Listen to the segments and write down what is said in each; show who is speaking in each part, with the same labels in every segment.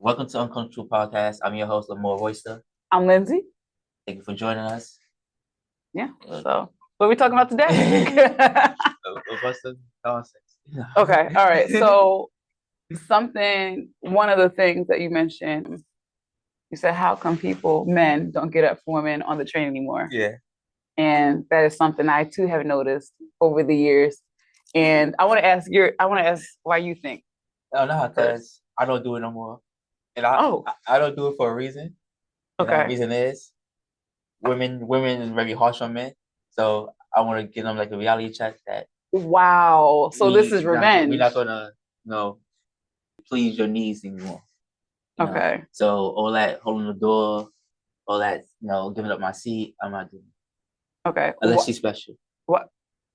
Speaker 1: Welcome to Uncomfortable Podcast. I'm your host, Lamore Royster.
Speaker 2: I'm Lindsay.
Speaker 1: Thank you for joining us.
Speaker 2: Yeah. So, what are we talking about today?
Speaker 1: What's the nonsense?
Speaker 2: Okay. All right. So, one of the things that you mentioned, you said, how come men don't get up for women on the train anymore?
Speaker 1: Yeah.
Speaker 2: And that is something I too have noticed over the years. And I want to ask why you think.
Speaker 1: Oh, no, because I don't do it no more. And I don't do it for a reason. And
Speaker 2: Okay.
Speaker 1: that reason is women is very harsh on men. So I want to give them like a reality check that.
Speaker 2: Wow. So this is revenge.
Speaker 1: We're not gonna, please your needs anymore.
Speaker 2: Okay.
Speaker 1: So all that holding the door, all that, giving up my seat, I'm not doing it.
Speaker 2: Okay.
Speaker 1: Unless she's special.
Speaker 2: What?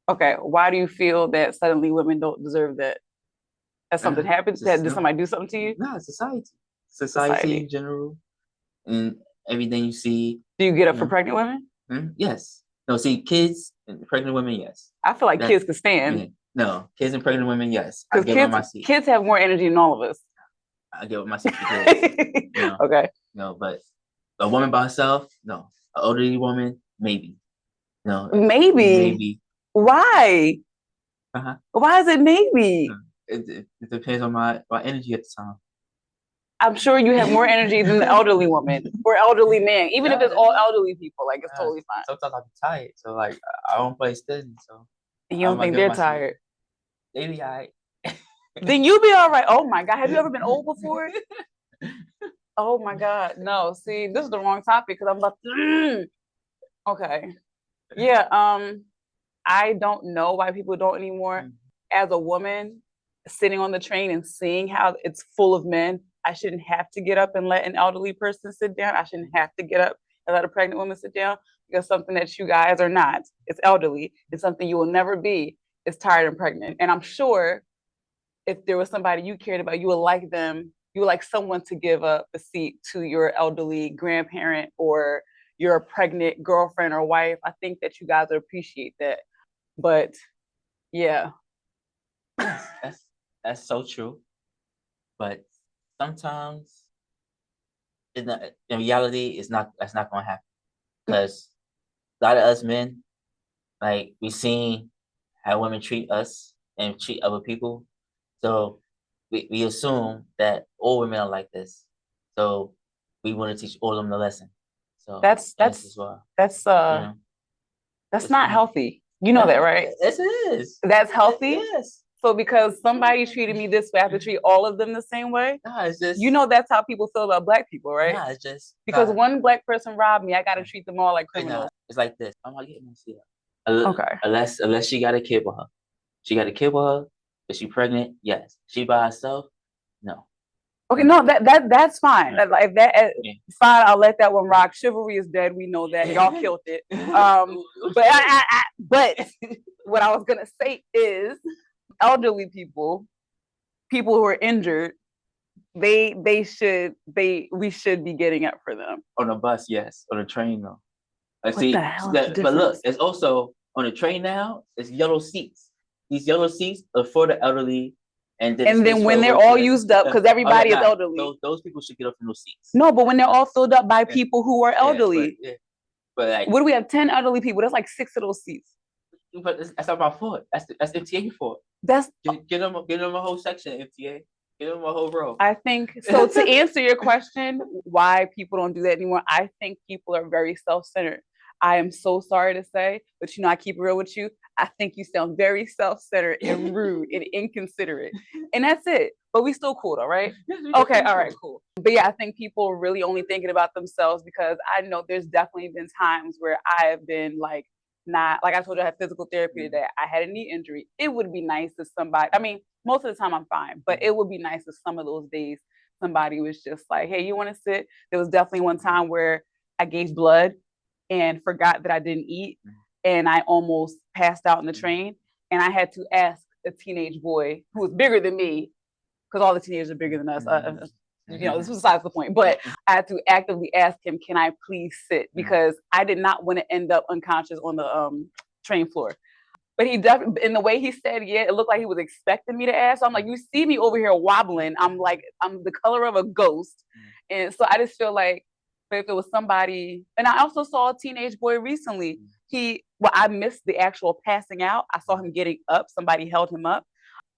Speaker 2: Okay. Why do you feel that suddenly women don't deserve that? That something happened? Did somebody do something to you?
Speaker 1: No, society in general, and everything you see.
Speaker 2: Do you get up for pregnant women?
Speaker 1: Yes. No, see, kids and pregnant women, yes.
Speaker 2: I feel like kids can stand.
Speaker 1: Yeah. No, kids and pregnant women, yes. I give up my seat.
Speaker 2: Kids have more energy than all of us.
Speaker 1: I give up my seat for kids.
Speaker 2: Okay.
Speaker 1: No, but a woman by herself, no. An elderly woman, maybe. No.
Speaker 2: Maybe. Why? Why is it maybe?
Speaker 1: It depends on my energy at the time.
Speaker 2: I'm sure you have more energy than the elderly woman or elderly man. Even if it's all elderly people, like it's totally fine.
Speaker 1: Sometimes I'm tired, so like I don't play steady. So
Speaker 2: you don't think they're tired?
Speaker 1: They be all right.
Speaker 2: Then you be all right. Oh my God, have you ever been old before? Oh my God, no. See, this is the wrong topic because I'm like, okay, yeah. I don't know why people don't anymore. As a woman, sitting on the train and seeing how it's full of men, I shouldn't have to get up and let an elderly person sit down. I shouldn't have to get up and let a pregnant woman sit down because something that you guys are not, it's elderly. It's something you will never be, is tired and pregnant. And I'm sure if there was somebody you cared about, you would like someone to give up a seat to your elderly grandparent or your pregnant girlfriend or wife. I think that you guys would appreciate that. But yeah.
Speaker 1: That's so true. But sometimes in reality, that's not gonna happen. Because a lot of us men, like we seen how women treat us and treat other people. So we assume that all women are like this. So we want to teach all of them the lesson. So that's
Speaker 2: not healthy. You know that, right?
Speaker 1: Yes, it is.
Speaker 2: That's healthy?
Speaker 1: Yes.
Speaker 2: So because somebody treated me this way, I have to treat all of them the same way?
Speaker 1: Nah, it's just...
Speaker 2: that's how people feel about Black people, right?
Speaker 1: Nah, it's just...
Speaker 2: Because one Black person robbed me, I got to treat them all like criminals.
Speaker 1: Nah, it's like this. I'm not getting my seat.
Speaker 2: Okay.
Speaker 1: Unless she got a kid with her. She got a kid with her. Is she pregnant? Yes. She by herself? No.
Speaker 2: Okay, no, that's fine. Like that, fine. I'll let that one rock. Chivalry is dead. We know that. Y'all killed it. But what I was gonna say is, elderly people who are injured, we should be getting up for them.
Speaker 1: On a bus, yes. On a train, no.
Speaker 2: What the hell is the difference?
Speaker 1: But look, it's also on a train now. It's yellow seats. These yellow seats are for the elderly. And then
Speaker 2: when they're all used up, because everybody is elderly.
Speaker 1: Those people should get up from those seats.
Speaker 2: No, but when they're all filled up by people who are elderly.
Speaker 1: But like,
Speaker 2: what do we have? 10 elderly people. That's like 6 of those seats.
Speaker 1: But that's not my fault. That's MTA fault. Give them a whole section, MTA. Give them a whole row.
Speaker 2: I think so. To answer your question, why people don't do that anymore, I think people are very self-centered. I am so sorry to say, but I keep it real with you. I think you sound very self-centered and rude and inconsiderate. And that's it. But we still cool though, right? Okay, all right, cool. But yeah, I think people are really only thinking about themselves because I know there's definitely been times where I have been like, not, like I told you I had physical therapy today. I had a knee injury. It would be nice if somebody, I mean, most of the time I'm fine, but it would be nice if some of those days somebody was just like, hey, you want to sit? There was definitely one time where I gave blood and forgot that I didn't eat. And I almost passed out in the train. And I had to ask a teenage boy who was bigger than me, because all the teenagers are bigger than us. This was besides the point. But I had to actively ask him, can I please sit? Because I did not want to end up unconscious on the train floor. But he definitely, in the way he said, yeah, it looked like he was expecting me to ask. So I'm like, you see me over here wobbling. I'm like, I'm the color of a ghost. And so I just feel like, but if it was somebody, and I also saw a teenage boy recently. I missed the actual passing out. I saw him getting up. Somebody held him up.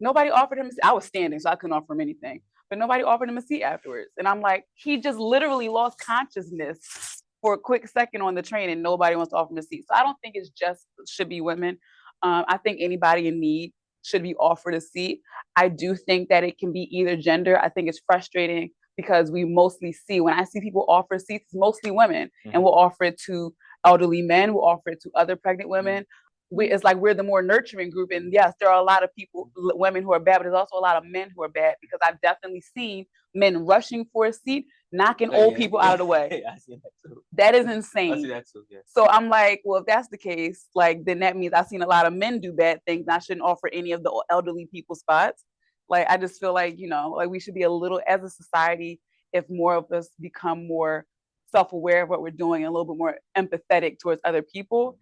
Speaker 2: Nobody offered him. I was standing, so I couldn't offer him anything. But nobody offered him a seat afterwards. And I'm like, he just literally lost consciousness for a quick second on the train, and nobody wants to offer him a seat. So I don't think it's just should be women. I think anybody in need should be offered a seat. I do think that it can be either gender. I think it's frustrating because we mostly see, when I see people offer seats, it's mostly women, and we'll offer it to elderly men, we'll offer it to other pregnant women. It's like we're the more nurturing group. And yes, there are a lot of people, women who are bad, but there's also a lot of men who are bad, because I've definitely seen men rushing for a seat, knocking old people out of the way.
Speaker 1: I see that too.
Speaker 2: That is insane.
Speaker 1: I see that too, yeah.
Speaker 2: So I'm like, well, if that's the case, like, then that means I've seen a lot of men do bad things. And I shouldn't offer any of the elderly people spots. Like, I just feel like, like we should be a little, as a society, if more of us become more self-aware of what we're doing and a little bit more empathetic towards other people,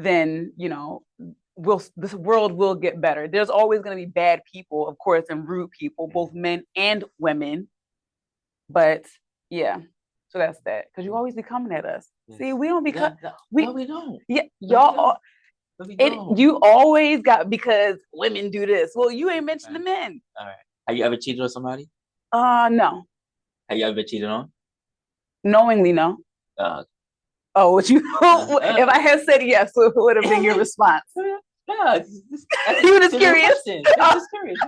Speaker 2: then, this world will get better. There's always going to be bad people, of course, and rude people, both men and women. But yeah, so that's that. Because you always be coming at us. Yes. See, we don't be
Speaker 1: we don't.
Speaker 2: Yeah, y'all. You always got, because women do this. Well, you ain't mentioned the men.
Speaker 1: All right. Have you ever cheated on somebody?
Speaker 2: No.
Speaker 1: Have you ever been cheated on?
Speaker 2: Knowingly, no. Oh, what you? If I had said yes, what would have been your response?
Speaker 1: No,
Speaker 2: you were just curious.
Speaker 1: Just curious.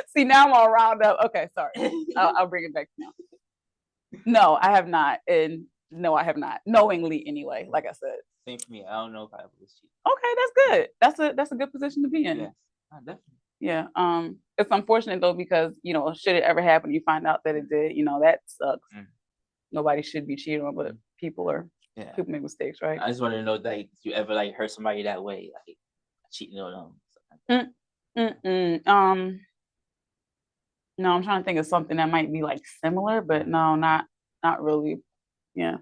Speaker 2: See, now I'm all round up. Okay, sorry. I'll bring it back now. No, I have not, and no, I have not. Knowingly, anyway. Like I said.
Speaker 1: Same for me. I don't know if I ever was cheated.
Speaker 2: Okay, that's good. That's a good position to be in.
Speaker 1: Yes, definitely.
Speaker 2: Yeah. It's unfortunate though, because should it ever happen, you find out that it did. That sucks. Nobody should be cheated on, but people make mistakes, right?
Speaker 1: I just want to know that you ever hurt somebody that way, like cheating on them.
Speaker 2: No, I'm trying to think of something that might be similar, but no, not really. Yeah.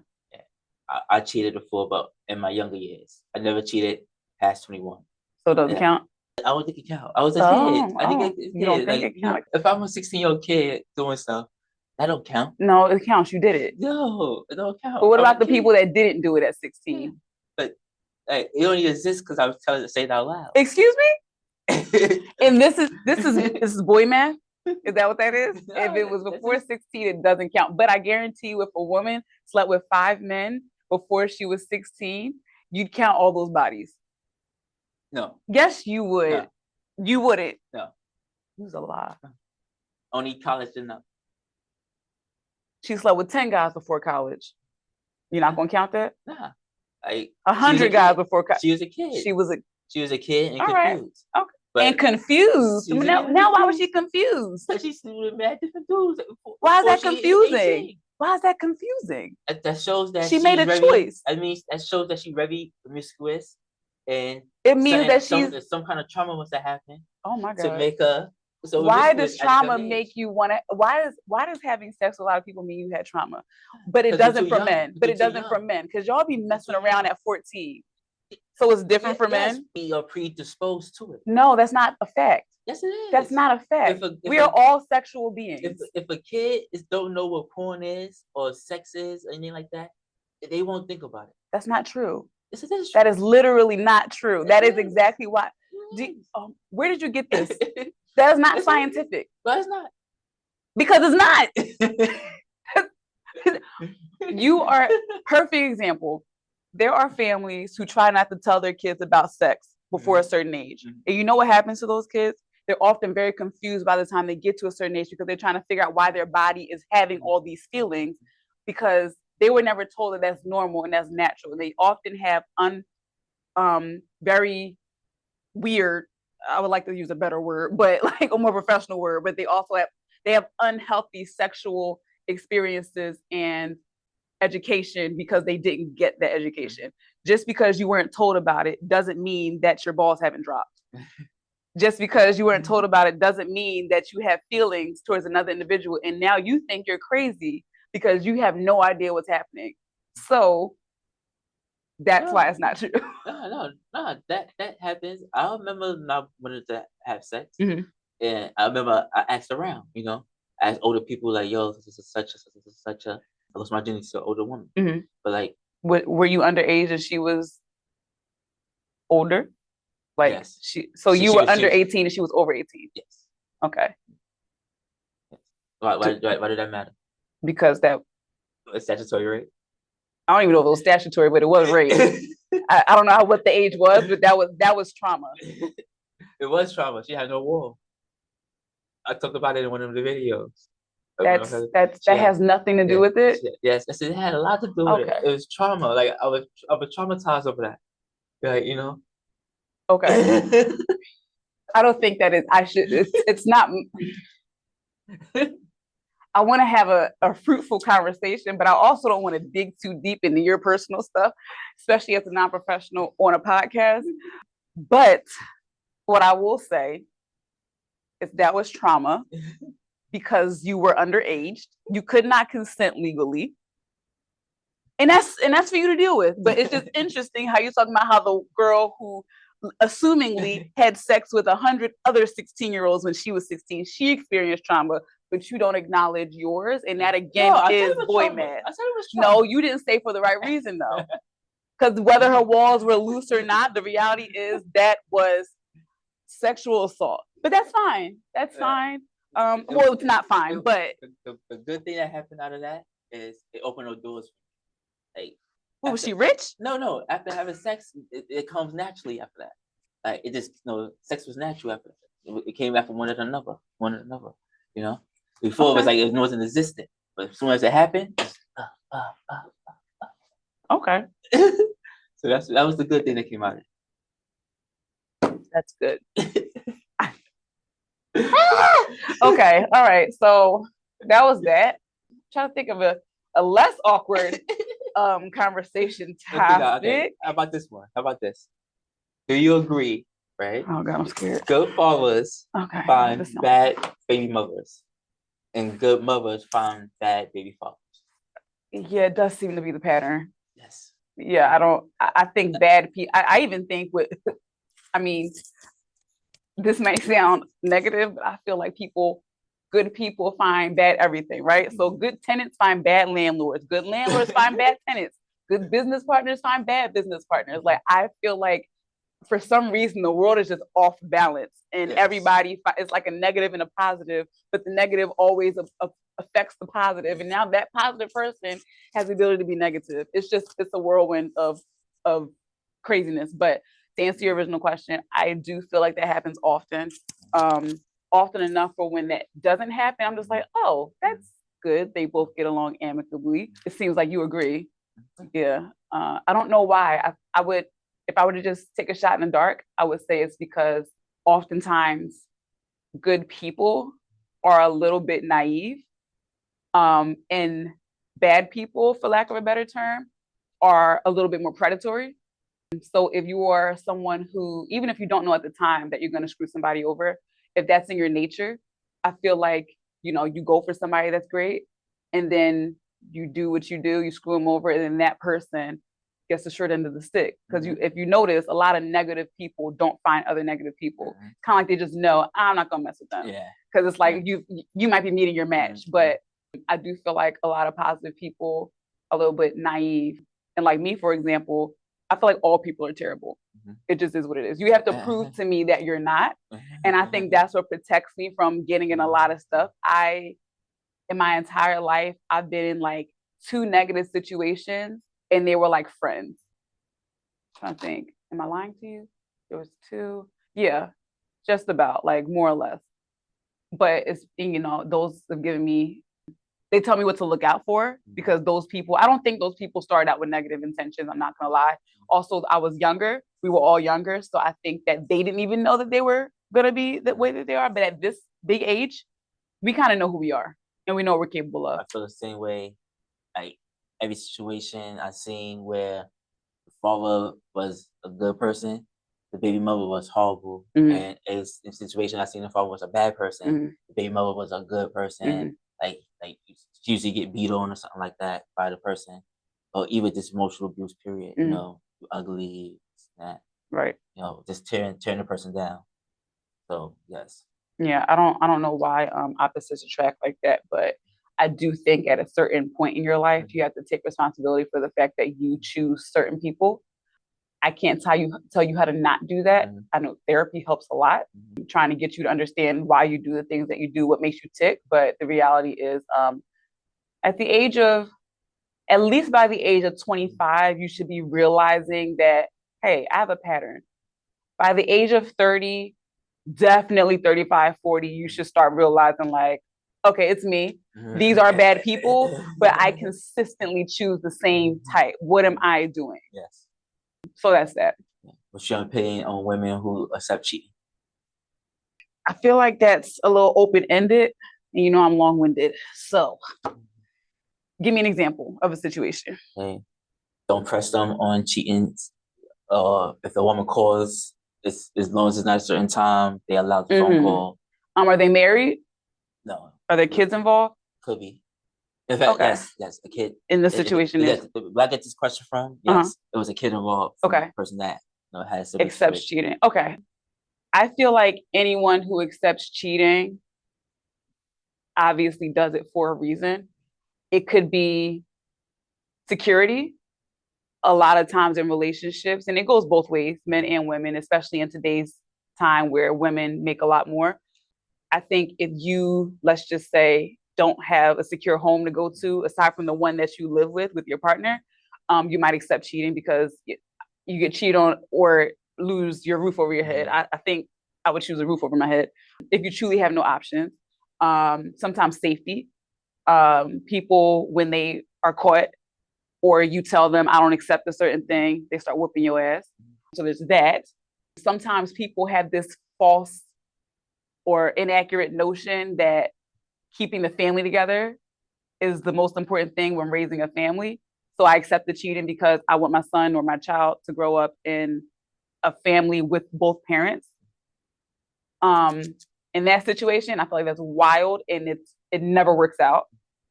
Speaker 1: I cheated before, but in my younger years, I never cheated past 21.
Speaker 2: So it doesn't count.
Speaker 1: I don't think it count. I was a kid. I think
Speaker 2: you don't think it count?
Speaker 1: If I'm a 16-year-old kid doing stuff, that don't count.
Speaker 2: No, it counts. You did it.
Speaker 1: No, it don't count.
Speaker 2: But what about the people that didn't do it at 16?
Speaker 1: But it only exists because I was telling to say it out loud.
Speaker 2: Excuse me? And this is boy math? Is that what that is? No, if it was before 16, it doesn't count. But I guarantee you, if a woman slept with 5 men before she was 16, you'd count all those bodies.
Speaker 1: No.
Speaker 2: Yes, you would.
Speaker 1: No.
Speaker 2: You wouldn't.
Speaker 1: No.
Speaker 2: It was a lie.
Speaker 1: Only college enough.
Speaker 2: She slept with 10 guys before college. You're not gonna count that?
Speaker 1: Nah.
Speaker 2: 100 guys before college.
Speaker 1: She was a kid.
Speaker 2: She was a kid
Speaker 1: and confused.
Speaker 2: Right. Okay. But and confused. Now why was she confused?
Speaker 1: Because she's with mad different dudes.
Speaker 2: Why is that confusing? Why is that confusing?
Speaker 1: That shows that
Speaker 2: she made a choice.
Speaker 1: I mean, that shows that she's very promiscuous, and
Speaker 2: it means that she's
Speaker 1: some kind of trauma must have happened.
Speaker 2: Oh my God!
Speaker 1: To make her. So
Speaker 2: why does trauma make you want to? Why does having sex with a lot of people mean you had trauma? But it doesn't for men. But it doesn't for men, because y'all be messing around at 14. So it's different for men.
Speaker 1: We are predisposed to it.
Speaker 2: No, that's not a fact.
Speaker 1: Yes, it is.
Speaker 2: That's not a fact. We are all sexual beings.
Speaker 1: If a kid don't know what porn is or sex is or anything like that, they won't think about it.
Speaker 2: That's not true.
Speaker 1: Yes, it is true.
Speaker 2: That is literally not true. That is exactly why. Where did you get this? That is not scientific.
Speaker 1: But it's not.
Speaker 2: Because it's not. You are a perfect example. There are families who try not to tell their kids about sex before a certain age. And you know what happens to those kids? They're often very confused by the time they get to a certain age, because they're trying to figure out why their body is having all these feelings, because they were never told that that's normal and that's natural. They often have very weird, I would like to use a better word, but a more professional word, but they also have unhealthy sexual experiences and education because they didn't get the education. Just because you weren't told about it doesn't mean that your balls haven't dropped. Just because you weren't told about it doesn't mean that you have feelings towards another individual, and now you think you're crazy because you have no idea what's happening. So that's why it's not true.
Speaker 1: No. That happens, I remember not wanting to have sex.
Speaker 2: Mhm.
Speaker 1: And I remember I asked around, I asked older people like, yo, this is such a, I lost my virginity to an older woman.
Speaker 2: Mhm.
Speaker 1: But like,
Speaker 2: Were you underage and she was older? Like
Speaker 1: yes.
Speaker 2: so
Speaker 1: She
Speaker 2: you were
Speaker 1: was-
Speaker 2: under 18 and she was over 18.
Speaker 1: Yes.
Speaker 2: Okay.
Speaker 1: Yes. Why did that matter?
Speaker 2: Because that,
Speaker 1: It's statutory rape.
Speaker 2: I don't even know if it was statutory, but it was rape. I don't know what the age was, but that was trauma.
Speaker 1: It was trauma. She had no wall. I talked about it in one of the videos.
Speaker 2: That has nothing to do with it.
Speaker 1: Yes, it had a lot to do with
Speaker 2: Okay.
Speaker 1: it. It was trauma. Like I was traumatized over that. Like,
Speaker 2: Okay. I don't think that it's not. I want to have a fruitful conversation, but I also don't want to dig too deep into your personal stuff, especially as a non-professional on a podcast. But what I will say is that was trauma because you were underage. You could not consent legally. And that's for you to deal with. But it's just interesting how you're talking about how the girl who assumingly had sex with 100 other 16-year-olds when she was 16, she experienced trauma, but you don't acknowledge yours. And that again is boy mad.
Speaker 1: I said it was trauma.
Speaker 2: No, you didn't say for the right reason though. Because whether her walls were loose or not, the reality is that was sexual assault. But that's fine. That's fine. Well, it's not fine, but
Speaker 1: the good thing that happened out of that is it opened up doors. Like,
Speaker 2: was she rich?
Speaker 1: No. After having sex, it comes naturally after that. Like it just, sex was natural after that. It came after one another. Before it was like it wasn't existent, but as soon as it happened,
Speaker 2: okay.
Speaker 1: So that was the good thing that came out of it.
Speaker 2: That's good. Okay, all right. So that was that. I'm trying to think of a less awkward conversation topic.
Speaker 1: Okay. How about this one? How about this? Do you agree, right?
Speaker 2: Oh god, I'm scared.
Speaker 1: Good fathers find bad baby mothers, and good mothers find bad baby fathers.
Speaker 2: Yeah, it does seem to be the pattern.
Speaker 1: Yes.
Speaker 2: Yeah, I think bad people, I even think I mean, this may sound negative, but I feel like good people find bad everything, right? So good tenants find bad landlords, good landlords find bad tenants, good business partners find bad business partners. Like, I feel like for some reason, the world is just off balance and everybody, it's like a negative and a positive, but the negative always affects the positive. And now that positive person has the ability to be negative. It's a whirlwind of craziness. But to answer your original question, I do feel like that happens often, often enough for when that doesn't happen. I'm just like, oh, that's good. They both get along amicably. It seems like you agree. Yeah. I don't know why. I would, if I were to just take a shot in the dark, I would say it's because oftentimes good people are a little bit naive, and bad people, for lack of a better term, are a little bit more predatory. So if you are someone who, even if you don't know at the time that you're going to screw somebody over, if that's in your nature, I feel like, you go for somebody that's great, and then you do what you do, you screw them over, and then that person gets the short end of the stick. Because if you notice, a lot of negative people don't find other negative people. It's kind of like they just know, I'm not gonna mess with them. Yeah. Because it's like you might be meeting your match, but I do feel like a lot of positive people are a little bit naive. And like me, for example, I feel like all people are terrible. It just is what it is. You have to prove to me that you're not. And I think that's what protects me from getting in a lot of stuff. In my entire life, I've been in like 2 negative situations, and they were like friends. I'm trying to think, am I lying to you? There was 2. Yeah, just about, like, more or less. But it's, those have given me, they tell me what to look out for, because those people, I don't think those people started out with negative intentions. I'm not gonna lie. Also, I was younger. We were all younger. So I think that they didn't even know that they were gonna be the way that they are. But at this big age, we kind of know who we are and we know what we're capable of.
Speaker 1: I feel the same way. Like, every situation I've seen where the father was a good person, the baby mother was horrible. And it's in situation I've seen the father was a bad person, the baby mother was a good person. Like you usually get beat on or something like that by the person, or even this emotional abuse period. You ugly, that.
Speaker 2: Right.
Speaker 1: You know, just tearing the person down. So yes.
Speaker 2: Yeah, I don't know why opposites attract like that, but I do think at a certain point in your life, you have to take responsibility for the fact that you choose certain people. I can't tell you how to not do that.
Speaker 1: Mhm.
Speaker 2: I know therapy helps a lot, trying to get you to understand why you do the things that you do, what makes you tick. But the reality is, at the age of, at least by the age of 25, you should be realizing that, hey, I have a pattern. By the age of 30, definitely 35, 40, you should start realizing like, okay, it's me. These are bad people, but I consistently choose the same type. What am I doing?
Speaker 1: Yes.
Speaker 2: So that's that.
Speaker 1: What's your opinion on women who accept cheating?
Speaker 2: I feel like that's a little open-ended, and you know I'm long-winded. So give me an example of a situation.
Speaker 1: Okay. Don't press them on cheating. If the woman calls, as long as it's not a certain time, they allow the phone call.
Speaker 2: Are they married?
Speaker 1: No.
Speaker 2: Are there kids involved?
Speaker 1: Could be. In fact,
Speaker 2: Okay.
Speaker 1: yes, a kid.
Speaker 2: In this situation is
Speaker 1: where I get this question from, yes, it was a kid involved.
Speaker 2: Okay.
Speaker 1: The person that has
Speaker 2: accepts cheating. Okay. I feel like anyone who accepts cheating obviously does it for a reason. It could be security. A lot of times in relationships, and it goes both ways, men and women, especially in today's time where women make a lot more. I think if you, let's just say, don't have a secure home to go to, aside from the one that you live with your partner, you might accept cheating because you get cheated on or lose your roof over your head. I think I would choose a roof over my head if you truly have no options. Sometimes safety. People, when they are caught or you tell them, I don't accept a certain thing, they start whooping your ass. So there's that. Sometimes people have this false or inaccurate notion that keeping the family together is the most important thing when raising a family. So I accept the cheating because I want my son or my child to grow up in a family with both parents. In that situation, I feel like that's wild and it never works out.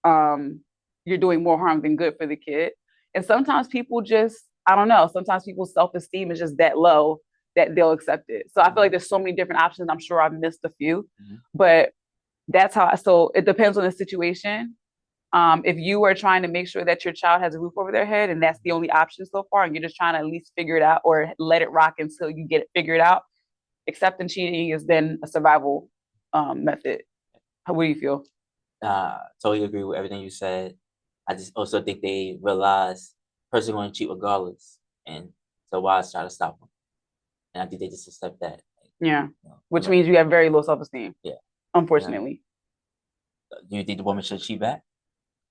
Speaker 2: You're doing more harm than good for the kid. And sometimes people just, I don't know, sometimes people's self-esteem is just that low that they'll accept it. So I feel like there's so many different options. I'm sure I've missed a few, but that's how, so it depends on the situation. If you are trying to make sure that your child has a roof over their head and that's the only option so far, and you're just trying to at least figure it out or let it rock until you get it figured out, accepting cheating is then a survival method. What do you feel?
Speaker 1: Totally agree with everything you said. I just also think they realize the person going to cheat regardless, and so why try to stop them? And I think they just accept that.
Speaker 2: Yeah, which means you have very low self-esteem.
Speaker 1: Yeah,
Speaker 2: unfortunately.
Speaker 1: Do you think the woman should cheat back?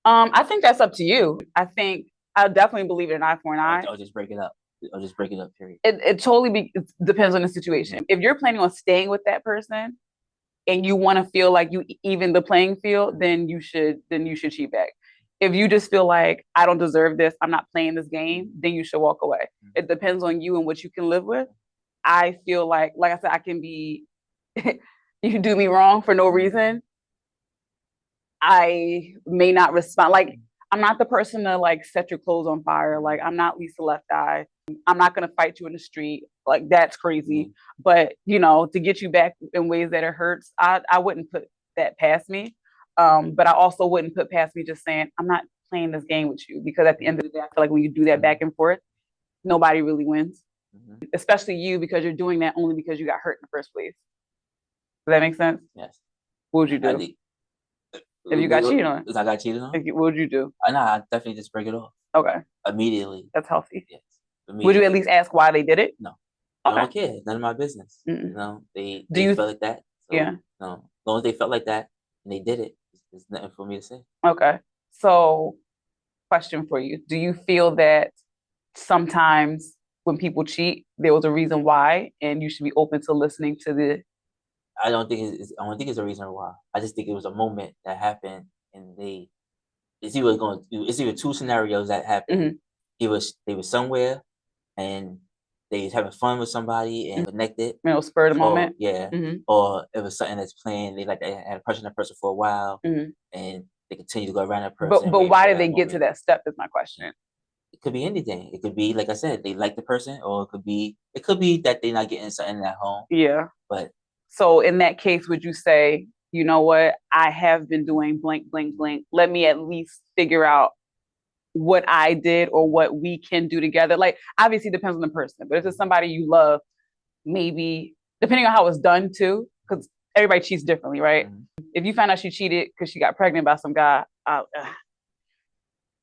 Speaker 2: I think that's up to you. I think I definitely believe in an eye for an eye.
Speaker 1: Or just break it up. Or just break it up. Period.
Speaker 2: It totally depends on the situation. If you're planning on staying with that person and you want to feel like you even the playing field, then you should cheat back. If you just feel like I don't deserve this, I'm not playing this game, then you should walk away. It depends on you and what you can live with. I feel like I said, I can be, you can do me wrong for no reason. I may not respond. Like, I'm not the person to like set your clothes on fire. Like, I'm not Lisa Left Eye. I'm not going to fight you in the street. Like, that's crazy. But, you know, to get you back in ways that it hurts, I wouldn't put that past me. But I also wouldn't put past me just saying, I'm not playing this game with you. Because at the end of the day, I feel like when you do that back and forth, nobody really wins. Especially you, because you're doing that only because you got hurt in the first place. Does that make sense?
Speaker 1: Yes.
Speaker 2: What would you do? If you got cheated on?
Speaker 1: If I got cheated on?
Speaker 2: What would you do?
Speaker 1: I definitely just break it off.
Speaker 2: Okay.
Speaker 1: Immediately.
Speaker 2: That's healthy.
Speaker 1: Yes.
Speaker 2: Would you at least ask why they did it?
Speaker 1: No.
Speaker 2: Okay.
Speaker 1: I don't care. It's none of my business. You know, they felt like that. So,
Speaker 2: yeah.
Speaker 1: No. As long as they felt like that and they did it, there's nothing for me to say.
Speaker 2: Okay. So, question for you. Do you feel that sometimes when people cheat, there was a reason why, and you should be open to listening to the...
Speaker 1: I don't think it's a reason why. I just think it was a moment that happened, and it's either two scenarios that happened. They were somewhere, and they was having fun with somebody and connected.
Speaker 2: You know, spur of the moment.
Speaker 1: Yeah. Or it was something that's planned. They had a crush on that person for a while, and they continue to go around that person.
Speaker 2: But why did they get to that step? Is my question.
Speaker 1: It could be anything. It could be, like I said, they like the person, or it could be that they're not getting something at home.
Speaker 2: Yeah.
Speaker 1: But
Speaker 2: so in that case, would you say, you know what, I have been doing blank, blank, blank. Let me at least figure out what I did or what we can do together. Like, obviously it depends on the person, but if it's somebody you love, maybe depending on how it's done too, because everybody cheats differently, right? If you find out she cheated because she got pregnant by some guy,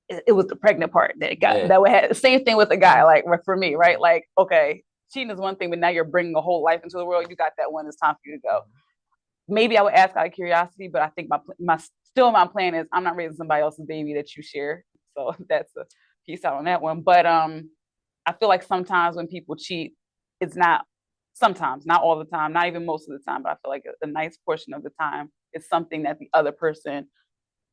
Speaker 2: it was the pregnant part that got that had the same thing with the guy. Like for me, right? Like, okay, cheating is one thing, but now you're bringing a whole life into the world. You got that one. It's time for you to go. Maybe I would ask out of curiosity, but I think my plan is I'm not raising somebody else's baby that you share. So that's a piece out on that one. But I feel like sometimes when people cheat, it's not sometimes, not all the time, not even most of the time, but I feel like a nice portion of the time it's something that the other person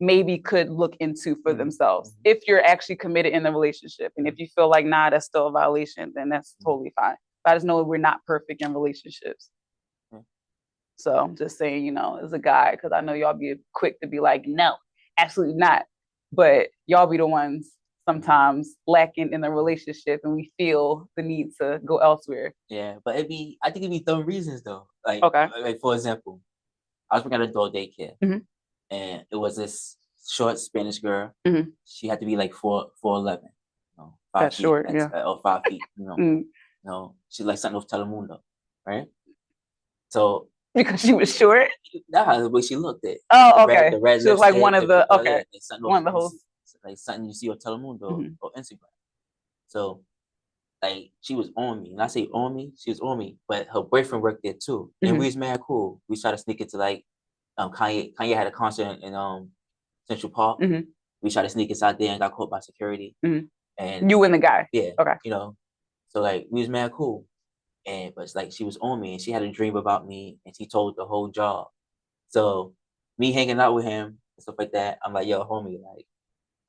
Speaker 2: maybe could look into for themselves if you're actually committed in the relationship. And if you feel like, nah, that's still a violation, then that's totally fine. But I just know we're not perfect in relationships. So I'm just saying, you know, as a guy, because I know y'all be quick to be like, no, absolutely not. But y'all be the ones sometimes lacking in the relationship, and we feel the need to go elsewhere.
Speaker 1: Yeah, but I think it'd be dumb reasons though. Like,
Speaker 2: okay,
Speaker 1: like for example, I was working at adult daycare, and it was this short Spanish girl. She had to be like 4'11", you know, 5
Speaker 2: That's
Speaker 1: feet,
Speaker 2: short, yeah,
Speaker 1: or 5 feet, you know. You know, she's like something of Telemundo, right? So
Speaker 2: because she was short.
Speaker 1: that's the way she looked at.
Speaker 2: Oh, okay.
Speaker 1: The red
Speaker 2: she was like
Speaker 1: lipstick,
Speaker 2: one of the
Speaker 1: like
Speaker 2: one of the hosts,
Speaker 1: like something you see on Telemundo or Instagram. So like she was on me, and I say on me, she was on me, but her boyfriend worked there too, and we was mad cool. We tried to sneak into like Kanye had a concert in Central Park. We tried to sneak inside there and got caught by security. And
Speaker 2: you and the guy, okay,
Speaker 1: you know, so like we was mad cool. But it's like she was on me, and she had a dream about me, and she told the whole job. So me hanging out with him and stuff like that, I'm like, yo, homie, like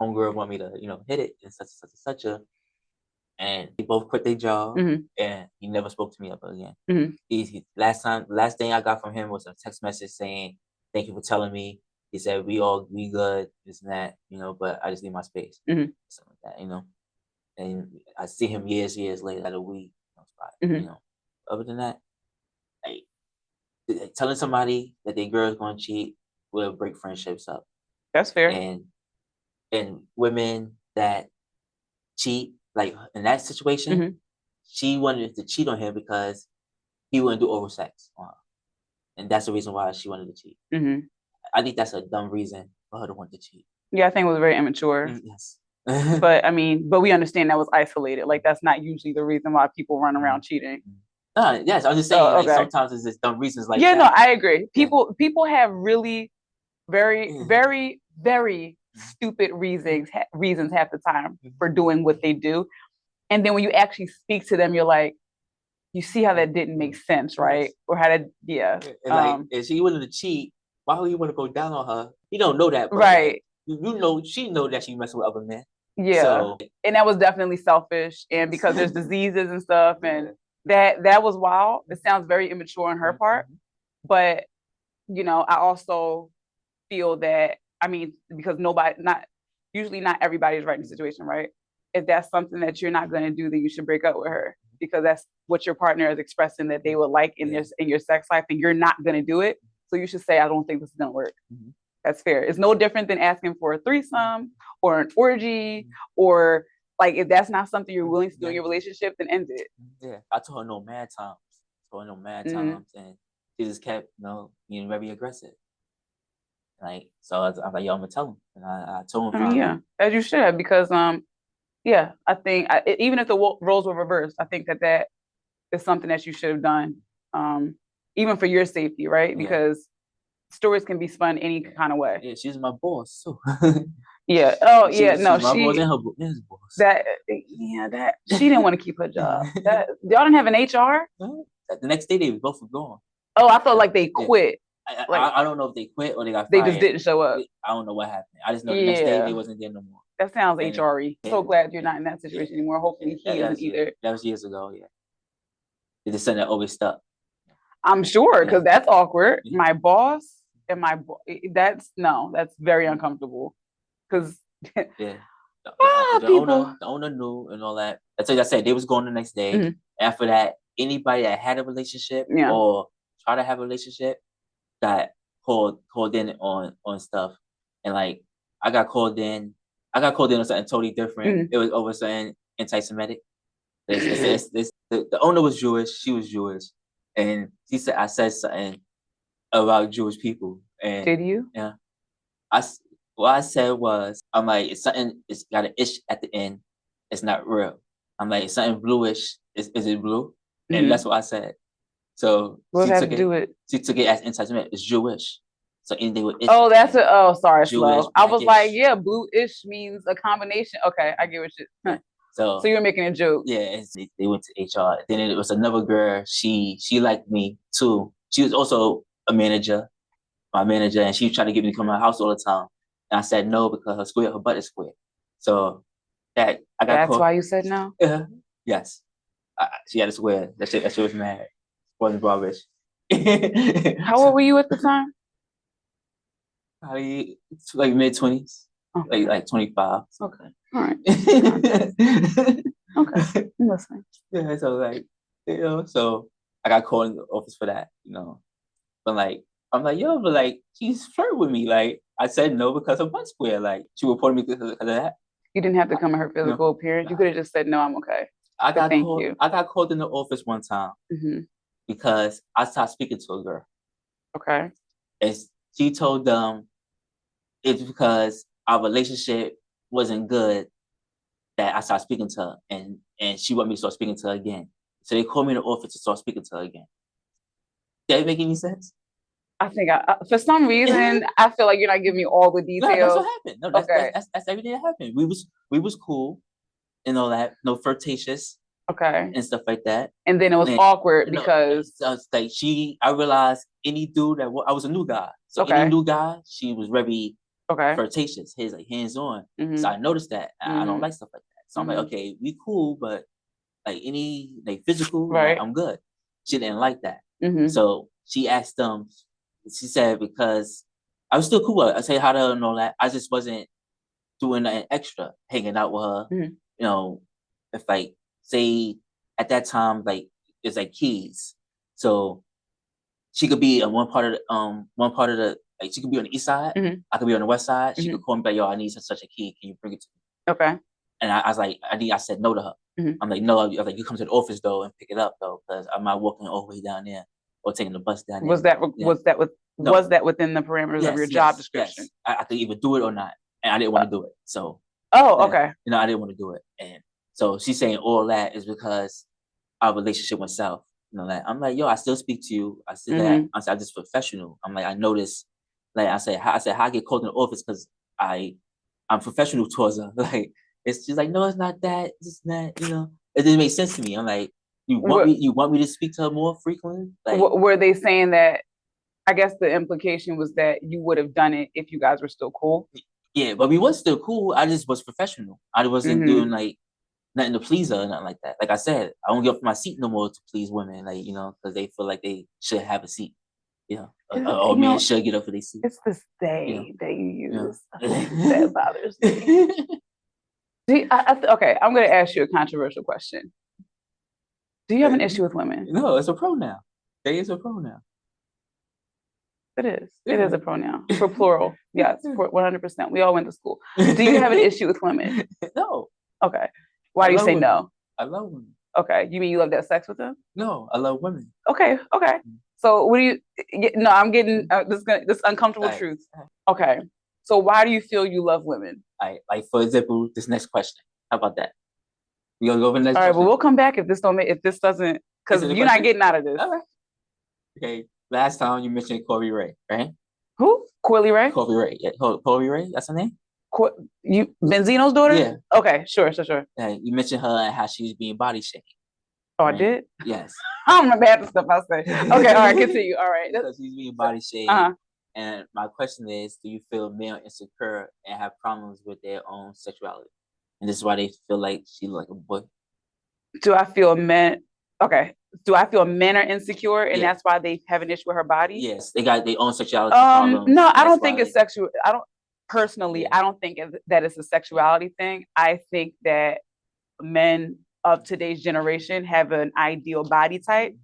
Speaker 1: homegirl want me to, you know, hit it and such a. And they both quit their job, and he never spoke to me ever again. Last thing I got from him was a text message saying, "Thank you for telling me." He said, "We good, this and that, you know, but I just need my space." Something like that, you know. And I see him years later at a week, you know. Other than that, like telling somebody that their girl is going to cheat will break friendships up.
Speaker 2: That's fair.
Speaker 1: And women that cheat, like in that situation, she wanted to cheat on him because he wouldn't do oral sex on her, and that's the reason why she wanted to cheat. I think that's a dumb reason for her to want to cheat.
Speaker 2: Yeah, I think it was very immature.
Speaker 1: Yes.
Speaker 2: But I mean, we understand that was isolated. Like that's not usually the reason why people run around cheating.
Speaker 1: Yes, I was just saying, like sometimes it's just dumb reasons like that.
Speaker 2: No, I agree. People have really very, very, very stupid reasons half the time for doing what they do. And then when you actually speak to them, you're like, you see how that didn't make sense, right? Or how that,
Speaker 1: And like, if she wanted to cheat, why would you want to go down on her? You don't know that, but
Speaker 2: right?
Speaker 1: Like, you know, she know that she messing with other men.
Speaker 2: Yeah, so, and that was definitely selfish, and because there's diseases and stuff, and that was wild. It sounds very immature on her part, but you know, I also feel that, I mean, because not everybody is right in the situation, right? If that's something that you're not going to do, then you should break up with her, because that's what your partner is expressing that they would like in your sex life, and you're not going to do it. So you should say, I don't think this is going to work. That's fair. It's no different than asking for a threesome or an orgy, or like if that's not something you're willing to do in your relationship, then end it.
Speaker 1: Yeah, I told her no mad times. And she just kept, you know, being very aggressive. Like, so I was like, yo, I'm gonna tell him, and I told him.
Speaker 2: Yeah, as you should have, because yeah, I think even if the roles were reversed, I think that is something that you should have done, even for your safety, right? Because stories can be spun any kind of way.
Speaker 1: Yeah, she's my boss too.
Speaker 2: Yeah. Oh,
Speaker 1: she's my boss and his boss.
Speaker 2: That she didn't want to keep her job. Y'all didn't have an HR.
Speaker 1: The next day they both were gone.
Speaker 2: Oh, I felt like they quit.
Speaker 1: I don't know if they quit or they got fired.
Speaker 2: They just didn't show up.
Speaker 1: I don't know what happened. I just know the next day they wasn't there no more.
Speaker 2: That sounds HR-y. So glad you're not in that situation anymore. Hopefully he isn't either.
Speaker 1: That was years ago. Yeah. It's just something that always stuck.
Speaker 2: I'm sure, because that's awkward. My boss and that's very uncomfortable. Because People.
Speaker 1: The owner knew and all that. That's like I said, they was going the next day. After that, anybody that had a relationship or try to have a relationship got called in on stuff. And like I got called in on something totally different. It was over something anti-Semitic. The owner was Jewish, she was Jewish, and she said I said something about Jewish people. And
Speaker 2: did you?
Speaker 1: Yeah. What I said was, I'm like, it's something, it's got an ish at the end. It's not real. I'm like, it's something bluish. Is it blue? And that's what I said. So
Speaker 2: what does that do it?
Speaker 1: She took it as anti-Semitic. It's Jewish. So anything with ish.
Speaker 2: Oh, that's it. Oh, sorry,
Speaker 1: Jewish,
Speaker 2: slow. I was like, yeah, blue-ish means a combination. Okay, I get what you. So you were making a joke.
Speaker 1: Yeah, they went to HR. Then it was another girl. She liked me too. She was also a manager, my manager, and she tried to get me to come to my house all the time. And I said no because her butt is square. So that I got.
Speaker 2: That's caught. Why you said no.
Speaker 1: Yes, she had to swear. That shit was mad. Wasn't rubbish.
Speaker 2: How old were you at the time?
Speaker 1: Probably like mid-20s, like 25.
Speaker 2: Okay, all right. Okay, I'm listening.
Speaker 1: Yeah, so like, so I got called in the office for that, But like, I'm like, yo, but like, she's flirting with me. Like, I said no because of butt square. Like, she reported me because of that.
Speaker 2: You didn't have to come at her physical appearance. You could have just said no, I'm okay.
Speaker 1: I got called in the office one time because I stopped speaking to a girl.
Speaker 2: Okay.
Speaker 1: And she told them it's because our relationship wasn't good that I started speaking to her, and she wanted me to start speaking to her again. So they called me in the office to start speaking to her again. Did that make any sense?
Speaker 2: I think for some reason I feel like you're not giving me all the details.
Speaker 1: No, that's what happened. No, that's everything that happened. We was cool and all that, no flirtatious, and stuff like that.
Speaker 2: And then it was awkward because
Speaker 1: like I realized any dude I was a new guy, so any new guy, she was very flirtatious. His like hands on. So I noticed that I don't like stuff like that. So I'm like, okay, we cool, but like any like physical, like, I'm good. She didn't like that. So she asked them. She said because I was still cool. I say hi to her and all that. I just wasn't doing nothing extra, hanging out with her. If like say at that time like it's like keys, so she could be on one part of the like she could be on the east side. I could be on the west side. She could call me like, yo, I need such a key. Can you bring it to me?
Speaker 2: Okay.
Speaker 1: And I was like, I said no to her. I'm like, no. I was like, you come to the office though and pick it up though, because I'm not walking all the way down there or taking the bus down there. Was that
Speaker 2: within the parameters of your job description?
Speaker 1: Yes. I could either do it or not, and I didn't want to do it. So.
Speaker 2: Okay.
Speaker 1: I didn't want to do it, and so she's saying all that is because our relationship went south. That I'm like, yo, I still speak to you. I said that I'm just professional. I'm like, I noticed. Like I said, how I get called in the office because I'm professional towards her. Like it's just like, no, it's not that. It's not, It didn't make sense to me. I'm like, you want me to speak to her more frequently? Like,
Speaker 2: were they saying that? I guess the implication was that you would have done it if you guys were still cool.
Speaker 1: Yeah, but we was still cool. I just was professional. I wasn't doing like nothing to please her or nothing like that. Like I said, I don't get off my seat no more to please women, like, because they feel like they should have a seat. Or men should get up for their seat.
Speaker 2: It's the say that you use that bothers me. Okay, I'm going to ask you a controversial question. Do you have an issue with women?
Speaker 1: No, it's a pronoun. They is a pronoun.
Speaker 2: It is. It is a pronoun for plural. Yes, for 100%. We all went to school. Do you have an issue with women?
Speaker 1: No.
Speaker 2: Okay. Why do you say no?
Speaker 1: I love women.
Speaker 2: Okay. You mean you love to have sex with them?
Speaker 1: No, I love women.
Speaker 2: Okay. So what do you? No, I'm getting this uncomfortable truth. Okay. So why do you feel you love women?
Speaker 1: Like for example, this next question. How about that? We gonna go over the next.
Speaker 2: All right,
Speaker 1: question?
Speaker 2: Well, we'll come back if this doesn't, because you're not getting out of this.
Speaker 1: All right. Okay. Last time you mentioned Coi Ray, right?
Speaker 2: Who? Coi Ray?
Speaker 1: Coi Ray. Yeah. Coi Ray. That's her name.
Speaker 2: You Benzino's daughter?
Speaker 1: Yeah.
Speaker 2: Okay. Sure.
Speaker 1: Yeah, you mentioned her and how she was being body shamed.
Speaker 2: Oh, right? I did?
Speaker 1: Yes.
Speaker 2: I don't remember half the stuff I say. Okay. All right. Continue. All right.
Speaker 1: Because she's being body shamed. And my question is, do you feel male insecure and have problems with their own sexuality? And this is why they feel like she look like a boy.
Speaker 2: Do I feel men are insecure and that's why they have an issue with her body?
Speaker 1: Yes, they got their own sexuality problems.
Speaker 2: No, I don't think it's sexual. personally, I don't think that it's a sexuality thing. I think that men of today's generation have an ideal body type,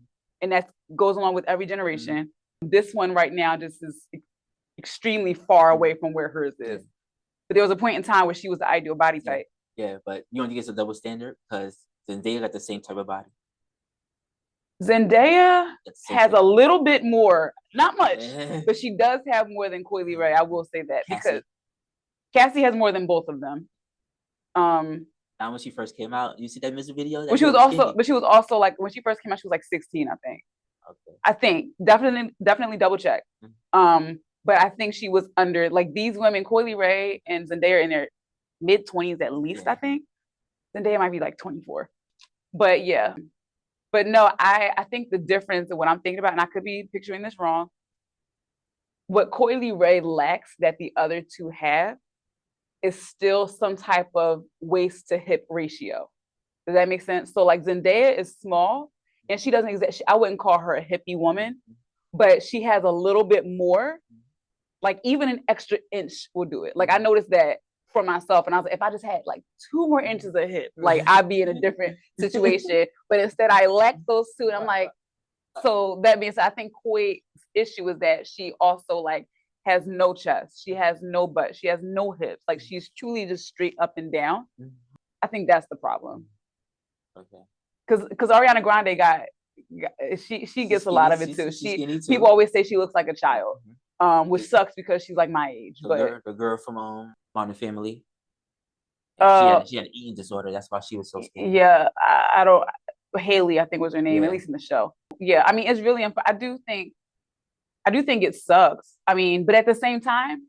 Speaker 2: and that goes along with every generation. This one right now just is extremely far away from where hers is. But there was a point in time where she was the ideal body type.
Speaker 1: Yeah, but you don't think it's a double standard because Zendaya got the same type of body.
Speaker 2: Zendaya has a little bit more, not much, but she does have more than Coi Ray. I will say that because Cassie has more than both of them.
Speaker 1: Now when she first came out, you see that music video?
Speaker 2: But she was also like, when she first came out, she was like 16, I think. Okay. I think definitely double check. But I think she was under, like, these women, Coi Ray and Zendaya, are in their mid-20s at least. I think Zendaya might be like 24. But yeah. But no, I think the difference of what I'm thinking about, and I could be picturing this wrong, what Coi Ray lacks that the other two have is still some type of waist to hip ratio. Does that make sense? So like Zendaya is small, and she doesn't I wouldn't call her a hippie woman, but she has a little bit more, like even an extra inch will do it. Like I noticed that for myself, and I was like, if I just had like 2 more inches of hip, like I'd be in a different situation. But instead I lack those 2, and I'm like, so that means I think Koi's issue is that she also like has no chest, she has no butt, she has no hips, like she's truly just straight up and down. I think that's the problem. Okay. Because Ariana Grande she gets a lot of it too. People always say she looks like a child, which sucks because she's like my age.
Speaker 1: The girl from Modern Family, she had an eating disorder. That's why she was so skinny.
Speaker 2: Yeah, I don't. Haley, I think was her name, at least in the show. Yeah, I mean, it's really. I do think it sucks. I mean, but at the same time,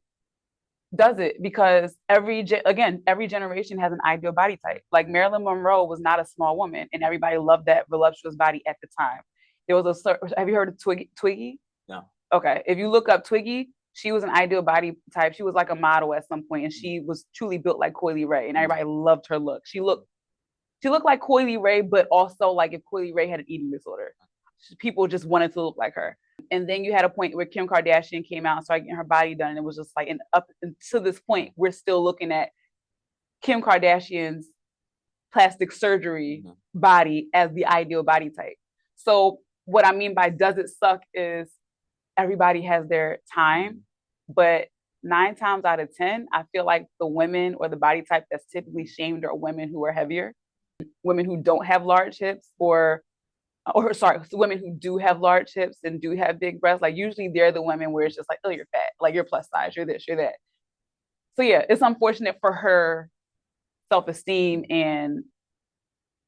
Speaker 2: does it? Because every generation has an ideal body type. Like Marilyn Monroe was not a small woman, and everybody loved that voluptuous body at the time. There was have you heard of Twiggy? No. Okay, if you look up Twiggy, she was an ideal body type. She was like a model at some point, and she was truly built like Coi Ray, and everybody loved her look. She looked like Coi Ray, but also like if Coi Ray had an eating disorder, people just wanted to look like her. And then you had a point where Kim Kardashian came out and started getting her body done, and it was just like, and up to this point, we're still looking at Kim Kardashian's plastic surgery body as the ideal body type. So what I mean by does it suck is everybody has their time, but 9 times out of 10, I feel like the women or the body type that's typically shamed are women who are heavier, women who don't have large hips, or women who do have large hips and do have big breasts. Like usually they're the women where it's just like, oh, you're fat, like you're plus size, you're this, you're that. So yeah, it's unfortunate for her self-esteem and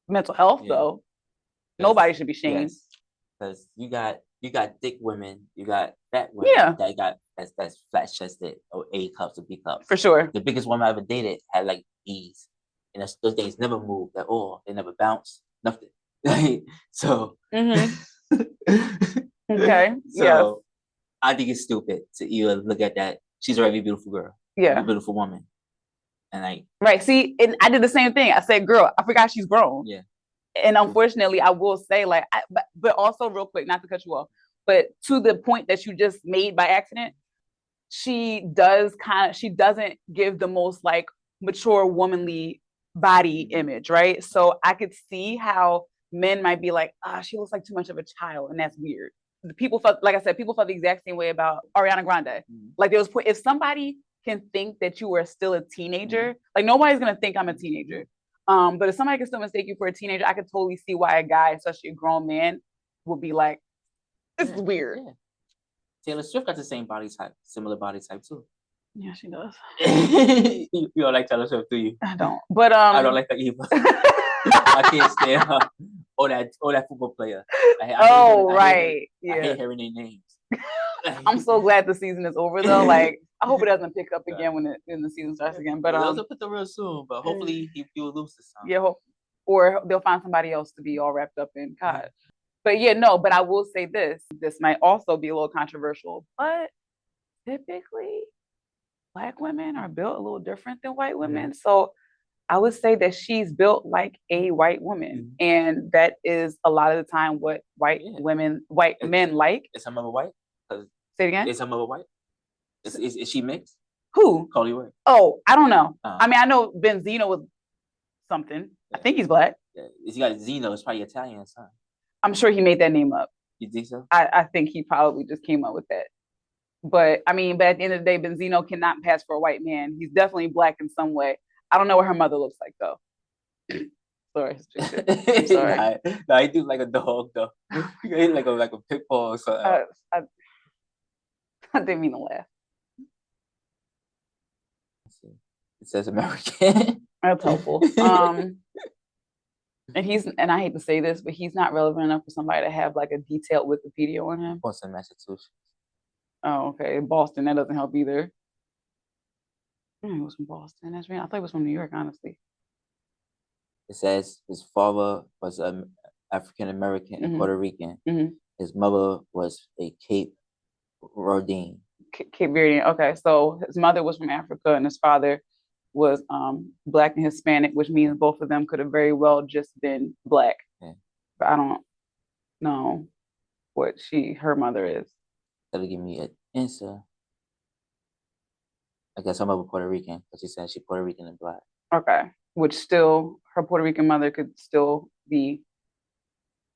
Speaker 2: mental health though. Nobody should be shamed.
Speaker 1: Because you got thick women, you got fat women that got that's flat chested or A cups or B cups.
Speaker 2: For sure.
Speaker 1: The biggest woman I ever dated had like E's, and those days never moved at all. They never bounced, nothing. So
Speaker 2: okay.
Speaker 1: So I think it's stupid to even look at that. She's already a beautiful girl. Yeah, a beautiful woman. And like
Speaker 2: right. See, and I did the same thing. I said, girl, I forgot she's grown. Yeah. And unfortunately, I will say, like, but also real quick, not to cut you off, but to the point that you just made by accident, she doesn't give the most like mature womanly body image, right? So I could see how men might be like, she looks like too much of a child, and that's weird. People felt, like I said, people felt the exact same way about Ariana Grande. Like there was, if somebody can think that you are still a teenager, like nobody's gonna think I'm a teenager. But if somebody can still mistake you for a teenager, I could totally see why a guy, especially a grown man, would be like, this is weird. Yeah.
Speaker 1: Taylor Swift got the same body type, similar body type too.
Speaker 2: Yeah, she does.
Speaker 1: You don't like Taylor Swift, do you?
Speaker 2: I don't. But
Speaker 1: I don't like her either. I can't stand her. Or that football player. I hate hearing their names.
Speaker 2: I'm so glad the season is over though. Like I hope it doesn't pick up again when the season starts again. But
Speaker 1: they'll put the real soon. But hopefully he will lose this time.
Speaker 2: Yeah, or they'll find somebody else to be all wrapped up in COD. But yeah, no. But I will say this might also be a little controversial. But typically, Black women are built a little different than white women. So I would say that she's built like a white woman, and that is a lot of the time what white men like.
Speaker 1: Is her mother white?
Speaker 2: Say it again.
Speaker 1: Is her mother white? Is she mixed?
Speaker 2: Who?
Speaker 1: Coi Ray.
Speaker 2: Oh, I don't know. I mean, I know Benzino was something. I think he's black.
Speaker 1: Yeah. He got Zeno. It's probably Italian or something.
Speaker 2: I'm sure he made that name up.
Speaker 1: You think so?
Speaker 2: I think he probably just came up with that. But I mean, but at the end of the day, Benzino cannot pass for a white man. He's definitely black in some way. I don't know what her mother looks like though. Sorry, I'm sorry.
Speaker 1: Nah, he do like a dog though. He like a pit bull or something.
Speaker 2: I didn't mean to laugh.
Speaker 1: It says American.
Speaker 2: That's helpful. And I hate to say this, but he's not relevant enough for somebody to have like a detailed Wikipedia on him.
Speaker 1: Boston, Massachusetts.
Speaker 2: Oh, okay. Boston, that doesn't help either. It was from Boston. That's right. I thought it was from New York, honestly.
Speaker 1: It says his father was African American and Puerto Rican. His mother was a Cape Verdean.
Speaker 2: Cape Verdean. Okay, so his mother was from Africa and his father was black and Hispanic, which means both of them could have very well just been black. Yeah. But I don't know what her mother is.
Speaker 1: That'll give me an answer. I guess her mother Puerto Rican, because she said she's Puerto Rican and black.
Speaker 2: Okay, which still her Puerto Rican mother could still be.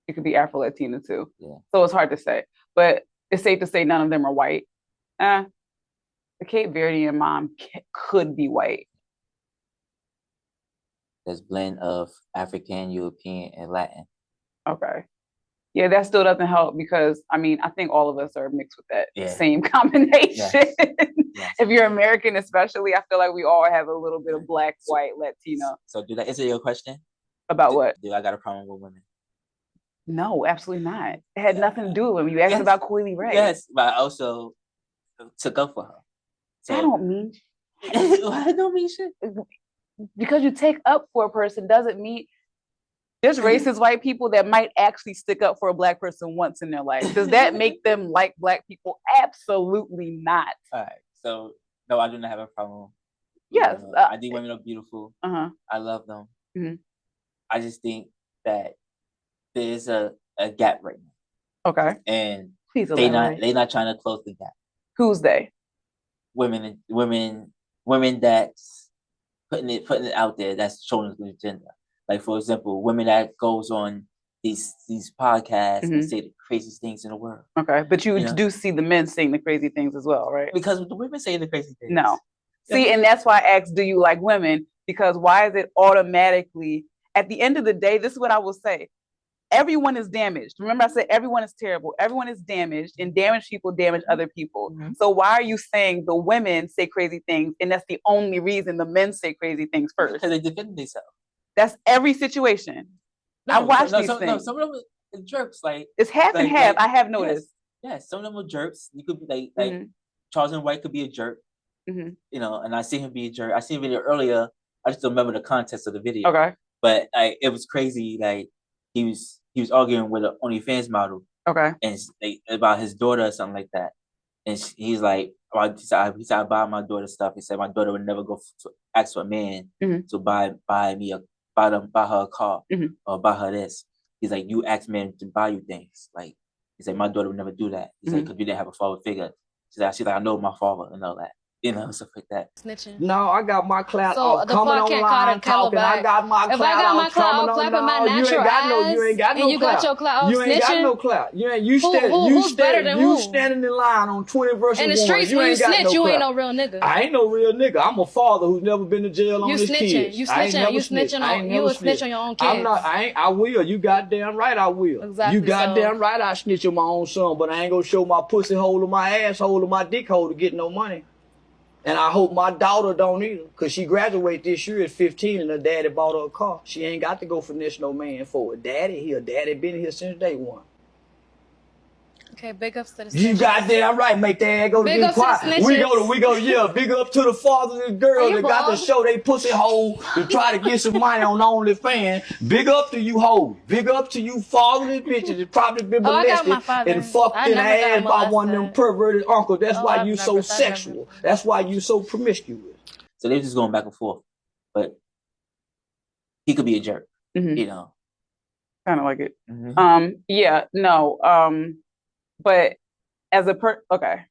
Speaker 2: It could be Afro-Latina too. Yeah. So it's hard to say, but it's safe to say none of them are white. The Cape Verdean mom could be white.
Speaker 1: There's blend of African, European, and Latin.
Speaker 2: Okay. Yeah, that still doesn't help because, I mean, I think all of us are mixed with that same combination. Yes. Yes. If you're American especially, I feel like we all have a little bit of black, white, Latino.
Speaker 1: So do that answer your question?
Speaker 2: About what?
Speaker 1: Do I got a problem with women?
Speaker 2: No, absolutely not. It had nothing to do with women. You asked about Coi Ray.
Speaker 1: Yes, but I also took up for her.
Speaker 2: So, I don't mean
Speaker 1: I don't mean shit.
Speaker 2: Because you take up for a person doesn't mean there's racist white people that might actually stick up for a black person once in their life. Does that make them like black people? Absolutely not.
Speaker 1: All right. So no, I do not have a problem.
Speaker 2: Yes.
Speaker 1: I think women are beautiful. I love them. I just think that there's a gap right now. Okay. And they're not trying to close the gap.
Speaker 2: Who's they?
Speaker 1: Women that's putting it out there, that's showing the agenda. Like, for example, women that goes on these podcasts and say the craziest things in the world.
Speaker 2: Okay, but you do see the men saying the crazy things as well, right?
Speaker 1: Because the women say the crazy things.
Speaker 2: No. See, and that's why I asked, do you like women? Because why is it automatically, at the end of the day, this is what I will say. Everyone is damaged. Remember, I said everyone is terrible. Everyone is damaged, and damaged people damage other people. So why are you saying the women say crazy things, and that's the only reason the men say crazy things first?
Speaker 1: Because they defend themselves. That's
Speaker 2: every situation. I watch these things.
Speaker 1: No, some of them are jerks. Like
Speaker 2: it's half and half. I have noticed.
Speaker 1: Yes, some of them are jerks. You could be like Charles and White could be a jerk. You know, and I see him be a jerk. I seen a video earlier. I just don't remember the context of the video. Okay, but it was crazy. Like he was arguing with an OnlyFans model. Okay, and about his daughter or something like that. And he's like, he said, I buy my daughter stuff. He said my daughter would never go ask for a man to buy her a car or buy her this. He's like, you ask men to buy you things. Like he said, my daughter would never do that. He's like, because you didn't have a father figure. She's like, I know my father and all that. You know, stuff like that.
Speaker 3: Snitching.
Speaker 4: No, I got my clout coming online talking. I got my clout.
Speaker 3: If I got my clout, I'm clapping my natural ass.
Speaker 4: You ain't got no clout.
Speaker 3: And you got your clout.
Speaker 4: You ain't got no clout. You standing in line on 20 versus 1.
Speaker 3: In the streets, when you snitch, you ain't no real nigga.
Speaker 4: I ain't no real nigga. I'm a father who's never been to jail on his kids.
Speaker 3: You snitching. You a snitch on your own kids.
Speaker 4: I'm not. I will. You goddamn right. I will.
Speaker 3: Exactly.
Speaker 4: You goddamn right. I snitch on my own son, but I ain't gonna show my pussy hole or my asshole or my dick hole to get no money. And I hope my daughter don't either, because she graduated this year at 15 and her daddy bought her a car. She ain't got to go finesse no man for it. Daddy been here since day one.
Speaker 3: Okay, big ups to the
Speaker 4: snitch. You goddamn right, make that ass go to be quiet. We go, yeah, big up to the fathers and girls that got to show they pussy hole to try to get some money on OnlyFans. Big up to you hoes. Big up to you fatherless bitches that probably been molested and fucked in the ass by one of them perverted uncles. That's why you so sexual. That's why you so promiscuous.
Speaker 1: So they're just going back and forth. But he could be a jerk, you know.
Speaker 2: Kind of like it. Yeah, no. But as okay,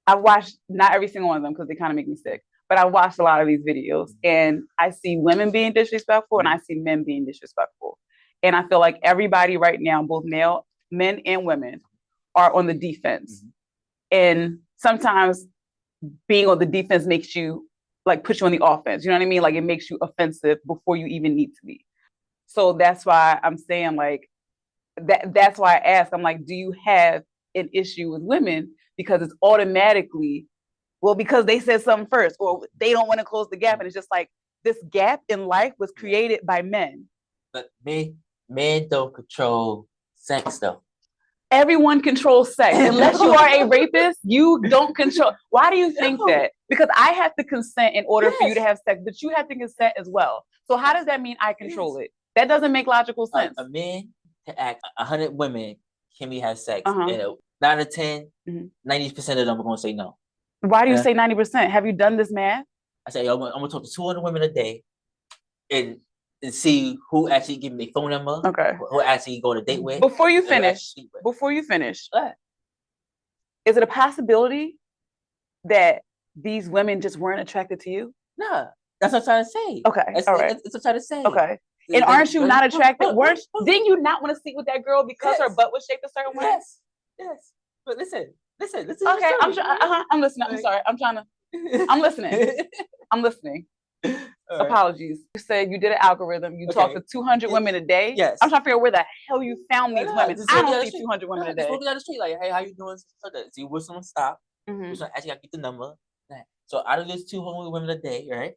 Speaker 2: I've watched not every single one of them because they kind of make me sick, but I watched a lot of these videos and I see women being disrespectful and I see men being disrespectful. And I feel like everybody right now, both men and women, are on the defense. And sometimes being on the defense makes you like put you on the offense. You know what I mean? Like it makes you offensive before you even need to be. So that's why I'm saying like that's why I ask. I'm like, do you have an issue with women? Because it's automatically, well, because they said something first, or they don't want to close the gap. And it's just like this gap in life was created by men.
Speaker 1: But men don't control sex though.
Speaker 2: Everyone controls sex. Unless you are a rapist, you don't control. Why do you think that? Because I have to consent in order for you to have sex, but you have to consent as well. So how does that mean I control it? That doesn't make logical sense.
Speaker 1: A man can act 100 women can we have sex? And 9 out of 10, 90% of them are gonna say no.
Speaker 2: Why do you say 90%? Have you done this math?
Speaker 1: I say, I'm gonna talk to 200 women a day and see who actually give me phone number.
Speaker 2: Okay.
Speaker 1: Who actually go to date with.
Speaker 2: Before you finish, is it a possibility that these women just weren't attracted to you?
Speaker 1: No, that's what I'm trying to say.
Speaker 2: Okay. All right.
Speaker 1: That's what I'm trying to say.
Speaker 2: Okay. And aren't you not attracted? Didn't you not want to sleep with that girl because her butt was shaped a certain way?
Speaker 1: Yes. But listen.
Speaker 2: Okay, I'm listening. I'm sorry. I'm listening. Apologies. You said you did an algorithm. You talked to 200 women a day.
Speaker 1: Yes.
Speaker 2: I'm trying to figure out where the hell you found these women. I don't see 200 women a day.
Speaker 1: Just walking down the street like, hey, how you doing? See where someone stop. Which one actually I get the number. So out of those 200 women a day, right?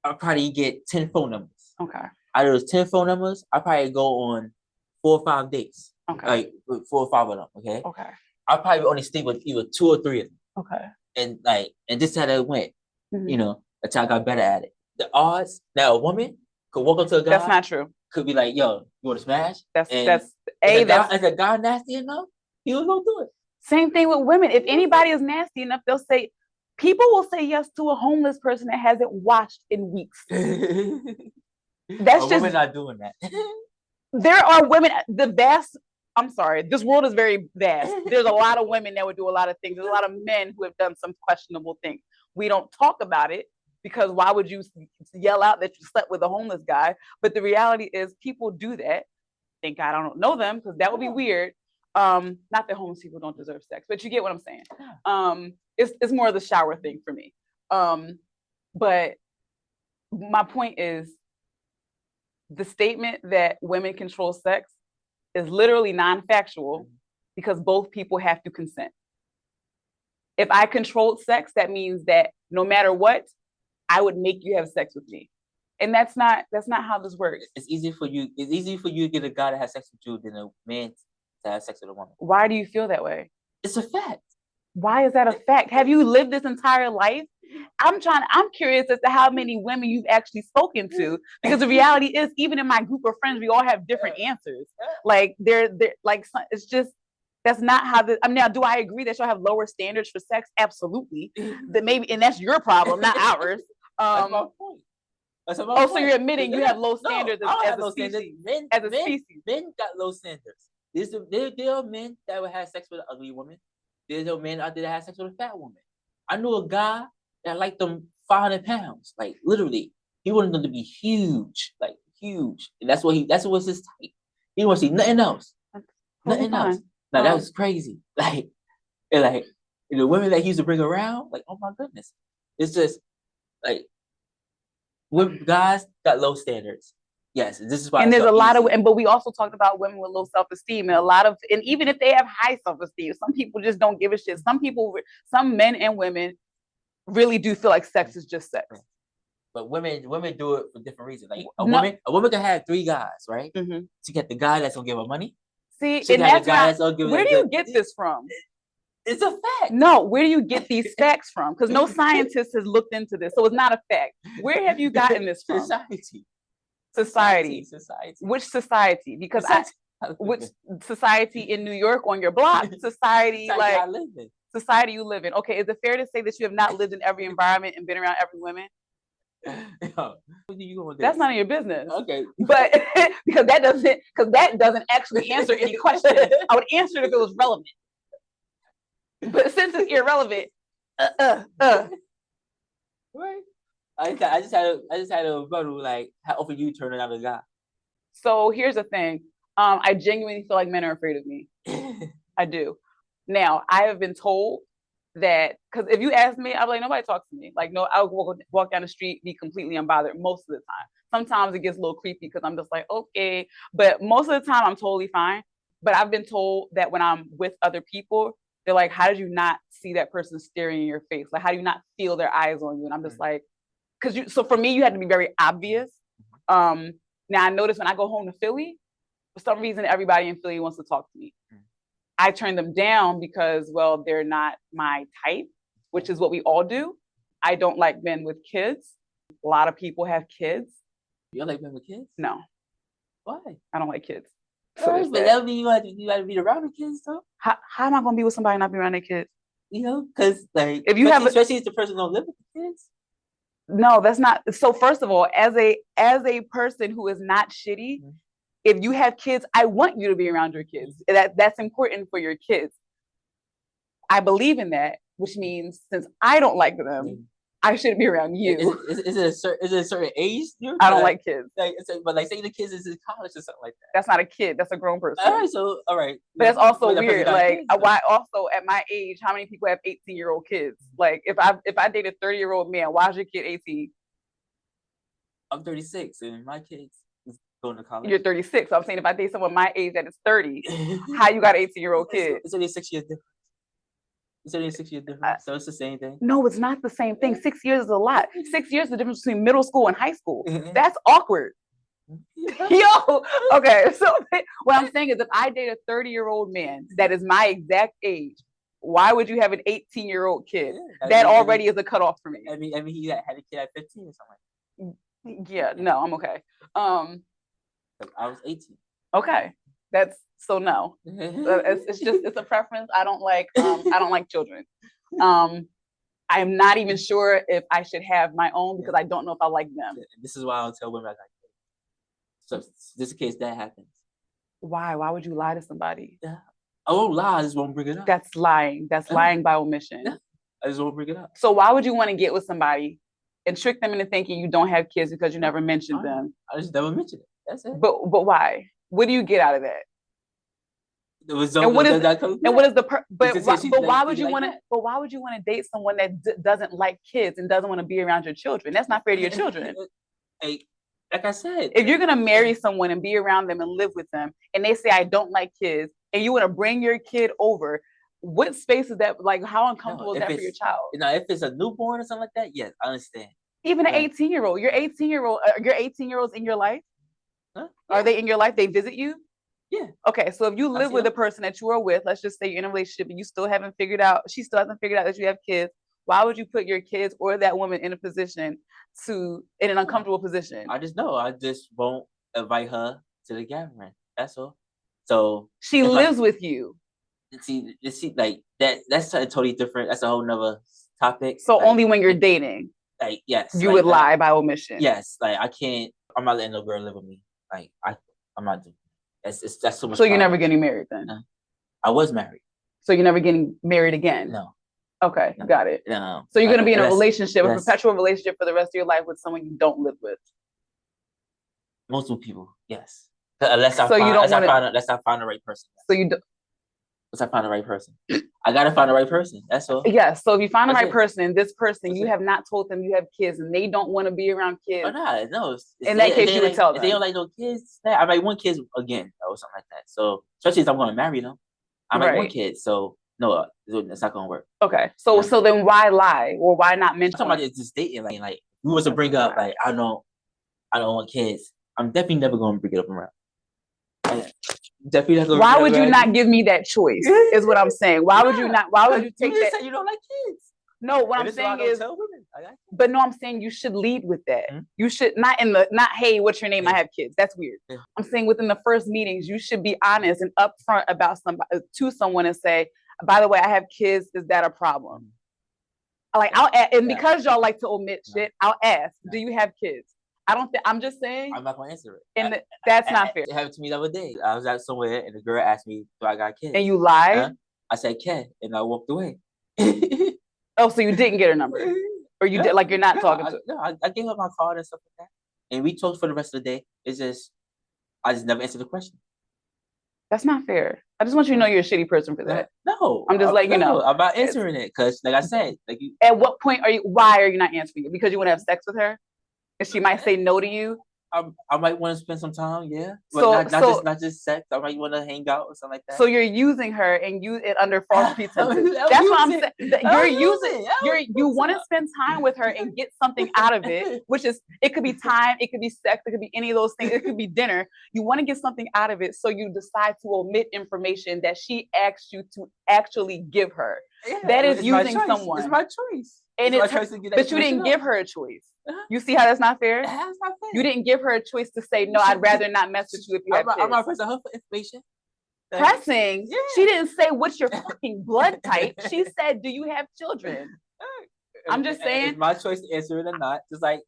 Speaker 1: I'll probably get 10 phone numbers.
Speaker 2: Okay.
Speaker 1: Out of those 10 phone numbers, I probably go on 4 or 5 dates.
Speaker 2: Okay.
Speaker 1: Like 4 or 5 of them. Okay.
Speaker 2: Okay.
Speaker 1: I'll probably only sleep with either 2 or 3 of them.
Speaker 2: Okay.
Speaker 1: And this is how that went. You know, until I got better at it. The odds that a woman could walk up to a guy.
Speaker 2: That's not true.
Speaker 1: Could be like, yo, you want to smash?
Speaker 2: That's
Speaker 1: if a guy nasty enough, he was gonna do it.
Speaker 2: Same thing with women. If anybody is nasty enough, they'll say, people will say yes to a homeless person that hasn't washed in weeks. That's just
Speaker 1: women not doing that.
Speaker 2: There are women, I'm sorry, this world is very vast. There's a lot of women that would do a lot of things. There's a lot of men who have done some questionable things. We don't talk about it because why would you yell out that you slept with a homeless guy? But the reality is people do that. Thank God I don't know them because that would be weird. Not that homeless people don't deserve sex, but you get what I'm saying. It's more of the shower thing for me. But my point is the statement that women control sex is literally non-factual because both people have to consent. If I controlled sex, that means that no matter what, I would make you have sex with me. And that's not how this works.
Speaker 1: It's easier for you to get a guy to have sex with you than a man to have sex with a woman.
Speaker 2: Why do you feel that way?
Speaker 1: It's a fact.
Speaker 2: Why is that a fact? Have you lived this entire life? I'm curious as to how many women you've actually spoken to, because the reality is, even in my group of friends, we all have different answers. Like they're like, it's just, that's not how now, do I agree that y'all have lower standards for sex? Absolutely. That maybe, and that's your problem, not ours.
Speaker 1: That's my point.
Speaker 2: So you're admitting you have low standards as a species.
Speaker 1: Men got low standards. There are men that would have sex with an ugly woman. There's a man out there that has sex with a fat woman. I knew a guy that liked them 500 pounds. Like literally, he wanted them to be huge, like huge. And that's what's his type. He didn't want to see nothing else. Nothing else. Now that was crazy. Like the women that he used to bring around, like, oh my goodness. It's just like guys got low standards. Yes, this is why.
Speaker 2: And there's a lot of, but we also talked about women with low self-esteem, and even if they have high self-esteem, some people just don't give a shit. Some men and women really do feel like sex is just sex.
Speaker 1: But women do it for different reasons. Like a woman can have 3 guys, right? She get the guy that's gonna give her money.
Speaker 2: See, and that's where do you get this from?
Speaker 1: It's a fact.
Speaker 2: No, where do you get these facts from? Because no scientist has looked into this, so it's not a fact. Where have you gotten this from? Society. Which society? Because which society in New York on your block? Society like society you live in. Okay, is it fair to say that you have not lived in every environment and been around every woman? That's none of your business.
Speaker 1: Okay,
Speaker 2: but because that doesn't actually answer any question. I would answer it if it was relevant. But since it's irrelevant,
Speaker 1: Right. I just had a rebuttal, like, how often you turn down a guy?
Speaker 2: So here's the thing. I genuinely feel like men are afraid of me. I do. Now, I have been told that, because if you ask me, I'm like, nobody talks to me. Like, no, I'll walk down the street, be completely unbothered most of the time. Sometimes it gets a little creepy because I'm just like, okay. But most of the time, I'm totally fine. But I've been told that when I'm with other people, they're like, how did you not see that person staring in your face? Like, how do you not feel their eyes on you? And I'm just like, so for me, you had to be very obvious. Now I notice when I go home to Philly, for some reason, everybody in Philly wants to talk to me. I turn them down because, well, they're not my type, which is what we all do. I don't like men with kids. A lot of people have kids.
Speaker 1: You don't like men with kids?
Speaker 2: No.
Speaker 1: Why?
Speaker 2: I don't like kids.
Speaker 1: So but that would mean you got to be around the kids, though.
Speaker 2: How am I going to be with somebody and not be around their kids?
Speaker 1: You know, because like,
Speaker 2: if you
Speaker 1: especially if the person don't live with the kids.
Speaker 2: No, that's not. So first of all, as a person who is not shitty, if you have kids, I want you to be around your kids. That's important for your kids. I believe in that, which means since I don't like them, I shouldn't be around you.
Speaker 1: Is it a certain age?
Speaker 2: I don't like kids.
Speaker 1: But like, say the kids is in college or something like that.
Speaker 2: That's not a kid. That's a grown person.
Speaker 1: All right, so all right.
Speaker 2: But that's also weird. Like, why? Also, at my age, how many people have 18-year-old kids? Like, if I date a 30-year-old man, why is your kid 18?
Speaker 1: I'm 36, and my kids is going to college.
Speaker 2: You're 36. So I'm saying if I date someone my age that is 30, how you got an 18-year-old kid?
Speaker 1: It's only 6 years different. It's only 6 years different, so it's the same thing.
Speaker 2: No, it's not the same thing. 6 years is a lot. 6 years is the difference between middle school and high school. That's awkward. Yo, okay. So what I'm saying is, if I date a 30-year-old man that is my exact age, why would you have an 18-year-old kid? That already is a cutoff for me.
Speaker 1: I mean, he had a kid at 15 or something.
Speaker 2: Yeah, no, I'm okay.
Speaker 1: I was 18.
Speaker 2: Okay, that's so no. It's a preference. I don't like children. I'm not even sure if I should have my own because I don't know if I like them.
Speaker 1: This is why I don't tell women I got kids. So just in case that happens.
Speaker 2: Why? Why would you lie to somebody?
Speaker 1: Yeah. I won't lie. I just won't bring it up.
Speaker 2: That's lying. That's lying by omission.
Speaker 1: Yeah. I just won't bring it up.
Speaker 2: So why would you want to get with somebody and trick them into thinking you don't have kids because you never mentioned them?
Speaker 1: I just never mentioned it. That's it.
Speaker 2: But why? What do you get out of that?
Speaker 1: But
Speaker 2: why would you want to date someone that doesn't like kids and doesn't want to be around your children? That's not fair to your children.
Speaker 1: Hey, like I said,
Speaker 2: if you're gonna marry someone and be around them and live with them, and they say I don't like kids, and you want to bring your kid over, what space is that? Like, how uncomfortable is that for your child?
Speaker 1: You know, if it's a newborn or something like that, yes, I understand.
Speaker 2: Even an 18-year-old, your 18-year-olds in your life.
Speaker 1: Huh?
Speaker 2: Are they in your life? They visit you?
Speaker 1: Yeah.
Speaker 2: Okay, so if you live with a person that you are with, let's just say you're in a relationship and you still haven't figured out, she still hasn't figured out that you have kids, why would you put your kids or that woman in an uncomfortable position?
Speaker 1: I just know. I just won't invite her to the gathering. That's all. So
Speaker 2: she lives with you.
Speaker 1: See, like that's totally different. That's a whole nother topic.
Speaker 2: So like, only when you're dating.
Speaker 1: Like, yes.
Speaker 2: You would lie by omission.
Speaker 1: Yes. Like, I'm not letting no girl live with me. Like, I'm not doing that. That's so much.
Speaker 2: So you're never getting married then?
Speaker 1: I was married.
Speaker 2: So you're never getting married again?
Speaker 1: No.
Speaker 2: Okay,
Speaker 1: no.
Speaker 2: Got it.
Speaker 1: No.
Speaker 2: So you're going to be in a relationship, a perpetual relationship for the rest of your life with someone you don't live with?
Speaker 1: Multiple people, yes. Unless I find the right person.
Speaker 2: So you don't.
Speaker 1: Unless I find the right person. I gotta find the right person. That's all.
Speaker 2: Yes. So if you find the right person, and this person, you have not told them you have kids, and they don't want to be around kids.
Speaker 1: Oh, no.
Speaker 2: In that case, you would tell them.
Speaker 1: If they don't like no kids, I might want kids again, or something like that. So especially if I'm going to marry them, I might want kids. So no, it's not gonna work.
Speaker 2: Okay. So then why lie or why not mention?
Speaker 1: I'm talking about just dating. Like we was to bring up like I don't want kids. I'm definitely never gonna bring it up around.
Speaker 2: Why would you not give me that choice? Is what I'm saying. Why would you not? Why would you take that?
Speaker 1: Say you don't like kids.
Speaker 2: No, what I'm saying is, but no, I'm saying you should lead with that. You should not hey, what's your name? I have kids. That's weird. I'm saying within the first meetings, you should be honest and upfront about someone and say, by the way, I have kids. Is that a problem? Like because y'all like to omit shit, I'll ask, do you have kids? I don't think. I'm just saying.
Speaker 1: I'm not gonna answer it.
Speaker 2: And that's not fair.
Speaker 1: It happened to me the other day. I was out somewhere and the girl asked me, "Do I got kids?"
Speaker 2: And you lied.
Speaker 1: I said, "Ken," and I walked away.
Speaker 2: Oh, so you didn't get her number, or you did? Like you're not talking to?
Speaker 1: No, I gave her my card and stuff like that, and we talked for the rest of the day. It's just I just never answered the question.
Speaker 2: That's not fair. I just want you to know you're a shitty person for that.
Speaker 1: No,
Speaker 2: I'm just letting you know.
Speaker 1: I'm not answering it because, like I said, like you.
Speaker 2: At what point are you? Why are you not answering it? Because you want to have sex with her, and she might say no to you.
Speaker 1: I might want to spend some time, yeah.
Speaker 2: So
Speaker 1: But not just sex. I might want to hang out or something like that.
Speaker 2: So you're using her and use it under false pretenses. That's what I'm saying. You want to spend time with her and get something out of it, which is, it could be time, it could be sex, it could be any of those things, it could be dinner. You want to get something out of it, so you decide to omit information that she asked you to actually give her. Yeah, that is using someone.
Speaker 1: It's my choice.
Speaker 2: And but you didn't give her a choice. You see how that's not fair?
Speaker 1: That's not fair.
Speaker 2: You didn't give her a choice to say, no, I'd rather not mess with you if you have kids.
Speaker 1: I'm not pressing her for information.
Speaker 2: Pressing? Yeah. She didn't say what's your fucking blood type. She said, do you have children? I'm just saying.
Speaker 1: It's my choice to answer it or not. Just like,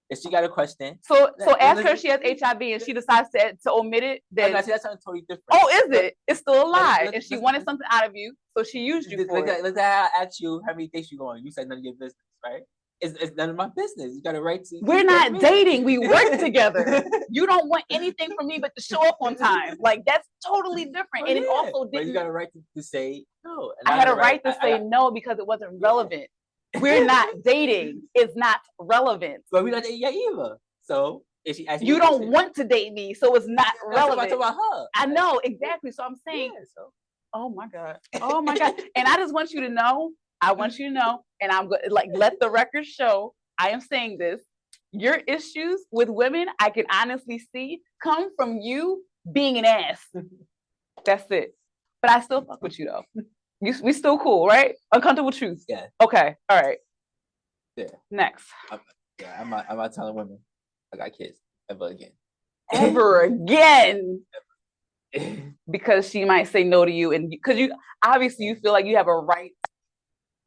Speaker 1: if she got a question.
Speaker 2: So ask her if she has HIV and she decides to omit it. Then
Speaker 1: that's something totally different.
Speaker 2: Oh, is it? It's still a lie. And she wanted something out of you, so she used you for it.
Speaker 1: Look at how I asked you how many dates you go on. You said none of your business, right? It's none of my business. You got a right to.
Speaker 2: We're not dating. We work together. You don't want anything from me but to show up on time. Like, that's totally different. And it also didn't.
Speaker 1: But you got a right to say no.
Speaker 2: I had a right to say no because it wasn't relevant. We're not dating. It's not relevant.
Speaker 1: But we're not dating yet either. So if she asks
Speaker 2: you don't want to date me, so it's not relevant.
Speaker 1: I'm talking about her.
Speaker 2: I know exactly. So I'm saying, oh my God. Oh my God. And I just want you to know. I want you to know, and I'm going to let the record show. I am saying this. Your issues with women, I can honestly see, come from you being an ass. That's it. But I still fuck with you though. We still cool, right? Uncomfortable truth.
Speaker 1: Yeah.
Speaker 2: Okay. All right.
Speaker 1: Yeah.
Speaker 2: Next.
Speaker 1: I'm not telling women I got kids ever again.
Speaker 2: Ever again. Because she might say no to you, and because you obviously you feel like you have a right.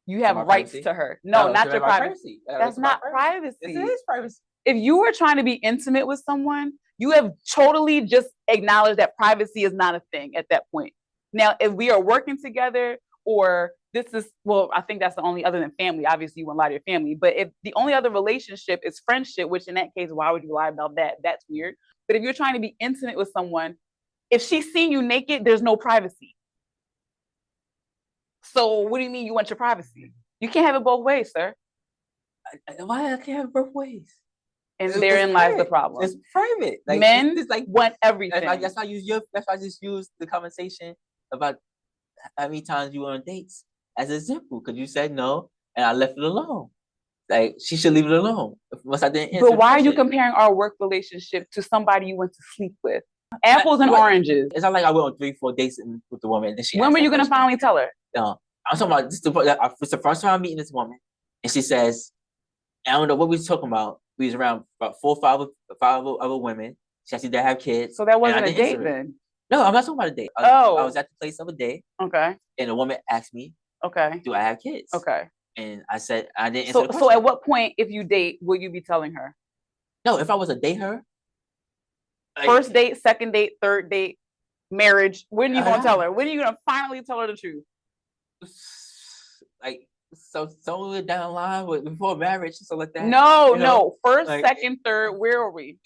Speaker 2: You have rights
Speaker 1: privacy?
Speaker 2: to her. No, not your privacy. That's not privacy.
Speaker 1: It is privacy.
Speaker 2: If you were trying to be intimate with someone, you have totally just acknowledged that privacy is not a thing at that point. Now, if we are working together, or this is, well, I think that's the only, other than family, obviously you wouldn't lie to your family, but if the only other relationship is friendship, which in that case, why would you lie about that? That's weird. But if you're trying to be intimate with someone, if she's seeing you naked, there's no privacy. So what do you mean you want your privacy? You can't have it both ways, sir.
Speaker 1: Why I can't have it both ways?
Speaker 2: And therein lies the problem.
Speaker 1: It's private. Like,
Speaker 2: men
Speaker 1: it's like
Speaker 2: want everything.
Speaker 1: That's why I just use the conversation about how many times you went on dates as an example, because you said no and I left it alone. Like, she should leave it alone. Once I didn't answer.
Speaker 2: But why are you comparing our work relationship to somebody you went to sleep with? Apples and oranges.
Speaker 1: It's not like I went on 3-4 dates with the woman. And then
Speaker 2: when were you gonna finally tell her?
Speaker 1: No, I'm talking about it's the first time I'm meeting this woman, and she says, I don't know what we was talking about. We was around about 4 or 5 other women. She actually did have kids.
Speaker 2: So that wasn't a date then?
Speaker 1: No, I'm not talking about a date. I was at the place of a day.
Speaker 2: Okay.
Speaker 1: And a woman asked me,
Speaker 2: okay,
Speaker 1: do I have kids?
Speaker 2: Okay.
Speaker 1: And I said I didn't answer the question.
Speaker 2: So at what point, if you date, will you be telling her?
Speaker 1: No, if I was to date her.
Speaker 2: Like, first date, second date, third date, marriage. When are you gonna tell her? When are you gonna finally tell her the truth?
Speaker 1: Like, so somewhere down the line, before marriage, something like that.
Speaker 2: No, no. First, like, second, third. Where are we?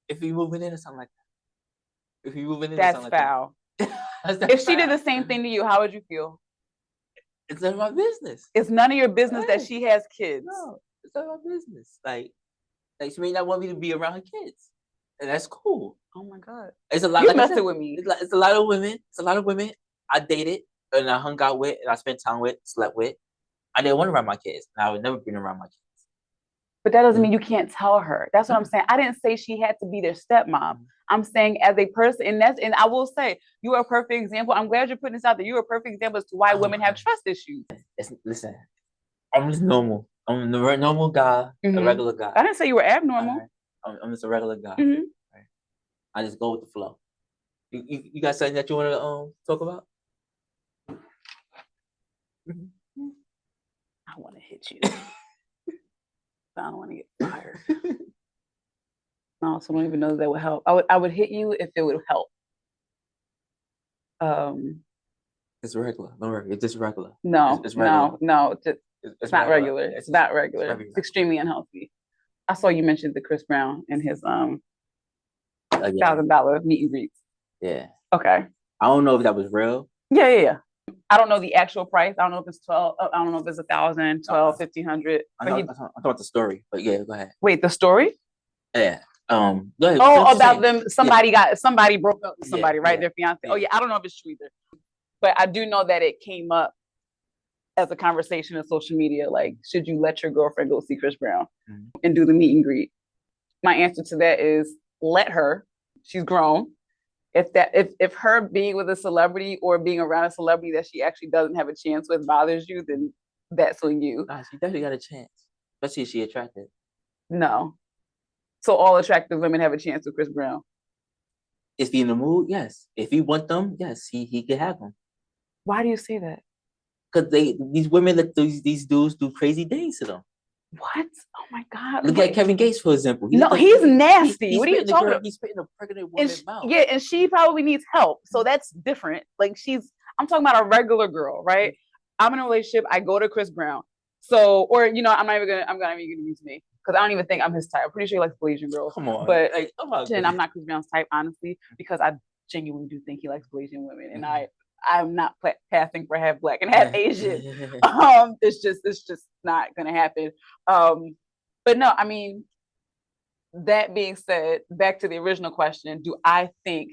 Speaker 1: If we moving in or something like that. If we moving in,
Speaker 2: that's foul. If she did the same thing to you, how would you feel?
Speaker 1: It's none of my business.
Speaker 2: It's none of your business that she has kids.
Speaker 1: No, it's none of my business. Like she may not want me to be around her kids, and that's cool.
Speaker 2: Oh my God,
Speaker 1: it's a lot.
Speaker 2: You messing with me.
Speaker 1: It's a lot of women. It's a lot of women I dated and I hung out with and I spent time with, slept with. I didn't want to around my kids, and I would never been around my kids.
Speaker 2: But that doesn't mean you can't tell her. That's what I'm saying. I didn't say she had to be their stepmom. I'm saying as a person, and I will say, you are a perfect example. I'm glad you're putting this out there. You're a perfect example as to why women have trust issues.
Speaker 1: Listen, I'm just normal. I'm a normal guy, a regular guy.
Speaker 2: I didn't say you were abnormal.
Speaker 1: Right. I'm just a regular guy. Right. I just go with the flow. You got something that you want to talk about?
Speaker 2: I want to hit you. I don't want to get fired. No, so I don't even know if that would help. I would hit you if it would help.
Speaker 1: It's regular. Don't worry. It's just regular.
Speaker 2: No,
Speaker 1: It's regular.
Speaker 2: no, it's not regular. It's not
Speaker 1: It's
Speaker 2: regular.
Speaker 1: very
Speaker 2: It's extremely unhealthy. I saw you mentioned the Chris Brown and his $1,000 meet and greets.
Speaker 1: Yeah.
Speaker 2: Okay.
Speaker 1: I don't know if that was real.
Speaker 2: Yeah. I don't know the actual price. I don't know if it's 12. I don't know if it's 1,000, 12, 1,500.
Speaker 1: I talking about the story, but yeah, go ahead.
Speaker 2: Wait, the story?
Speaker 1: Yeah. Go ahead.
Speaker 2: Oh, about them. Somebody broke up with somebody, right?
Speaker 1: Yeah.
Speaker 2: Their fiance.
Speaker 1: Yeah.
Speaker 2: Oh yeah. I don't know if it's true either, but I do know that it came up as a conversation on social media. Like, should you let your girlfriend go see Chris Brown and do the meet and greet? My answer to that is let her. She's grown. If her being with a celebrity or being around a celebrity that she actually doesn't have a chance with bothers you, then that's on you.
Speaker 1: Nah, she definitely got a chance, especially if she attractive.
Speaker 2: No. So all attractive women have a chance with Chris Brown.
Speaker 1: If he in the mood, yes. If he want them, yes, he can have them.
Speaker 2: Why do you say that?
Speaker 1: Because these women let these dudes do crazy things to them.
Speaker 2: What? Oh my God.
Speaker 1: Look at Kevin Gates, for example.
Speaker 2: No, he's nasty. What are you talking about?
Speaker 1: He's spitting a pregnant woman's mouth.
Speaker 2: Yeah, and she probably needs help. So that's different. Like I'm talking about a regular girl, right? I'm in a relationship. I go to Chris Brown. So, or I'm not even gonna use me because I don't even think I'm his type. I'm pretty sure he likes Blasian girls.
Speaker 1: Come on.
Speaker 2: But I'm not Chris Brown's type, honestly, because I genuinely do think he likes Blasian women, and I'm not passing for half black and half Asian. It's just not gonna happen. But no, I mean, that being said, back to the original question, do I think,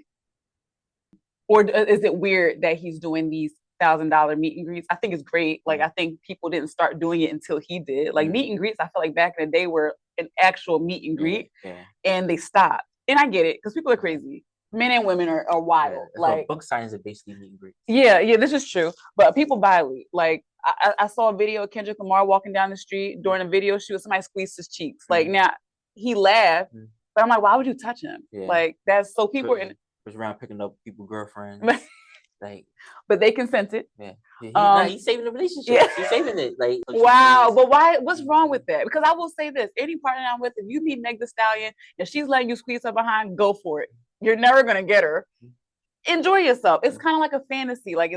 Speaker 2: or is it weird that he's doing these $1,000 meet and greets? I think it's great. Like, I think people didn't start doing it until he did. Like, meet and greets, I feel like back in the day were an actual meet and greet, and they stopped. And I get it, because people are crazy. Men and women are wild. Like,
Speaker 1: book signings are basically meet and greets.
Speaker 2: Yeah, this is true. But people violate. Like, I saw a video of Kendrick Lamar walking down the street during a video shoot. Somebody squeezed his cheeks. Like, now he laughed, but I'm like, why would you touch him?
Speaker 1: Yeah.
Speaker 2: Like, that's so people
Speaker 1: was around picking up people's girlfriends. Like,
Speaker 2: but they consented.
Speaker 1: Yeah, he's saving the relationship. Yeah. He's saving it. Like,
Speaker 2: wow, but why? What's wrong with that? Because I will say this: any partner I'm with, if you meet Meg Thee Stallion and she's letting you squeeze her behind, go for it. You're never gonna get her. Enjoy yourself. It's kind of like a fantasy. Like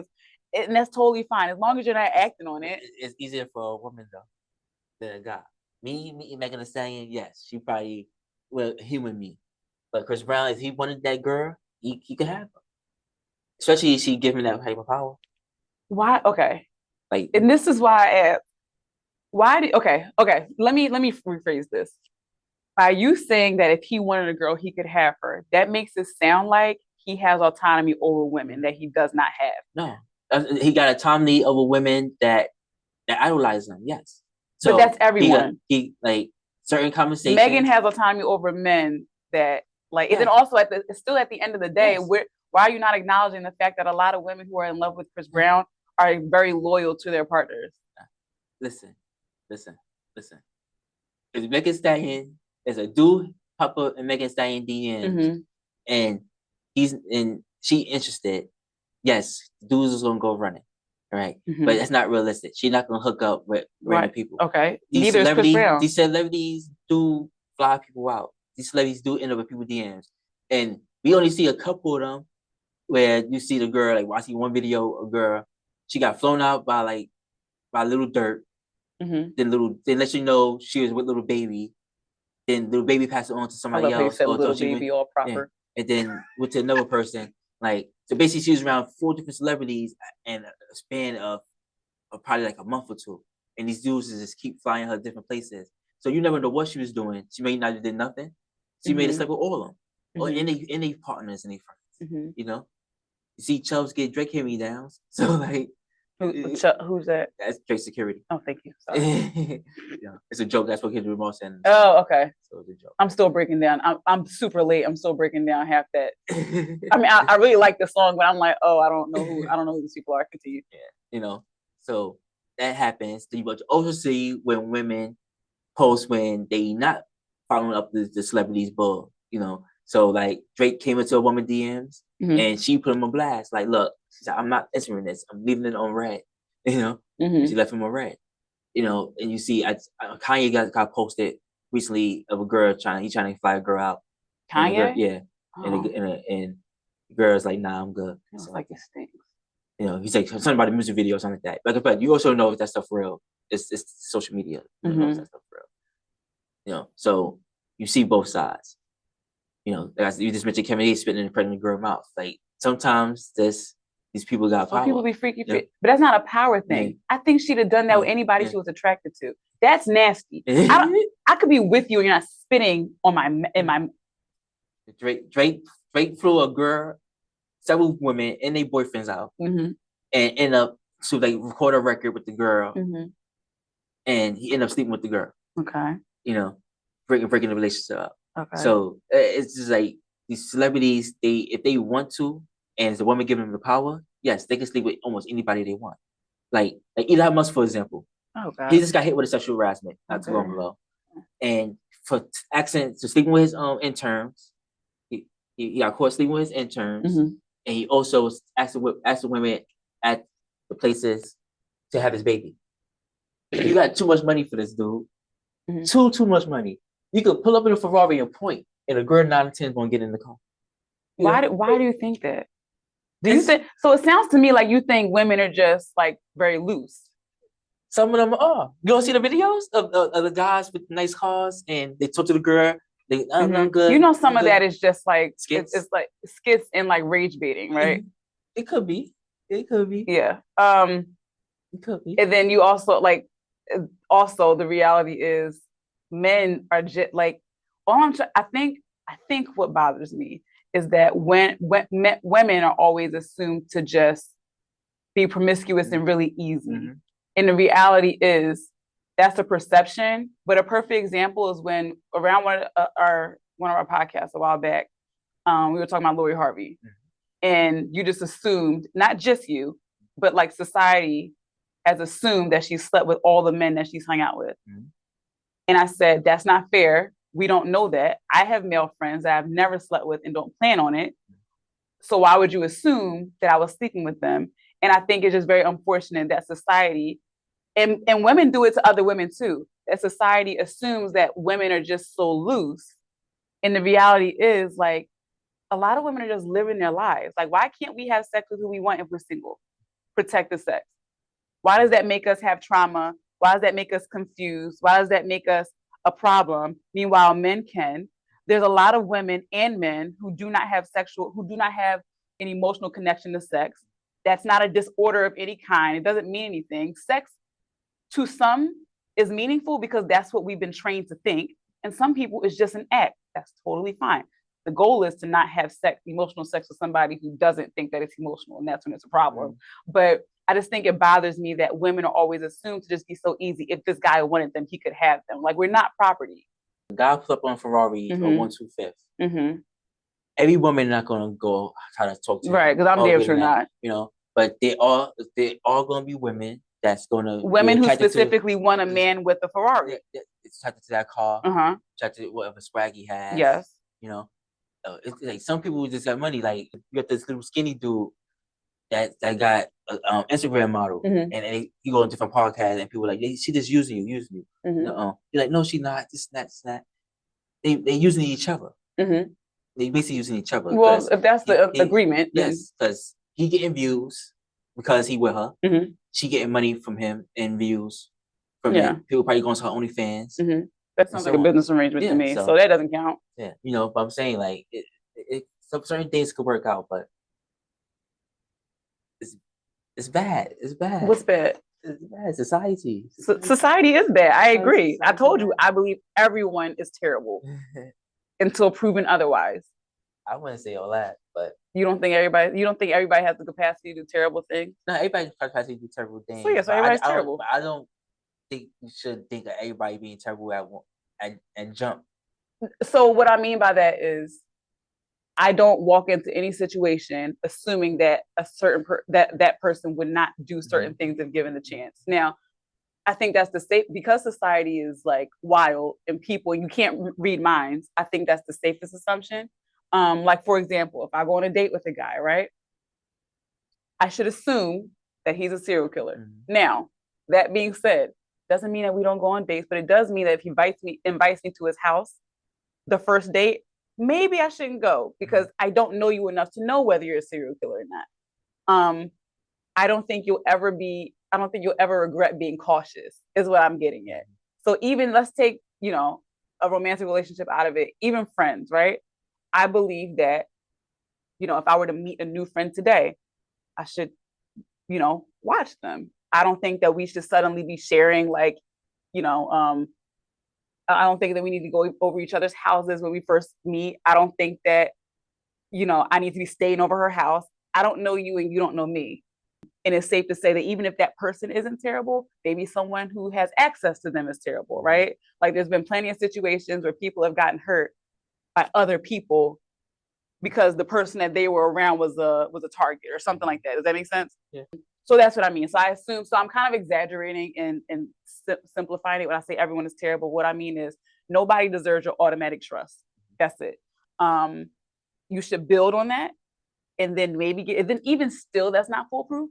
Speaker 2: and that's totally fine as long as you're not acting on it.
Speaker 1: It's easier for a woman though than a guy. Me Megan Thee Stallion, yes, she probably will human me. But Chris Brown, if he wanted that girl, he could have her. Especially if she giving that type of power.
Speaker 2: Why? Okay.
Speaker 1: Like,
Speaker 2: and this is why I asked. Okay. Let me rephrase this. By you saying that if he wanted a girl, he could have her, that makes it sound like he has autonomy over women that he does not have.
Speaker 1: No, he got autonomy over women that idolize him. Yes,
Speaker 2: so but that's everyone.
Speaker 1: He like certain conversations.
Speaker 2: Megan has autonomy over men that like. And then also it's still at the end of the day, why are you not acknowledging the fact that a lot of women who are in love with Chris Brown are very loyal to their partners?
Speaker 1: Listen. If Megan Thee Stallion is a dude pop up in Megan Thee Stallion DMs, and she interested, yes, dudes is gonna go running, right? But it's not realistic. She's not gonna hook up with random people.
Speaker 2: Okay. Neither is Chris Brown.
Speaker 1: These celebrities do fly people out. These celebrities do end up with people's DMs, and we only see a couple of them where you see the girl. Like, I see one video, a girl, she got flown out by Little Dirt. Then let you know she was with Little Baby. Then Little Baby passed it on to somebody else.
Speaker 2: Little Baby all proper.
Speaker 1: Yeah. And then went to another person. Like, so basically she was around 4 different celebrities in a span of probably like a month or two. And these dudes just keep flying her different places. So you never know what she was doing. She may not have did nothing. She made it sleep with all of them. Or any partners, any friends. You know? You see Chubbs get Drake hand-me-downs. So like,
Speaker 2: who's that?
Speaker 1: That's Drake security.
Speaker 2: Oh, thank you. Sorry.
Speaker 1: It's a joke. That's what Kendrick Lamar said.
Speaker 2: Oh, okay.
Speaker 1: So it's a joke.
Speaker 2: I'm still breaking down. I'm super late. I'm still breaking down half that. I mean, I really like the song, but I'm like, oh, I don't know who these people are. Continue.
Speaker 1: Yeah, you know. So that happens. Then you also see when women post when they not following up the celebrities, but you know. So like Drake came into a woman DMs and she put him on blast. Like, look, she said, I'm not answering this. I'm leaving it on red. You know, she left him on red. You know, and you see, Kanye got posted recently of a girl trying to fly a girl out.
Speaker 2: Kanye,
Speaker 1: and the girl's like, nah, I'm good.
Speaker 2: It's like it stinks.
Speaker 1: You know, he's like something about a music video or something like that. But you also know if that stuff real. It's social media. You know, if that stuff real. You know, so you see both sides. You know, as you just mentioned, Kevin A spitting in a pregnant girl mouth. Like sometimes these people got power.
Speaker 2: People be freaky, but that's not a power thing. I think she'd have done that with anybody she was attracted to. That's nasty. I could be with you and you're not spitting on my.
Speaker 1: Drake flew a girl, several women and their boyfriends out, and end up to like record a record with the girl, and he ended up sleeping with the girl. Okay, you know, breaking the relationship up. Okay, so it's just like these celebrities, if they want to, and the woman giving them the power, yes, they can sleep with almost anybody they want. Like Elon Musk, for example. Oh God, he just got hit with a sexual harassment not too long ago, and for accident to sleeping with his interns. He got caught sleeping with his interns, and he also was asking women at the places to have his baby. You got too much money for this dude. Too much money. You could pull up in a Ferrari and point, and a girl 9 or 10 is gonna get in the car.
Speaker 2: Why do you think that? Do you think so? It sounds to me like you think women are just like very loose.
Speaker 1: Some of them are. You don't see the videos of the guys with nice cars, and they talk to the girl. I'm good.
Speaker 2: You know, some of that is just like skits. It's like skits and like rage baiting, right?
Speaker 1: It could be.
Speaker 2: Yeah.
Speaker 1: It could be.
Speaker 2: And then you also the reality is men are just like I think what bothers me is that when women are always assumed to just be promiscuous and really easy. And the reality is that's a perception, but a perfect example is when around one of our podcasts a while back, we were talking about Lori Harvey, and you just assumed, not just you, but like society has assumed that she slept with all the men that she's hung out with. And I said, that's not fair. We don't know that. I have male friends that I've never slept with and don't plan on it. So why would you assume that I was sleeping with them? And I think it's just very unfortunate that society, and women do it to other women too, that society assumes that women are just so loose. And the reality is like, a lot of women are just living their lives. Like, why can't we have sex with who we want if we're single? Protect the sex. Why does that make us have trauma? Why does that make us confused? Why does that make us a problem? Meanwhile, men can. There's a lot of women and men who do not have an emotional connection to sex. That's not a disorder of any kind. It doesn't mean anything. Sex, to some, is meaningful because that's what we've been trained to think. And some people, it's just an act. That's totally fine. The goal is to not have emotional sex with somebody who doesn't think that it's emotional, and that's when it's a problem. But I just think it bothers me that women are always assumed to just be so easy. If this guy wanted them, he could have them. Like, we're not property.
Speaker 1: The guy put up on Ferrari or 125. Every woman not gonna go try to talk to
Speaker 2: right, because I'm damn sure not.
Speaker 1: You know, but they all gonna be women that's gonna
Speaker 2: women who specifically want a man with a Ferrari.
Speaker 1: It's attracted to that car. Attracted to whatever swag he has.
Speaker 2: Yes.
Speaker 1: You know, it's like some people just got money. Like you got this little skinny dude that got Instagram model, and he go on different podcasts, and people are like, she just using you. You're like, no, she not. This not. They using each other. They basically using each other.
Speaker 2: Well, if that's the agreement,
Speaker 1: yes, because he getting views because he with her. She getting money from him and views from him. People probably going to her OnlyFans.
Speaker 2: That sounds like a business arrangement to me, so that doesn't count.
Speaker 1: Yeah, you know, but I'm saying like some certain things could work out, but it's bad. It's bad.
Speaker 2: What's bad?
Speaker 1: It's bad. Society.
Speaker 2: Society is bad. I agree. I told you, I believe everyone is terrible until proven otherwise.
Speaker 1: I wouldn't say all that, but
Speaker 2: you don't think everybody has the capacity to do terrible things?
Speaker 1: No, everybody has the capacity to do terrible things.
Speaker 2: So yes, everybody's terrible.
Speaker 1: I don't think you should think of everybody being terrible and jump.
Speaker 2: So what I mean by that is, I don't walk into any situation assuming that that person would not do certain things if given the chance. Now, I think that's because society is like wild and you can't read minds. I think that's the safest assumption. Like, for example, if I go on a date with a guy, right, I should assume that he's a serial killer. Now, that being said, doesn't mean that we don't go on dates, but it does mean that if he invites me to his house, the first date, maybe I shouldn't go because I don't know you enough to know whether you're a serial killer or not. I don't think you'll ever regret being cautious, is what I'm getting at. So even let's take, you know, a romantic relationship out of it, even friends, right? I believe that, you know, if I were to meet a new friend today, I should, you know, watch them. I don't think that we should suddenly be sharing, like, you know, I don't think that we need to go over each other's houses when we first meet. I don't think that, you know, I need to be staying over her house. I don't know you and you don't know me. And it's safe to say that even if that person isn't terrible, maybe someone who has access to them is terrible, right? Like there's been plenty of situations where people have gotten hurt by other people because the person that they were around was a target or something like that. Does that make sense?
Speaker 1: Yeah.
Speaker 2: So that's what I mean. So I assume, so I'm kind of exaggerating and simplifying it when I say everyone is terrible. What I mean is nobody deserves your automatic trust. That's it. You should build on that and then maybe then even still, that's not foolproof.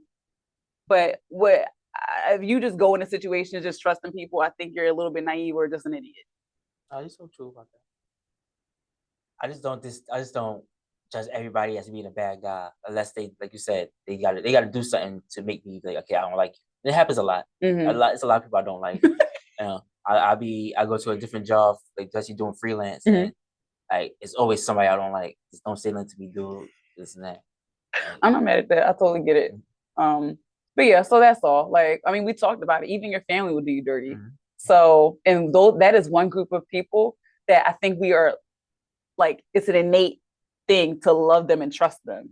Speaker 2: But if you just go into situations just trusting people, I think you're a little bit naive or just an idiot.
Speaker 1: Oh, you're so true about that. I just don't judge everybody as being a bad guy unless they, like you said, they gotta do something to make me like, okay, I don't like you. It happens a lot. It's a lot of people I don't like. You know, I go to a different job, like especially doing freelance, and like it's always somebody I don't like. Just don't say nothing to me, dude. This and that. Like,
Speaker 2: I'm not mad at that. I totally get it. But yeah, so that's all. Like, I mean, we talked about it. Even your family will do you dirty. So, and though that is one group of people that I think we are like, it's an innate thing to love them and trust them.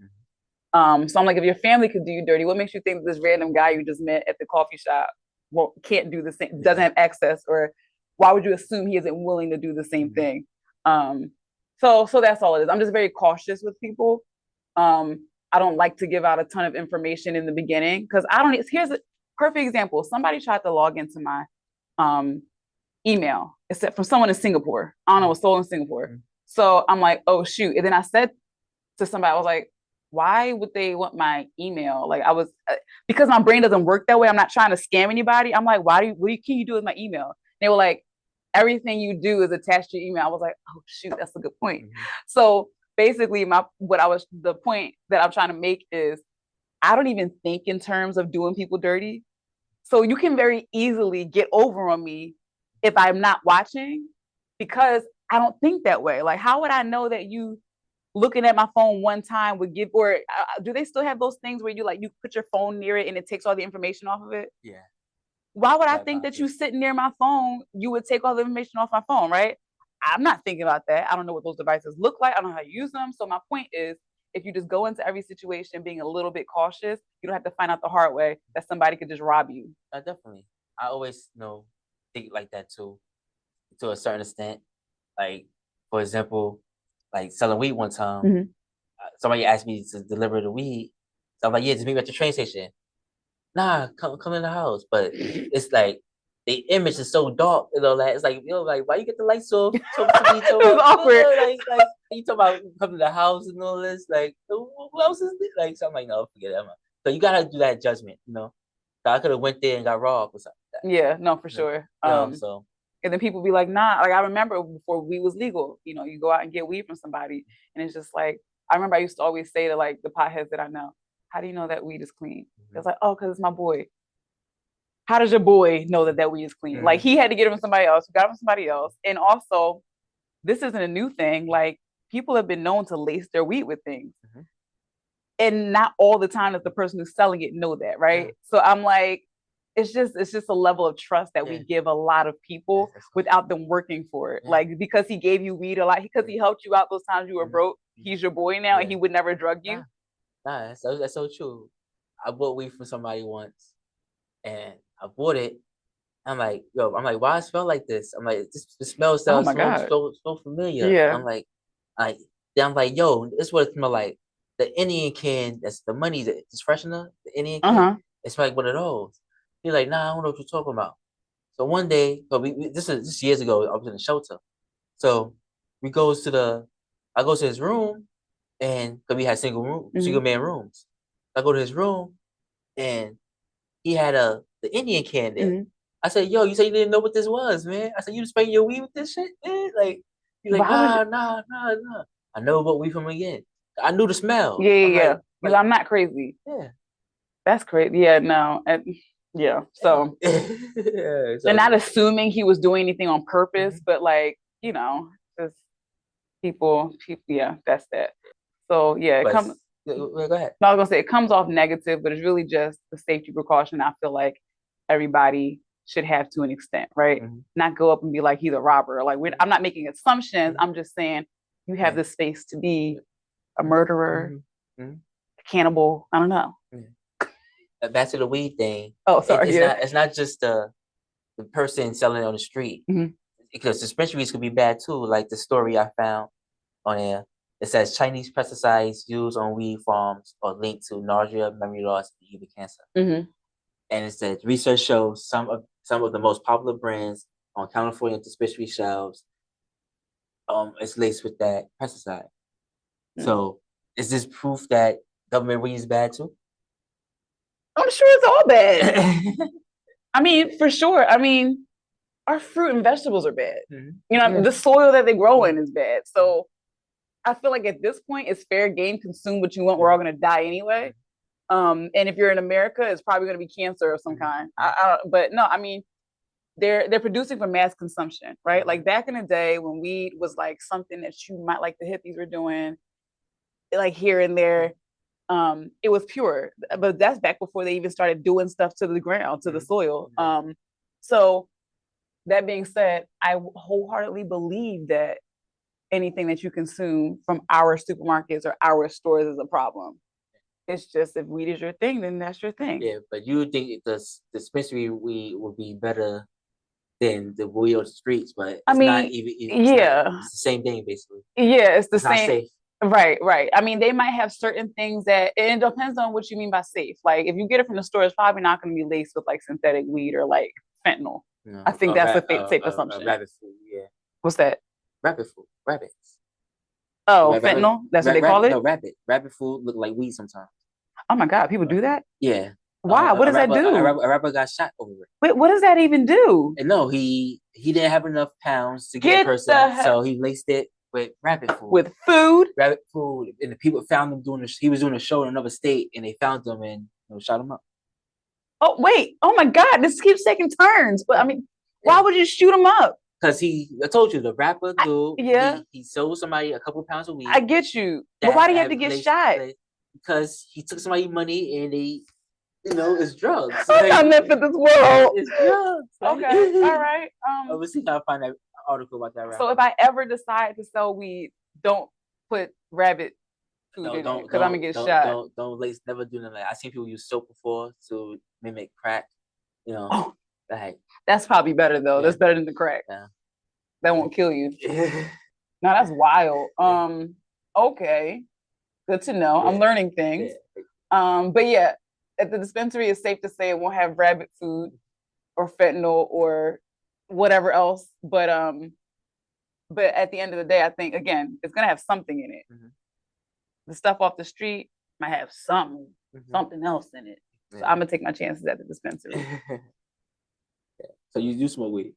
Speaker 2: So I'm like, if your family could do you dirty, what makes you think this random guy you just met at the coffee shop can't do the same, doesn't have access, or why would you assume he isn't willing to do the same thing? So that's all it is. I'm just very cautious with people. I don't like to give out a ton of information in the beginning because here's a perfect example. Somebody tried to log into my email. It's from someone in Singapore. I don't know, it was sold in Singapore. So I'm like, oh shoot. And then I said to somebody, I was like, why would they want my email? Like because my brain doesn't work that way. I'm not trying to scam anybody. I'm like, what can you do with my email? They were like, everything you do is attached to your email. I was like, oh shoot, that's a good point. So basically the point that I'm trying to make is I don't even think in terms of doing people dirty. So you can very easily get over on me if I'm not watching because I don't think that way. Like, how would I know that you looking at my phone one time would give, or do they still have those things where you put your phone near it and it takes all the information off of it?
Speaker 1: Yeah.
Speaker 2: Why would I think that you sitting near my phone, you would take all the information off my phone, right? I'm not thinking about that. I don't know what those devices look like. I don't know how to use them. So my point is, if you just go into every situation being a little bit cautious, you don't have to find out the hard way that somebody could just rob you.
Speaker 1: Definitely. I always think like that too, to a certain extent. Like, for example, like selling weed one time, somebody asked me to deliver the weed. So I'm like, yeah, just meet me at the train station. Nah, come in the house. But it's like the image is so dark and all that. It's like, like why you get the lights off?
Speaker 2: It was awkward.
Speaker 1: Like you talk about coming to the house and all this. Like who else is this? Like so I'm like, no, forget it. So you gotta do that judgment, So I could have went there and got robbed or something like that.
Speaker 2: Yeah, no, for sure.
Speaker 1: So
Speaker 2: and then people be like, nah, like I remember before weed was legal, you go out and get weed from somebody. And it's just like, I remember I used to always say to like the potheads that I know, how do you know that weed is clean? It's like, oh, because it's my boy. How does your boy know that weed is clean? Like he had to get it from somebody else, got it from somebody else. And also, this isn't a new thing. Like people have been known to lace their weed with things. And not all the time does the person who's selling it know that, right? So I'm like, it's just a level of trust that we give a lot of people without them working for it. Like because he gave you weed a lot, because he helped you out those times you were broke, he's your boy now and he would never drug you.
Speaker 1: Nah, that's so true. I bought weed from somebody once and I bought it. I'm like, why it smell like this? I'm like, the smell sounds so familiar.
Speaker 2: Yeah.
Speaker 1: I'm like, yo, this is what it smell like. The Indian can, that's the money, that's freshener, the Indian can, it smells like one of those. He's like, nah, I don't know what you're talking about. So one day, this is years ago, I was in the shelter. So I go to his room, and because we had single man rooms. I go to his room, and he had the Indian can there. I said, yo, you said you didn't know what this was, man. I said, you just spraying your weed with this shit, man? Like, he's like, nah. I never bought weed from him again. I knew the smell.
Speaker 2: Yeah. I'm not crazy.
Speaker 1: Yeah.
Speaker 2: That's great. Yeah, no. Yeah. So and not assuming he was doing anything on purpose, but like, you know, just people, yeah, that's that. So yeah, it comes.
Speaker 1: Go ahead.
Speaker 2: No, I was gonna say it comes off negative, but it's really just the safety precaution. I feel like everybody should have to an extent, right? Not go up and be like he's a robber. Like I'm not making assumptions. I'm just saying you have the space to be a murderer, a cannibal. I don't know.
Speaker 1: Back to the weed thing.
Speaker 2: Oh, sorry.
Speaker 1: It's not just the person selling it on the street, because dispensaries could be bad too. Like the story I found on there, it says Chinese pesticides used on weed farms are linked to nausea, memory loss, and even cancer. And it said research shows some of the most popular brands on California dispensary shelves is laced with that pesticide. So is this proof that government weed is bad too?
Speaker 2: I'm sure it's all bad. I mean, for sure. I mean, our fruit and vegetables are bad. You know, the soil that they grow in is bad. So I feel like at this point, it's fair game. Consume what you want. We're all going to die anyway. And if you're in America, it's probably going to be cancer of some kind. But no, I mean, they're producing for mass consumption, right? Like back in the day when weed was like something that you might like the hippies were doing, like here and there. It was pure, but that's back before they even started doing stuff to the ground, to the soil. So that being said, I wholeheartedly believe that anything that you consume from our supermarkets or our stores is a problem. It's just if weed is your thing, then that's your thing.
Speaker 1: Yeah, but you would think the dispensary weed would be better than the weed on the streets, but it's not even. It's the same thing basically.
Speaker 2: Yeah, it's the
Speaker 1: same. Not safe.
Speaker 2: Right. I mean, they might have certain things that it depends on what you mean by safe. Like if you get it from the store, it's probably not going to be laced with like synthetic weed or like fentanyl. No. I think that's a safe assumption.
Speaker 1: Rabbit food, yeah.
Speaker 2: What's that?
Speaker 1: Rabbit food, rabbits.
Speaker 2: Oh, fentanyl? That's what they call it?
Speaker 1: No, rabbit food look like weed sometimes.
Speaker 2: Oh my God, people do that?
Speaker 1: Yeah.
Speaker 2: Why? What does that do?
Speaker 1: A rapper got shot over it.
Speaker 2: Wait, what does that even do?
Speaker 1: No, he didn't have enough pounds to get a person, so he laced it with rabbit food.
Speaker 2: With food?
Speaker 1: Rabbit food. And the people found him he was doing a show in another state, and they found him and shot him up.
Speaker 2: Oh, wait. Oh my God, this keeps taking turns. But I mean, why would you shoot him up?
Speaker 1: Because I told you, the rapper dude, he sold somebody a couple pounds of weed.
Speaker 2: I get you. But why do you have to get shot?
Speaker 1: Because he took somebody's money and they, it's drugs.
Speaker 2: I'm not meant for this world.
Speaker 1: It's drugs.
Speaker 2: Okay, all right.
Speaker 1: Let's see if I find that article about that rapper.
Speaker 2: So if I ever decide to sell weed, don't put rabbit food in it because I'm gonna get shot.
Speaker 1: Don't lace. Never do nothing like that. I've seen people use soap before to mimic crack.
Speaker 2: That's probably better though. That's better than the crack.
Speaker 1: Yeah.
Speaker 2: That won't kill you. No, that's wild. Okay. Good to know. I'm learning things. But yeah, at the dispensary, it's safe to say it won't have rabbit food or fentanyl or whatever else. But at the end of the day, I think again, it's gonna have something in it. The stuff off the street might have something else in it. So I'm gonna take my chances at the dispensary.
Speaker 1: So you do smoke weed?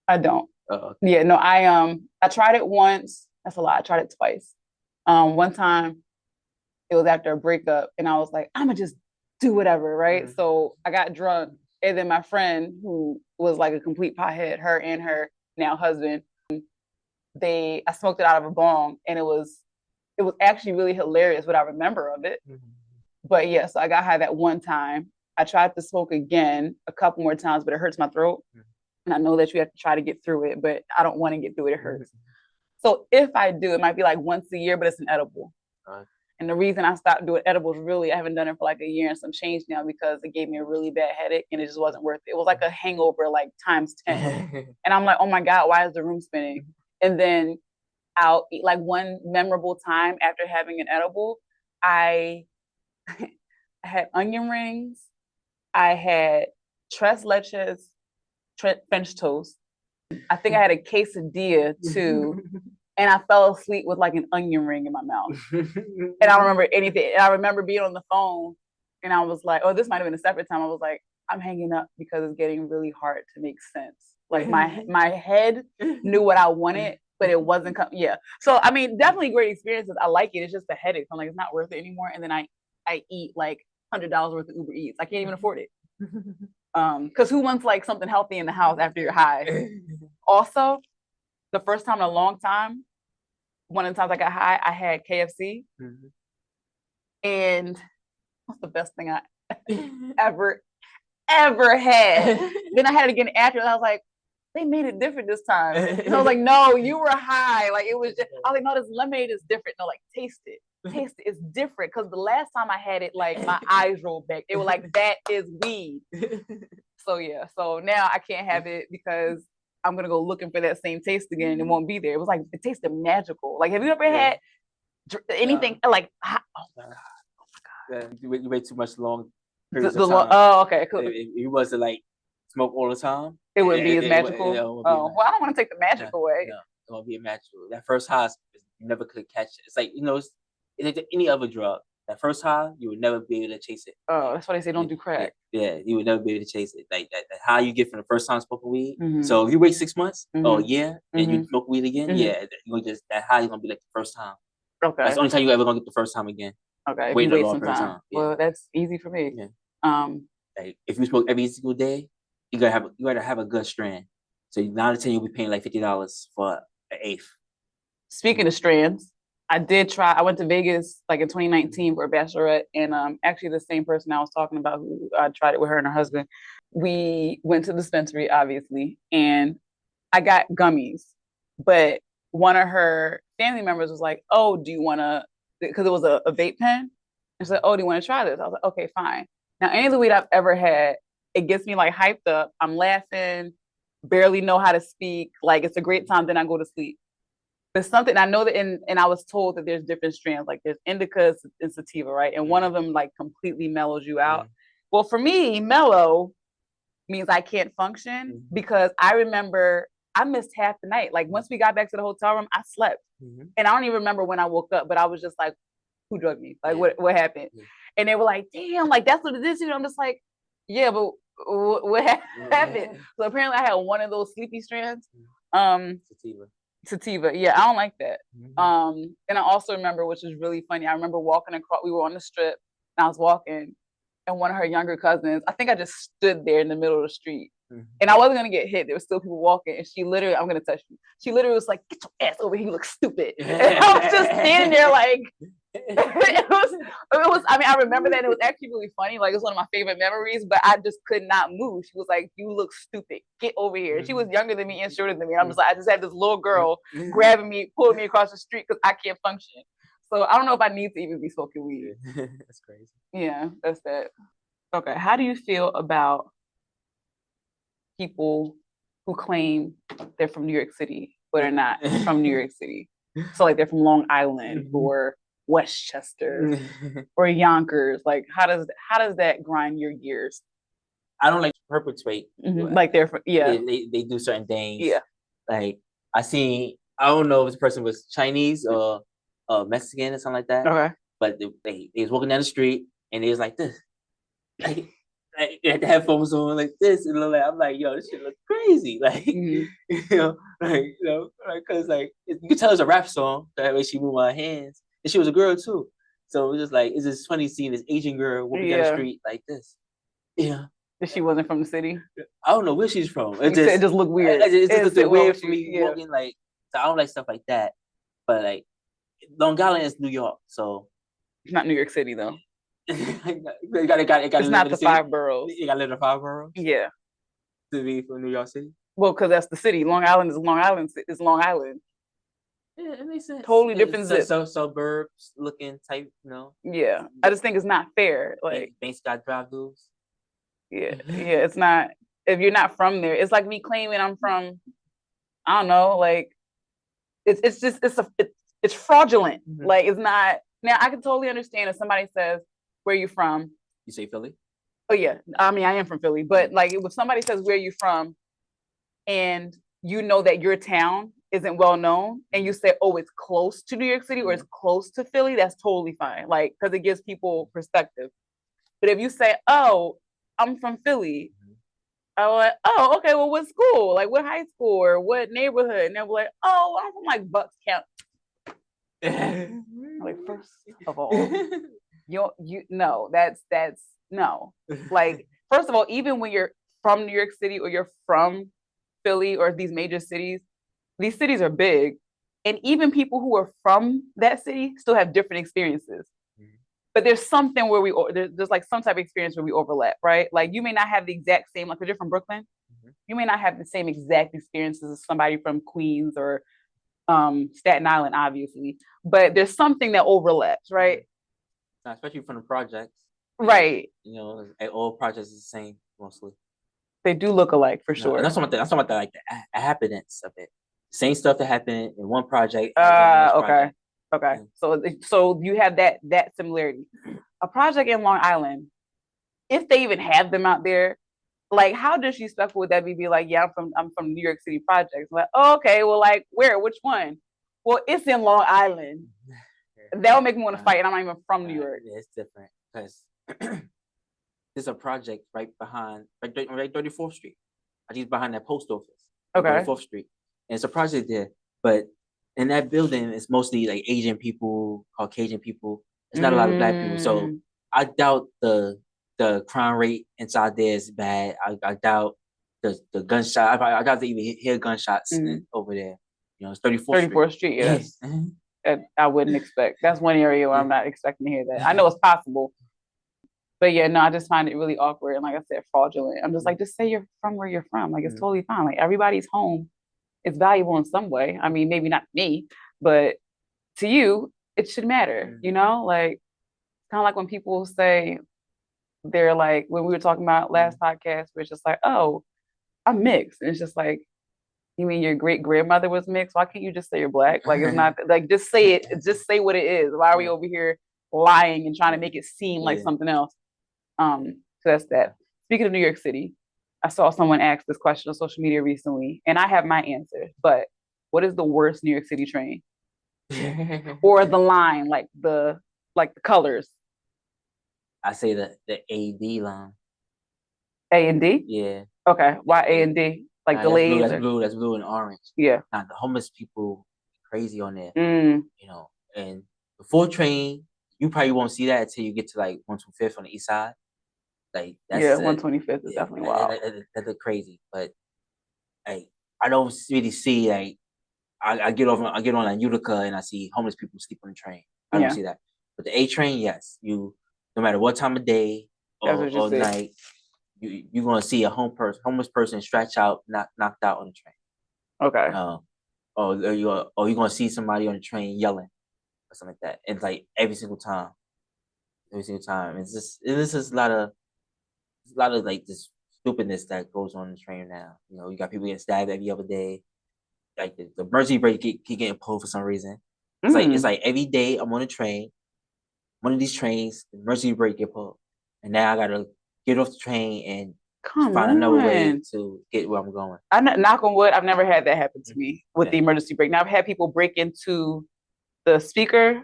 Speaker 2: I don't.
Speaker 1: Oh, okay.
Speaker 2: Yeah, no, I tried it once. That's a lot. I tried it twice. One time it was after a breakup and I was like, I'm gonna just do whatever, right? So I got drunk and then my friend who was like a complete pothead, her and her now husband, I smoked it out of a bong and it was actually really hilarious what I remember of it. But yeah, so I got high that one time. I tried to smoke again a couple more times, but it hurts my throat. And I know that you have to try to get through it, but I don't want to get through it. It hurts. So if I do, it might be like once a year, but it's an edible. And the reason I stopped doing edibles, really, I haven't done it for like a year and some change now because it gave me a really bad headache and it just wasn't worth it. It was like a hangover, like times 10. And I'm like, oh my God, why is the room spinning? And then I'll eat like one memorable time after having an edible, I had onion rings. I had tres leches, French toast. I think I had a quesadilla too. And I fell asleep with like an onion ring in my mouth. And I don't remember anything. And I remember being on the phone and I was like, oh, this might have been a separate time. I was like, I'm hanging up because it's getting really hard to make sense. Like my head knew what I wanted, but it wasn't So I mean, definitely great experiences. I like it. It's just a headache. So I'm like, it's not worth it anymore. And then I eat like $100 worth of Uber Eats. I can't even afford it. Because who wants like something healthy in the house after you're high? Also, the first time in a long time, one of the times I got high, I had KFC. And what's the best thing I ever had? Then I had it again after, and I was like, they made it different this time. And I was like, no, you were high. Like it was just, I was like, no, this lemonade is different. No, like taste it. Taste it. It's different. Because the last time I had it, like my eyes rolled back. They were like, that is weed. So yeah. So now I can't have it because I'm gonna go looking for that same taste again and it won't be there. It was like, it tasted magical. Like, have you ever had anything like hot? Oh my God.
Speaker 1: You wait too much long.
Speaker 2: Oh, okay, cool.
Speaker 1: If you wasn't like smoke all the time,
Speaker 2: it wouldn't be as magical. Well, I don't want to take the magic away.
Speaker 1: No, it won't be a magical. That first high, you never could catch it. It's like, you know, it's like any other drug. That first high, you would never be able to chase it.
Speaker 2: Oh, that's why they say don't do crack.
Speaker 1: Yeah, you would never be able to chase it. Like that high you get from the first time smoking weed. So if you wait 6 months or a year and you smoke weed again, yeah, you just that high is gonna be like the first time.
Speaker 2: Okay.
Speaker 1: That's the only time you ever gonna get the first time again.
Speaker 2: Okay.
Speaker 1: Wait a long period of time.
Speaker 2: Yeah. Well, that's easy for me.
Speaker 1: Yeah. Like if you smoke every single day, you gotta have a good strand. So 9 out of 10 you'll be paying like $50 for an eighth.
Speaker 2: Speaking of strands, I went to Vegas like in 2019 for a bachelorette, and actually the same person I was talking about who I tried it with her and her husband. We went to the dispensary, obviously, and I got gummies, but one of her family members was like, oh, do you want to, because it was a vape pen, and said, oh, do you want to try this? I was like, okay, fine. Now, any of the weed I've ever had, it gets me like hyped up. I'm laughing, barely know how to speak. Like it's a great time. Then I go to sleep. There's something I know that, and I was told that there's different strands. Like there's indica and sativa, right? And one of them like completely mellows you out. Well, for me, mellow means I can't function because I remember I missed half the night. Like once we got back to the hotel room, I slept, and I don't even remember when I woke up. But I was just like, who drugged me? Like what happened? And they were like, damn, like that's what it is. You know, I'm just like, yeah, but what happened? So apparently I had one of those sleepy strands. Sativa. Yeah, I don't like that. And I also remember, which is really funny, I remember walking across, we were on the strip, and I was walking, and one of her younger cousins, I think I just stood there in the middle of the street. And I wasn't gonna get hit. There were still people walking, and she literally, I'm gonna touch you. She literally was like, get your ass over here, you look stupid. And I was just standing there like, it was, I mean, I remember that, and it was actually really funny. Like, it's one of my favorite memories, but I just could not move. She was like, you look stupid. Get over here. She was younger than me and shorter than me. I'm just like, I just had this little girl grabbing me, pulling me across the street because I can't function. So I don't know if I need to even be smoking weed.
Speaker 1: That's crazy.
Speaker 2: Yeah, that's that. Okay, how do you feel about people who claim they're from New York City, but are not from New York City? So like they're from Long Island or Westchester or Yonkers. Like how does that grind your gears?
Speaker 1: I don't like to perpetuate.
Speaker 2: Like they're from,
Speaker 1: they do certain things.
Speaker 2: Yeah.
Speaker 1: Like I don't know if this person was Chinese or Mexican or something like that.
Speaker 2: Okay.
Speaker 1: But they was walking down the street and they was like this. Like they had the headphones on like this, and I'm like, yo, this shit looks crazy. Like, you know, cause like you can tell it's a rap song. That way she moved her hands, and she was a girl too. So it was just like, it's just funny seeing this Asian girl walking down the street like this. Yeah.
Speaker 2: She wasn't from the city.
Speaker 1: I don't know where she's from.
Speaker 2: It just looked weird.
Speaker 1: It just looked weird for me walking like. So I don't like stuff like that. But like, Long Island is New York, so
Speaker 2: it's not New York City though.
Speaker 1: It got
Speaker 2: it's not the 5 boroughs.
Speaker 1: You got to live in the 5 boroughs?
Speaker 2: Yeah.
Speaker 1: To be from New York City?
Speaker 2: Well, because that's the city. Long Island is Long Island. It's Long Island.
Speaker 1: Yeah, it makes sense.
Speaker 2: Totally different zip.
Speaker 1: So suburbs looking type, you know?
Speaker 2: Yeah. I just think it's not fair. Like
Speaker 1: Banks got drive dudes.
Speaker 2: Yeah. Yeah. It's not, if you're not from there, it's like me claiming I'm from, I don't know, like it's just it's fraudulent. Like it's not. Now I can totally understand if somebody says, where you from?
Speaker 1: You say Philly?
Speaker 2: Oh yeah. I mean, I am from Philly, but like if somebody says, where you from? And you know that your town isn't well known and you say, oh, it's close to New York City or it's close to Philly, that's totally fine. Like, because it gives people perspective. But if you say, oh, I'm from Philly, I'm like, oh, okay, well, what school? Like, what high school or what neighborhood? And they're like, oh, I'm from like Bucks County. Like, first of all, No, that's no. Like, first of all, even when you're from New York City or you're from Philly or these major cities, these cities are big. And even people who are from that city still have different experiences. But there's something where there's like some type of experience where we overlap, right? Like you may not have the exact same, like if you're from Brooklyn, you may not have the same exact experiences as somebody from Queens or Staten Island, obviously, but there's something that overlaps, right?
Speaker 1: Especially from the projects.
Speaker 2: Right.
Speaker 1: You know, all projects is the same mostly.
Speaker 2: They do look alike for sure.
Speaker 1: And that's talking about like the happenings of it. Same stuff that happened in one project.
Speaker 2: Okay. Okay. So you have that similarity. A project in Long Island, if they even have them out there, like how disrespectful would that be like, yeah, I'm from New York City projects. Like, oh, okay, well, like where? Which one? Well, it's in Long Island. That would make me want to fight, and I'm not even from New York.
Speaker 1: Yeah, it's different because there's a project right 34th Street. I think it's behind that post office.
Speaker 2: Okay.
Speaker 1: 34th Street. And it's a project there. But in that building, it's mostly like Asian people, Caucasian people. It's not a lot of black people. So I doubt the crime rate inside there is bad. I doubt the gunshot. I doubt they even hear gunshots over there. You know, it's 34th
Speaker 2: Street, yes. I wouldn't expect. That's one area where I'm not expecting to hear that. I know it's possible. But yeah, no, I just find it really awkward. And like I said, fraudulent. I'm just like, just say you're from where you're from. Like, it's totally fine. Like, everybody's home is valuable in some way. I mean, maybe not me, but to you, it should matter, you know? Like, kind of like when people say they're like, when we were talking about last podcast, where it's just like, oh, I'm mixed. And it's just like, you mean your great grandmother was mixed? Why can't you just say you're black? Like, it's not like, just say it. Just say what it is. Why are we over here lying and trying to make it seem like something else? So that's that. Speaking of New York City, I saw someone ask this question on social media recently, and I have my answer. But what is the worst New York City train? Or the line, like the colors?
Speaker 1: I say the A&D line.
Speaker 2: A&D?
Speaker 1: Yeah.
Speaker 2: Okay. Why A&D? Like delays?
Speaker 1: That's blue and orange.
Speaker 2: Yeah.
Speaker 1: Now the homeless people crazy on there.
Speaker 2: You
Speaker 1: know, and the 4 train, you probably won't see that until you get to like 125th on the east side. Like that's
Speaker 2: 125th is definitely wild.
Speaker 1: That look crazy, but like I don't really see like I get on a Utica and I see homeless people sleep on the train. I don't see that. But the A train, yes, no matter what time of day or night, you're gonna see a homeless person stretch out, knocked out on the train.
Speaker 2: Okay.
Speaker 1: Or you're gonna see somebody on the train yelling or something like that. It's like every single time. It's just a lot of like this stupidness that goes on the train now. You know, you got people getting stabbed every other day. Like the emergency brake keep getting pulled for some reason. It's like every day I'm on a train, one of these trains, the emergency brake get pulled, and now I gotta get off the train and find another way to get where I'm going.
Speaker 2: Knock on wood, I've never had that happen to me with the emergency brake. Now I've had people break into the speaker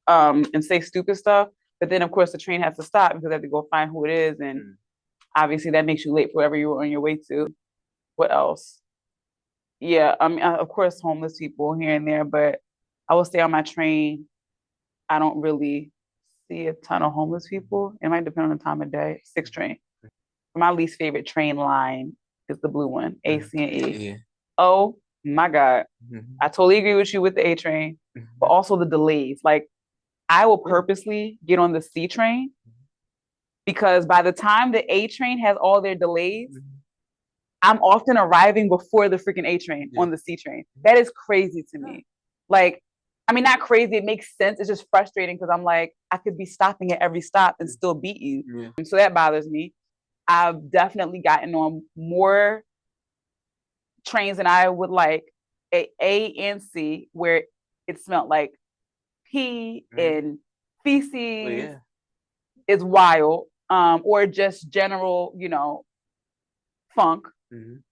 Speaker 2: and say stupid stuff, but then of course the train has to stop because they have to go find who it is, and obviously that makes you late for wherever you were on your way to. What else? Yeah, I mean, of course, homeless people here and there, but I will stay on my train. I don't really see a ton of homeless people. It might depend on the time of day. 6 train. My least favorite train line is the blue one, A, C, and E. Yeah. Oh my God. I totally agree with you with the A train, but also the delays. Like, I will purposely get on the C train because by the time the A train has all their delays, I'm often arriving before the freaking A train on the C train. That is crazy to me. Like, I mean, not crazy. It makes sense. It's just frustrating because I'm like, I could be stopping at every stop and still beat you. Yeah. So that bothers me. I've definitely gotten on more trains than I would like. A and C, where it smelled like pee and feces is wild. Or just general, funk.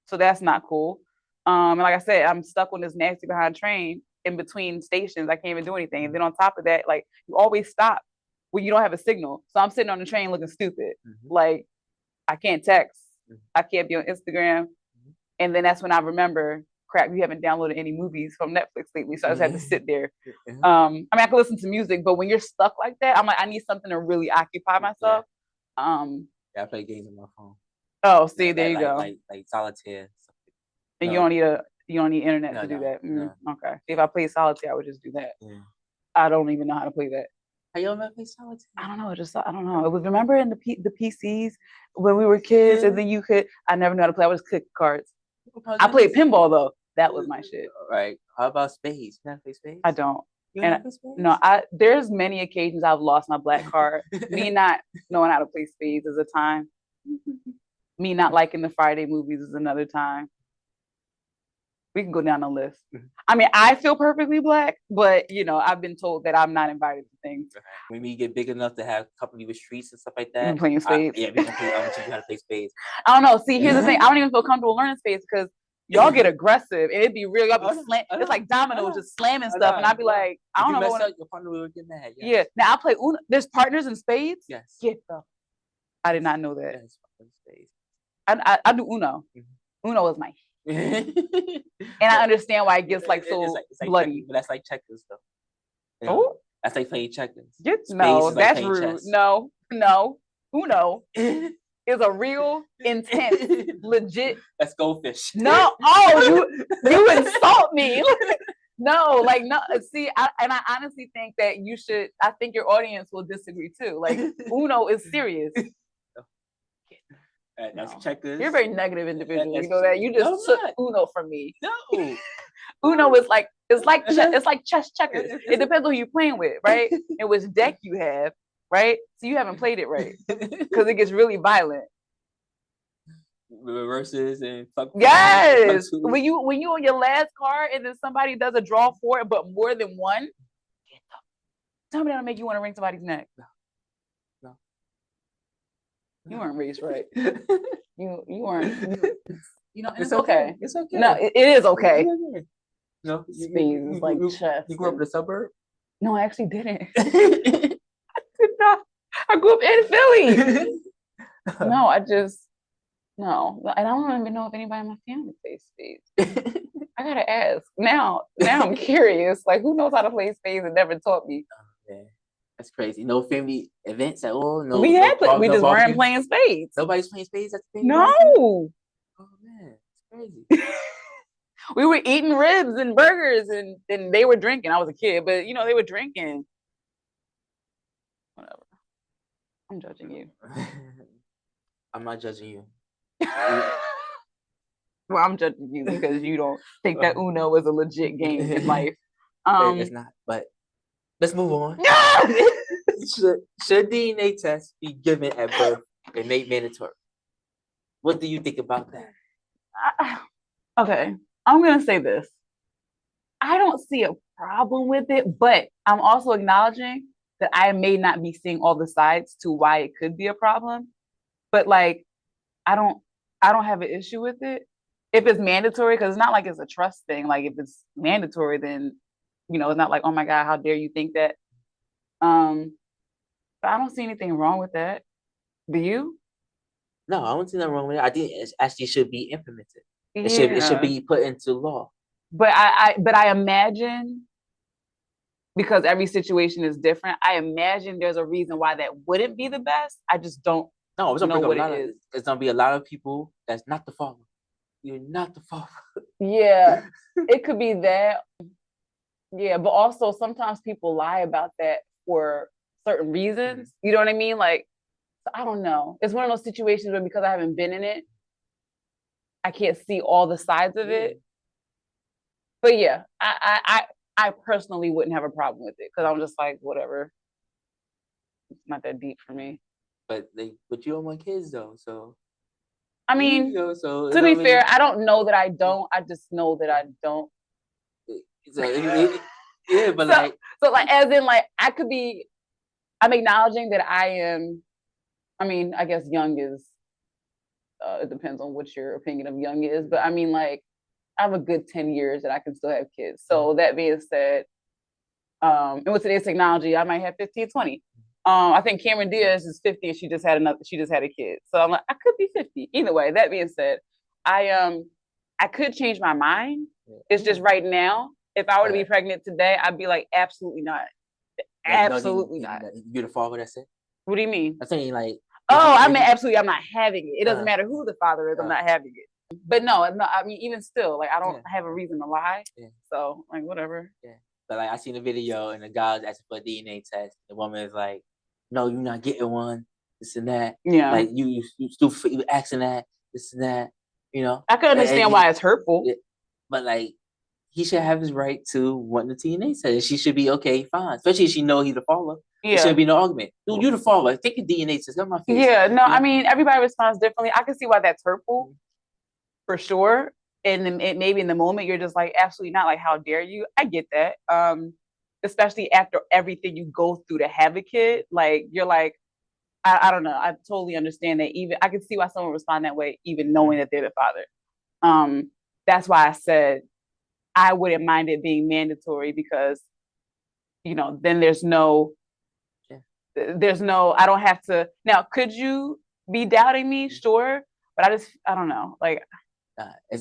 Speaker 2: So that's not cool. And like I said, I'm stuck on this nasty behind train in between stations. I can't even do anything. And then on top of that, like, you always stop when you don't have a signal. So I'm sitting on the train looking stupid. Like, I can't text. I can't be on Instagram. And then that's when I remember crap, you haven't downloaded any movies from Netflix lately, so I just have to sit there. I mean, I can listen to music, but when you're stuck like that, I'm like, I need something to really occupy myself.
Speaker 1: I play games on my phone.
Speaker 2: Oh, see, there you go.
Speaker 1: Like solitaire.
Speaker 2: And you don't need internet to do that. Okay. If I play solitaire, I would just do that.
Speaker 1: Yeah.
Speaker 2: I don't even know how to play that.
Speaker 1: How you ever play solitaire?
Speaker 2: I don't know. I don't know. It was, remember in the PCs when we were kids, and then I never knew how to play. I would just click cards. I played pinball though. That was my shit.
Speaker 1: Right. How about spades? You know how to play spades?
Speaker 2: I don't.
Speaker 1: You know how to play spades?
Speaker 2: No, there's many occasions I've lost my black card. Me not knowing how to play spades is a time. Me not liking the Friday movies is another time. We can go down the list. I mean, I feel perfectly black, but I've been told that I'm not invited to things.
Speaker 1: When we get big enough to have company with streets and stuff like that.
Speaker 2: I'm playing spades.
Speaker 1: Yeah, we can play. I want to teach you how to play spades.
Speaker 2: I don't know. See, here's the thing. I don't even feel comfortable learning spades because y'all get aggressive and it'd be real. Y'all be it's like dominoes, just slamming stuff, and I'd be like, I don't know.
Speaker 1: Your partner will get mad. Yes.
Speaker 2: Yeah. Now I play Uno. There's partners in spades.
Speaker 1: Yes.
Speaker 2: Get the. I did not know that.
Speaker 1: Yes, spades.
Speaker 2: I do Uno. Uno is my. And I understand why it gets like so
Speaker 1: it's like
Speaker 2: bloody.
Speaker 1: Checkers, but that's like checkers though.
Speaker 2: Oh,
Speaker 1: that's like playing checkers.
Speaker 2: No, that's
Speaker 1: like
Speaker 2: rude.
Speaker 1: chess.
Speaker 2: No. Uno is a real intense, legit.
Speaker 1: That's goldfish.
Speaker 2: No, oh, you insult me. No. See, I honestly think that you should. I think your audience will disagree too. Like Uno is serious.
Speaker 1: That's checkers.
Speaker 2: You're a very negative individual. You know that. You just took Uno from me.
Speaker 1: No.
Speaker 2: Uno is like it's like chess checkers. It depends on who you're playing with, right? And which deck you have, right? So you haven't played it right because it gets really violent.
Speaker 1: Reverses and fuck.
Speaker 2: Yes. When you on your last card and then somebody does a draw for it, but more than one, tell me that'll make you want to wring somebody's neck. You weren't raised right. You weren't. It's okay. It's okay. No, it is okay.
Speaker 1: No,
Speaker 2: spades is like chess.
Speaker 1: You grew up in the suburb?
Speaker 2: No, I actually didn't. I did not. I grew up in Philly. No, and I don't even know if anybody in my family plays spades. I gotta ask. Now I'm curious. Like, who knows how to play spades and never taught me?
Speaker 1: Oh, man. That's crazy. No family events at all. No,
Speaker 2: we just weren't playing spades.
Speaker 1: Nobody's playing spades at the family.
Speaker 2: No.
Speaker 1: Oh man, it's crazy.
Speaker 2: We were eating ribs and burgers, and they were drinking. I was a kid, but they were drinking. Whatever. I'm judging you.
Speaker 1: I'm not judging you.
Speaker 2: Well, I'm judging you because you don't think that Uno is a legit game in life.
Speaker 1: It's not, but. Let's move on. Should DNA tests be given at birth and made mandatory? What do you think about that?
Speaker 2: Okay, I'm gonna say this. I don't see a problem with it, but I'm also acknowledging that I may not be seeing all the sides to why it could be a problem. But like, I don't have an issue with it if it's mandatory, because it's not like it's a trust thing. Like if it's mandatory, then it's not like, oh my God, how dare you think that? But I don't see anything wrong with that. Do you?
Speaker 1: No, I don't see nothing wrong with it. I think it actually should be implemented. It should be put into law.
Speaker 2: But I imagine, because every situation is different, I imagine there's a reason why that wouldn't be the best. I just don't know what it is.
Speaker 1: There's gonna be a lot of people that's not the father. You're not the father.
Speaker 2: Yeah, it could be that. Yeah, but also sometimes people lie about that for certain reasons. You know what I mean? Like, I don't know. It's one of those situations where because I haven't been in it, I can't see all the sides of it. But yeah, I personally wouldn't have a problem with it because I'm just like, whatever. It's not that deep for me.
Speaker 1: But you don't want kids though, so.
Speaker 2: I mean, to be fair, I don't know that I don't. I just know that I don't.
Speaker 1: Yeah, but
Speaker 2: so as in like I'm acknowledging that I am. I mean, I guess young is. It depends on what your opinion of young is, but I mean, like, I have a good 10 years that I can still have kids. So that being said, and with today's technology, I might have 15, 20. I think Cameron Diaz is 50 and she just had a kid. So I'm like, I could be 50. Either way, that being said, I I could change my mind.
Speaker 1: Yeah.
Speaker 2: It's just right now, if I were to be
Speaker 1: Right.
Speaker 2: pregnant today, I'd be like, absolutely not. Absolutely not.
Speaker 1: You're the father, that's it?
Speaker 2: What do you mean?
Speaker 1: I'm saying like.
Speaker 2: Oh, I mean, absolutely, I'm not having it. It doesn't matter who the father is, I'm
Speaker 1: uh,
Speaker 2: not having it. But no, I mean, even still, like, I don't
Speaker 1: Yeah.
Speaker 2: have a reason to lie.
Speaker 1: Yeah.
Speaker 2: So, like, whatever.
Speaker 1: Yeah. But like I seen a video and the guy was asking for a DNA test. The woman is like, "No, you're not getting one. This and that.
Speaker 2: Yeah.
Speaker 1: Like you still you asking that, this and that. You know."
Speaker 2: I can understand why it's hurtful.
Speaker 1: Yeah, but like he should have his right to want the DNA test. She should be okay, fine. Especially if she know he's the father. There shouldn't be no argument. Dude, you're the father. Take a DNA test. Got my face.
Speaker 2: Yeah, no, I mean, everybody responds differently. I can see why that's hurtful, for sure. And maybe in the moment you're just like, absolutely not. Like, how dare you? I get that. Especially after everything you go through to have a kid, like you're like, I don't know. I totally understand that. Even I can see why someone would respond that way, even knowing that they're the father. That's why I said I wouldn't mind it being mandatory because, you know, then there's no, I don't have to. Now, could you be doubting me? Sure. But I don't know. Like,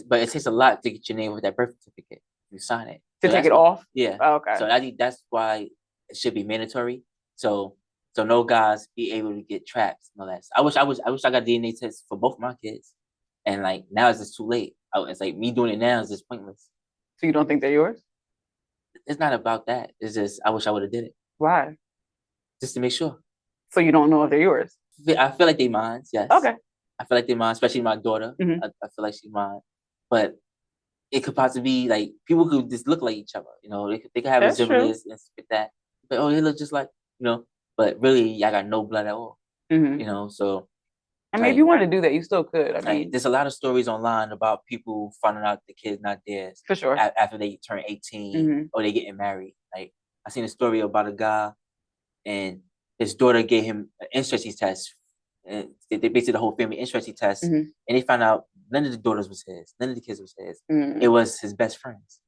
Speaker 1: but it takes a lot to get your name with that birth certificate. You sign it.
Speaker 2: To take it off?
Speaker 1: Yeah.
Speaker 2: Oh, okay.
Speaker 1: So I think that's why it should be mandatory. So no guys be able to get trapped and all that. I wish I got DNA tests for both my kids. And like now it's just too late. It's like me doing it now is just pointless.
Speaker 2: So you don't think they're yours?
Speaker 1: It's not about that. It's just I wish I would have did it.
Speaker 2: Why?
Speaker 1: Just to make sure.
Speaker 2: So you don't know if they're yours?
Speaker 1: I feel like they mine, yes.
Speaker 2: Okay.
Speaker 1: I feel like they mine, especially my daughter.
Speaker 2: Mm-hmm.
Speaker 1: I feel like she's mine. But it could possibly be like people could just look like each other. You know, they could have resemblance and stuff like that. But oh, they look just like, you know, but really I got no blood at all.
Speaker 2: Mm-hmm.
Speaker 1: You know, so
Speaker 2: I mean, if you wanted to do that, you still could. I mean,
Speaker 1: there's a lot of stories online about people finding out the kid's not theirs.
Speaker 2: For sure.
Speaker 1: After they turn 18 or they getting married. Like I seen a story about a guy and his daughter gave him an infertility test. And they basically the whole family infertility test, and they found out none of the daughters was his, none of the kids was his. It was his best friends.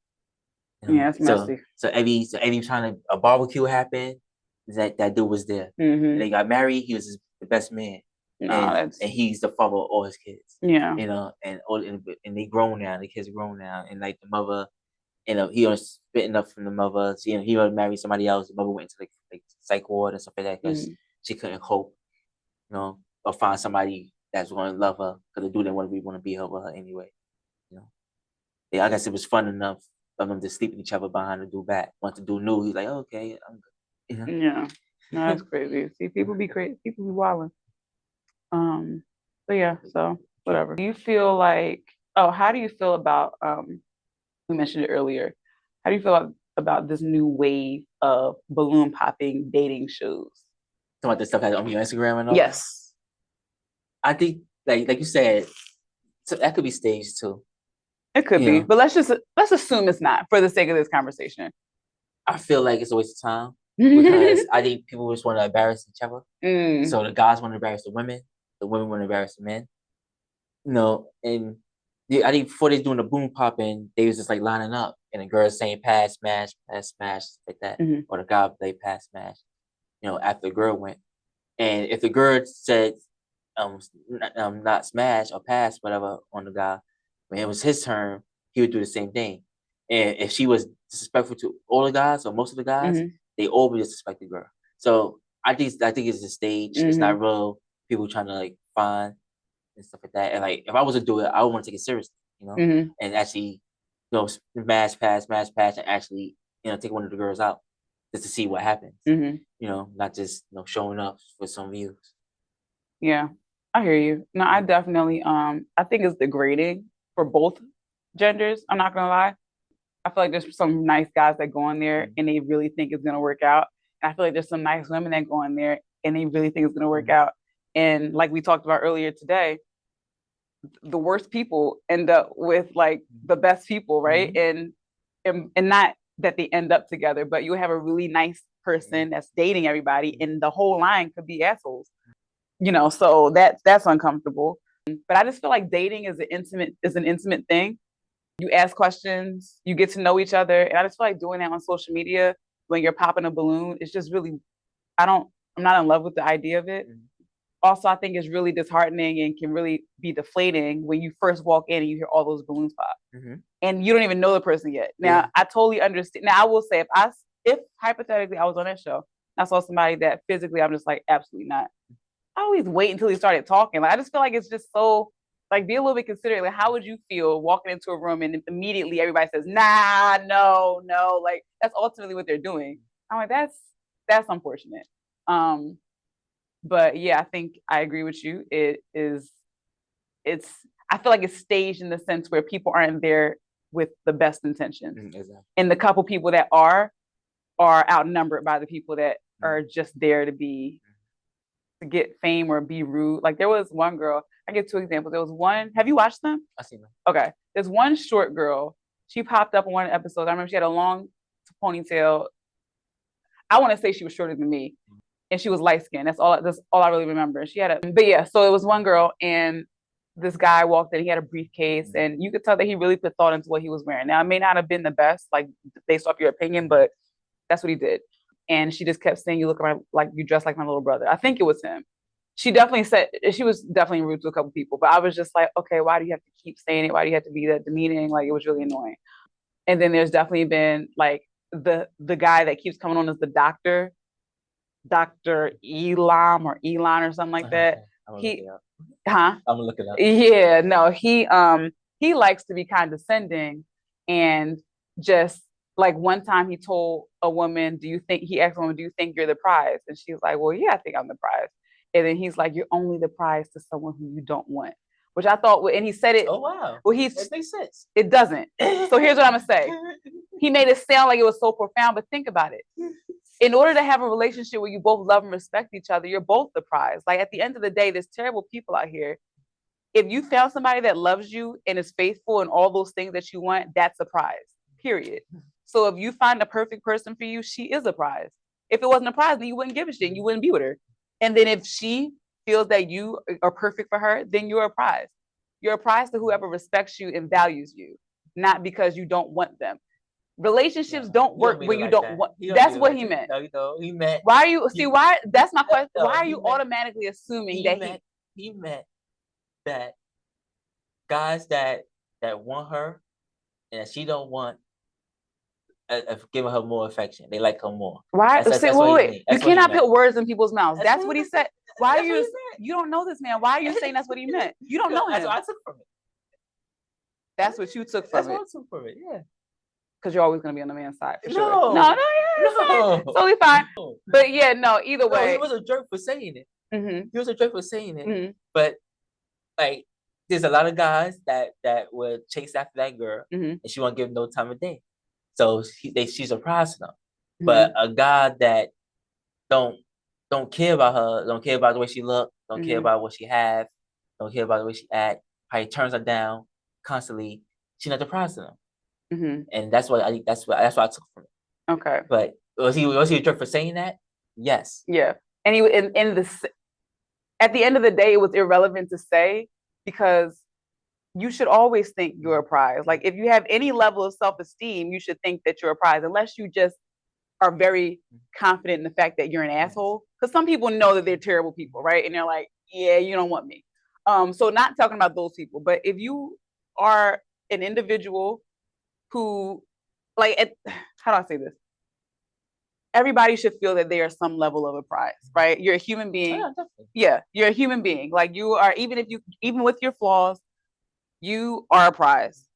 Speaker 1: You know?
Speaker 2: Yeah, it's messy.
Speaker 1: So every time a barbecue happened, that dude was there. And they got married. He was the best man. And he's the father of all his kids.
Speaker 2: Yeah.
Speaker 1: You know, and they grown now. The kids are grown now, and like the mother, you know, he was spitting up from the mother. So, you know, he was married somebody else. The mother went into like psych ward and stuff like that because she couldn't cope. You know, or find somebody that's going to love her because the dude didn't want to be with her anyway. You know, yeah, I guess it was fun enough of them to sleep with each other behind the dude back. Once the dude knew, he's like, oh, okay, I'm good. You know?
Speaker 2: Yeah, no, that's crazy. See, people be crazy. People be wilding. But yeah, so whatever. Do you feel like? Oh, how do you feel about? We mentioned it earlier. How do you feel about this new wave of balloon popping dating shows?
Speaker 1: Talking about the stuff that's on your Instagram and all?
Speaker 2: Yes.
Speaker 1: I think, like you said, so that could be staged too.
Speaker 2: It could be, but let's assume it's not for the sake of this conversation.
Speaker 1: I feel like it's a waste of time because I think people just want to embarrass each other. So the guys want to embarrass the women want to embarrass the men. You know, and I think before they doing the boom popping, they was just like lining up and the girls saying pass, smash, like that, or the guy play pass, smash. You know, after the girl went, and if the girl said not smash or pass whatever on the guy, when it was his turn, he would do the same thing. And if she was disrespectful to all the guys or most of the guys, they all would disrespect the girl. So I think it's a stage. It's not real. People trying to like find and stuff like that. And like if I was to do it, I would want to take it seriously, you know, and actually, you know, smash pass, and actually, you know, take one of the girls out just to see what happens. You know, not just, you know, showing up for some views.
Speaker 2: Yeah, I hear you. No, I definitely I think it's degrading for both genders. I'm not gonna lie. I feel like there's some nice guys that go in there and they really think it's gonna work out. And I feel like there's some nice women that go in there and they really think it's gonna work out. And like we talked about earlier today, the worst people end up with like the best people, right? And not that they end up together, but you have a really nice person that's dating everybody and the whole line could be assholes. You know, so that's uncomfortable. But I just feel like dating is an intimate thing. You ask questions, you get to know each other. And I just feel like doing that on social media when you're popping a balloon, it's just really, I'm not in love with the idea of it. also I think it's really disheartening and can really be deflating when you first walk in and you hear all those balloons pop. And you don't even know the person yet. Now, I totally understand. Now, I will say, if hypothetically I was on that show, I saw somebody that physically I'm just like, absolutely not. I always wait until he started talking. Like, I just feel like it's just so, like, be a little bit considerate. Like, how would you feel walking into a room and immediately everybody says, nah, no. Like, that's ultimately what they're doing. I'm like, that's unfortunate. But yeah, I think I agree with you. I feel like it's staged in the sense where people aren't there with the best intentions. Exactly. And the couple people that are outnumbered by the people that are just there to get fame or be rude. Like, there was one girl, I give 2 examples. There was one, have you watched them?
Speaker 1: I've seen them.
Speaker 2: Okay. There's one short girl. She popped up in one episode. I remember she had a long ponytail. I want to say she was shorter than me. And she was light skinned. That's all I really remember. But yeah, so it was one girl, and this guy walked in, he had a briefcase, and you could tell that he really put thought into what he was wearing. Now, it may not have been the best, like, based off your opinion, but that's what he did. And she just kept saying, you look like you dress like my little brother. I think it was him. She was definitely rude to a couple people, but I was just like, okay, why do you have to keep saying it? Why do you have to be that demeaning? Like, it was really annoying. And then there's definitely been like the guy that keeps coming on as the doctor, Dr. Elon or something like that. I'm gonna look it up. Yeah, no, he likes to be condescending, and just like one time he told a woman, he asked a woman, do you think you're the prize? And she was like, well, yeah, I think I'm the prize. And then he's like, you're only the prize to someone who you don't want. Which I thought, and he said it. Oh, wow. Well, it makes sense. It doesn't. So here's what I'm gonna say. He made it sound like it was so profound, but think about it. In order to have a relationship where you both love and respect each other, you're both the prize. Like, at the end of the day, there's terrible people out here. If you found somebody that loves you and is faithful and all those things that you want, that's a prize, period. So if you find a perfect person for you, she is a prize. If it wasn't a prize, then you wouldn't give a shit and you wouldn't be with her. And then if she feels that you are perfect for her, then you're a prize. You're a prize to whoever respects you and values you, not because you don't want them. Relationships don't work when you don't want. That's what he meant. No, he meant. Why are you why? That's my question. Why are you automatically assuming that
Speaker 1: he meant that guys that want her and that she don't want, giving her more affection. They like her more.
Speaker 2: Why? Wait. You cannot put words in people's mouths. That's what he said. Why are you? You don't know this man. Why are you saying that's what he meant? You don't know him.
Speaker 1: That's what I took from it.
Speaker 2: That's what you took from it.
Speaker 1: That's what I took from it. Yeah.
Speaker 2: Because you're always going to be on the man's side. For sure. No. Totally fine. But yeah, no, either way.
Speaker 1: He was a jerk for saying it. He was a jerk for saying it. But like, there's a lot of guys that would chase after that girl and she won't give him no time of day. So she's a prize to them. But a guy that don't care about her, don't care about the way she look, don't care about what she have, don't care about the way she act, how he turns her down constantly, she's not the prize to them. And that's what I took from it. Okay. But was he a jerk for saying that? Yes.
Speaker 2: Yeah. And he at the end of the day, it was irrelevant to say, because you should always think you're a prize. Like, if you have any level of self-esteem, you should think that you're a prize, unless you just are very confident in the fact that you're an asshole. Because some people know that they're terrible people, right? And they're like, yeah, you don't want me. So not talking about those people, but if you are an individual who, like, how do I say this? Everybody should feel that they are some level of a prize, right? You're a human being. Yeah, you're a human being. Like, you are, even with your flaws, you are a prize.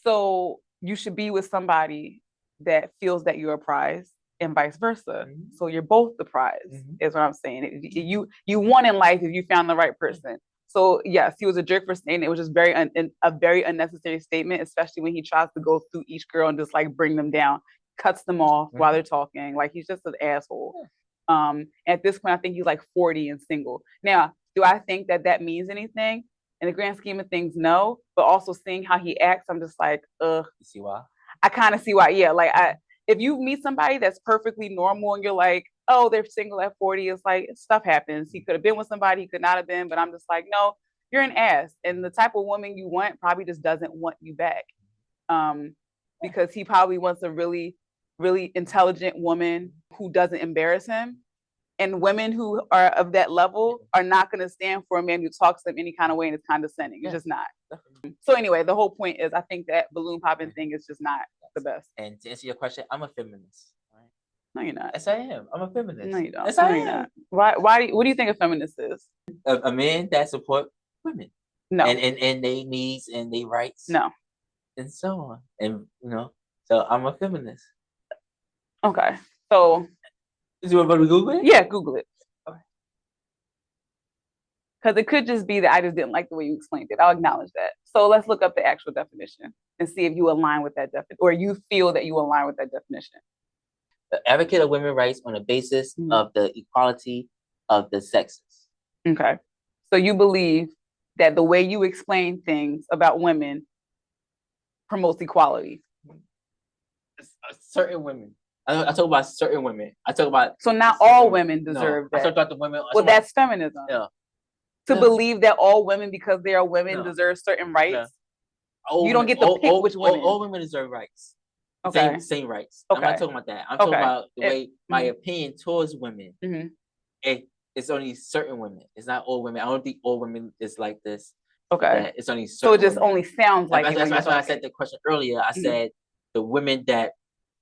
Speaker 2: So you should be with somebody that feels that you're a prize, and vice versa. So you're both the prize, is what I'm saying. You won in life if you found the right person. So yes, he was a jerk for saying it. It was just a very unnecessary statement, especially when he tries to go through each girl and just like bring them down, cuts them off while they're talking. Like, he's just an asshole. At this point, I think he's like 40 and single. Now, do I think that means anything? In the grand scheme of things, no. But also seeing how he acts, I'm just like, ugh.
Speaker 1: You see why?
Speaker 2: I kind of see why. Yeah, like, if you meet somebody that's perfectly normal and you're like, oh, they're single at 40, it's like, stuff happens. He could have been with somebody, he could not have been, but I'm just like, no, you're an ass. And the type of woman you want probably just doesn't want you back. Because he probably wants a really, really intelligent woman who doesn't embarrass him. And women who are of that level are not going to stand for a man who talks to them any kind of way and is condescending. It's just not. So anyway, the whole point is I think that balloon popping thing is just not the best.
Speaker 1: And to answer your question, I'm a feminist. Right?
Speaker 2: No, you're not.
Speaker 1: Yes, I am. I'm a feminist.
Speaker 2: No, you don't.
Speaker 1: Yes, I
Speaker 2: No, you're
Speaker 1: am.
Speaker 2: not. Why? What do you think a feminist is?
Speaker 1: A man that support women.
Speaker 2: No.
Speaker 1: And their needs and their rights.
Speaker 2: No.
Speaker 1: And so on. And so I'm a feminist.
Speaker 2: Okay. So
Speaker 1: you want to Google it?
Speaker 2: Yeah, Google it. Because it could just be that I just didn't like the way you explained it. I'll acknowledge that. So let's look up the actual definition and see if you align with that definition, or you feel that you align with that definition.
Speaker 1: The advocate of women's rights on the basis of the equality of the sexes.
Speaker 2: Okay. So you believe that the way you explain things about women promotes equality.
Speaker 1: Certain women. I talk about certain women. I talk about.
Speaker 2: So not all women deserve that.
Speaker 1: I talk about the women.
Speaker 2: Well, that's feminism.
Speaker 1: Yeah.
Speaker 2: To believe that all women, because they are women, deserve certain rights. You don't get to pick which women.
Speaker 1: All women deserve rights.
Speaker 2: Okay.
Speaker 1: Same rights.
Speaker 2: Okay.
Speaker 1: I'm not talking about that. I'm talking about the way my opinion towards women. It's only certain women. It's not all women. I don't think all women is like this.
Speaker 2: Okay.
Speaker 1: It's only certain
Speaker 2: so it just
Speaker 1: women.
Speaker 2: only sounds like
Speaker 1: that's why I said the question earlier. I said the women that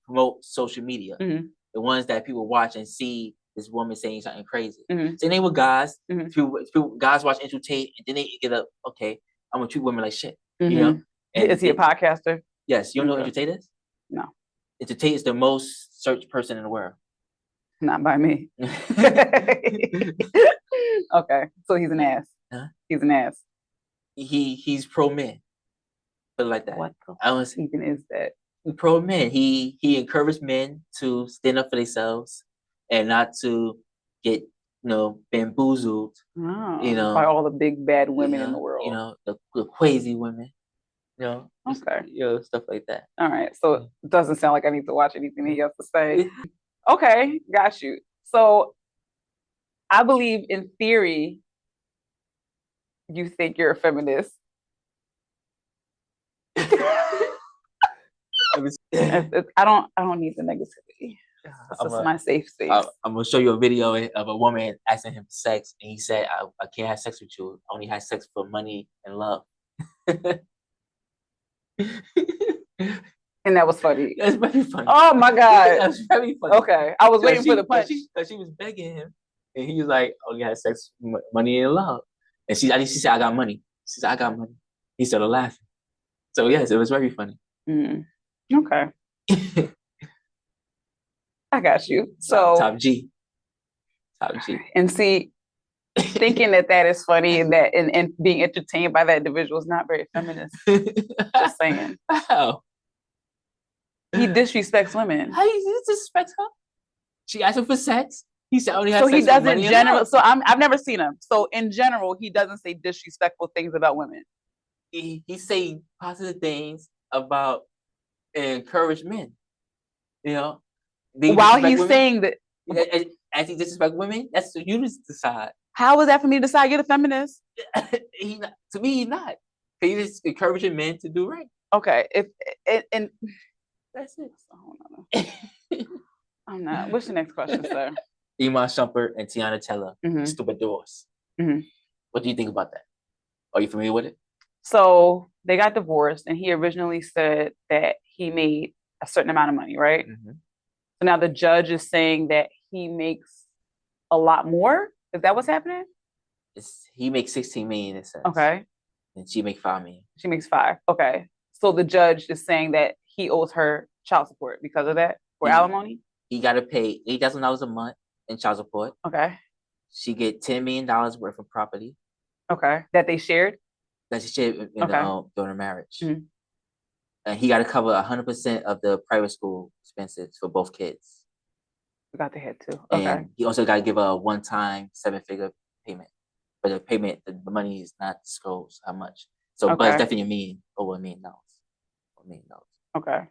Speaker 1: promote social media, the ones that people watch and see this woman saying something crazy. Same thing with guys. People, guys watch Andrew Tate and then they get up. Okay, I'm gonna treat women like shit. You know? And
Speaker 2: is he a podcaster?
Speaker 1: Yes. You don't know who Andrew Tate is?
Speaker 2: No.
Speaker 1: Andrew Tate is the most searched person in the world.
Speaker 2: Not by me. Okay, so he's an ass.
Speaker 1: Huh?
Speaker 2: He's an ass.
Speaker 1: He's pro men. Put it like that.
Speaker 2: What
Speaker 1: even
Speaker 2: is that?
Speaker 1: Pro men. He encouraged men to stand up for themselves and not to get bamboozled.
Speaker 2: Oh, by all the big bad women in the world.
Speaker 1: The crazy women.
Speaker 2: Okay.
Speaker 1: Stuff like that.
Speaker 2: All right. So it doesn't sound like I need to watch anything he has to say. Okay, got you. So I believe in theory, you think you're a feminist. I don't need the negativity. This is my safe space.
Speaker 1: I'm gonna show you a video of a woman asking him for sex, and he said, "I can't have sex with you. I only have sex for money and love."
Speaker 2: And that was funny.
Speaker 1: That's very funny.
Speaker 2: Oh my God.
Speaker 1: That's very funny.
Speaker 2: Okay, I was waiting for the punch.
Speaker 1: Because she was begging him, and he was like, "Oh, you had sex, money and love." And she said, "I got money." She said, "I got money." He started laughing. So yes, it was very funny.
Speaker 2: Okay. I got you. So
Speaker 1: top G.
Speaker 2: And see, thinking that is funny and that and being entertained by that individual is not very feminist. Just saying.
Speaker 1: How?
Speaker 2: He disrespects women.
Speaker 1: How you disrespect her? She asked him for sex. He said only has
Speaker 2: sex. So he doesn't general. So I've never seen him. So in general, he doesn't say disrespectful things about women.
Speaker 1: He's saying positive things about encourage men.
Speaker 2: While he's saying that,
Speaker 1: as he disrespect women, that's for you to decide.
Speaker 2: How is that for me to decide? You're the feminist.
Speaker 1: To me, he's not. He's just encouraging men to do right.
Speaker 2: Okay. And that's it. I'm not. What's the next question, sir?
Speaker 1: Iman Shumpert and Tiana Taylor, stupid divorce. What do you think about that? Are you familiar with it?
Speaker 2: So they got divorced, and he originally said that he made a certain amount of money, right? So now the judge is saying that he makes a lot more. Is that what's happening?
Speaker 1: He makes 16 million, it says.
Speaker 2: Okay.
Speaker 1: And she makes 5 million.
Speaker 2: She makes 5. Okay. So the judge is saying that he owes her child support because of that, or alimony?
Speaker 1: He got to pay $8,000 a month in child support.
Speaker 2: Okay.
Speaker 1: She get $10 million worth of property.
Speaker 2: Okay. That they shared?
Speaker 1: That she shared during the marriage. And he got to cover 100% of the private school expenses for both kids.
Speaker 2: Forgot the head too. Okay.
Speaker 1: And he also got to give a one-time 7-figure payment. But the payment, the money is not disclosed how much. So, but it's definitely over $1 million.
Speaker 2: Okay.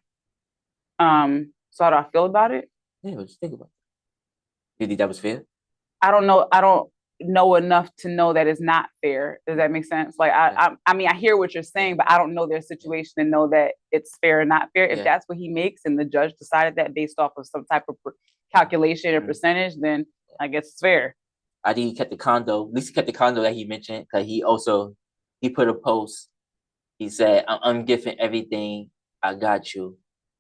Speaker 2: So how do I feel about it?
Speaker 1: Yeah, what you think about it? You think that was fair?
Speaker 2: I don't know. I don't know enough to know that it's not fair. Does that make sense? Like I mean, I hear what you're saying, but I don't know their situation and know that it's fair or not fair. If that's what he makes and the judge decided that based off of some type of calculation or percentage, then I guess it's fair.
Speaker 1: I think he kept the condo. At least he kept the condo that he mentioned, because he put a post. He said, I'm ungifting everything. I got you.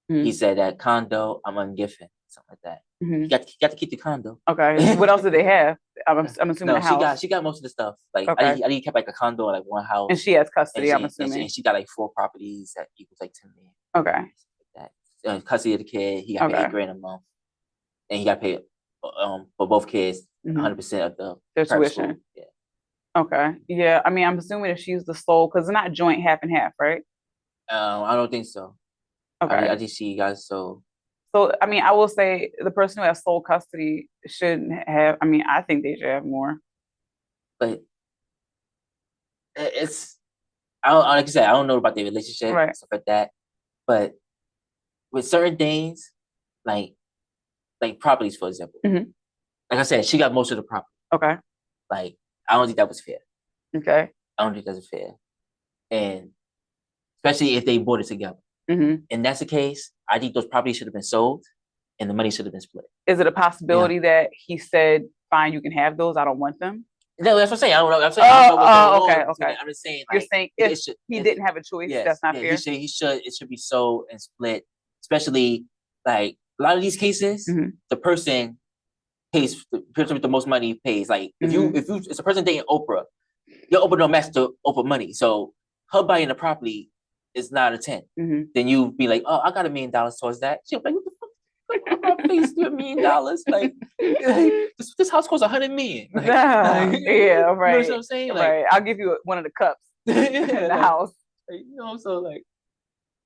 Speaker 1: He said that condo, I'm ungifting. Something like that. You got to keep the condo.
Speaker 2: Okay. What else did they have? I'm assuming the house.
Speaker 1: She got most of the stuff. Like
Speaker 2: Okay.
Speaker 1: I think he kept like a condo, like one house.
Speaker 2: And she has custody, I'm assuming.
Speaker 1: And she got like 4 properties that equals like 10 million.
Speaker 2: Okay.
Speaker 1: Like that. Custody of the kid, he got paid $8,000 a month. And he got paid for both kids 100% of the
Speaker 2: tuition.
Speaker 1: Yeah.
Speaker 2: Okay. Yeah. I mean, I'm assuming if she's the sole, because it's not joint half and half, right?
Speaker 1: I don't think so.
Speaker 2: Okay.
Speaker 1: I think she got so.
Speaker 2: So, I mean, I will say the person who has sole custody shouldn't have, I mean, I think they should have more.
Speaker 1: But it's, like I said, I don't know about their relationship and stuff like that. But with certain things, like properties, for example, like I said, she got most of the property.
Speaker 2: Okay.
Speaker 1: Like, I don't think that was fair.
Speaker 2: Okay.
Speaker 1: I don't think that's fair. And especially if they bought it together. And that's the case, I think those properties should have been sold and the money should have been split.
Speaker 2: Is it a possibility that he said, fine, you can have those, I don't want them?
Speaker 1: No, that's what I'm saying. I don't know. I'm saying, I don't know
Speaker 2: okay.
Speaker 1: I'm just saying,
Speaker 2: like, you're saying if he didn't have a choice, that's not fair?
Speaker 1: He should, it should be sold and split, especially like a lot of these cases, the person pays, the person with the most money pays. Like if you, it's a person dating Oprah, your Oprah don't match to Oprah money. So her buying the property is not a 10. Then you be like, oh, I got $1 million towards that. She'll be like, what the fuck? I'm not faced with $1 million. Like this house costs $100 million. Like,
Speaker 2: yeah, right.
Speaker 1: You know what I'm saying? Like,
Speaker 2: right. I'll give you one of the cups in the house.
Speaker 1: Like, you know, so like,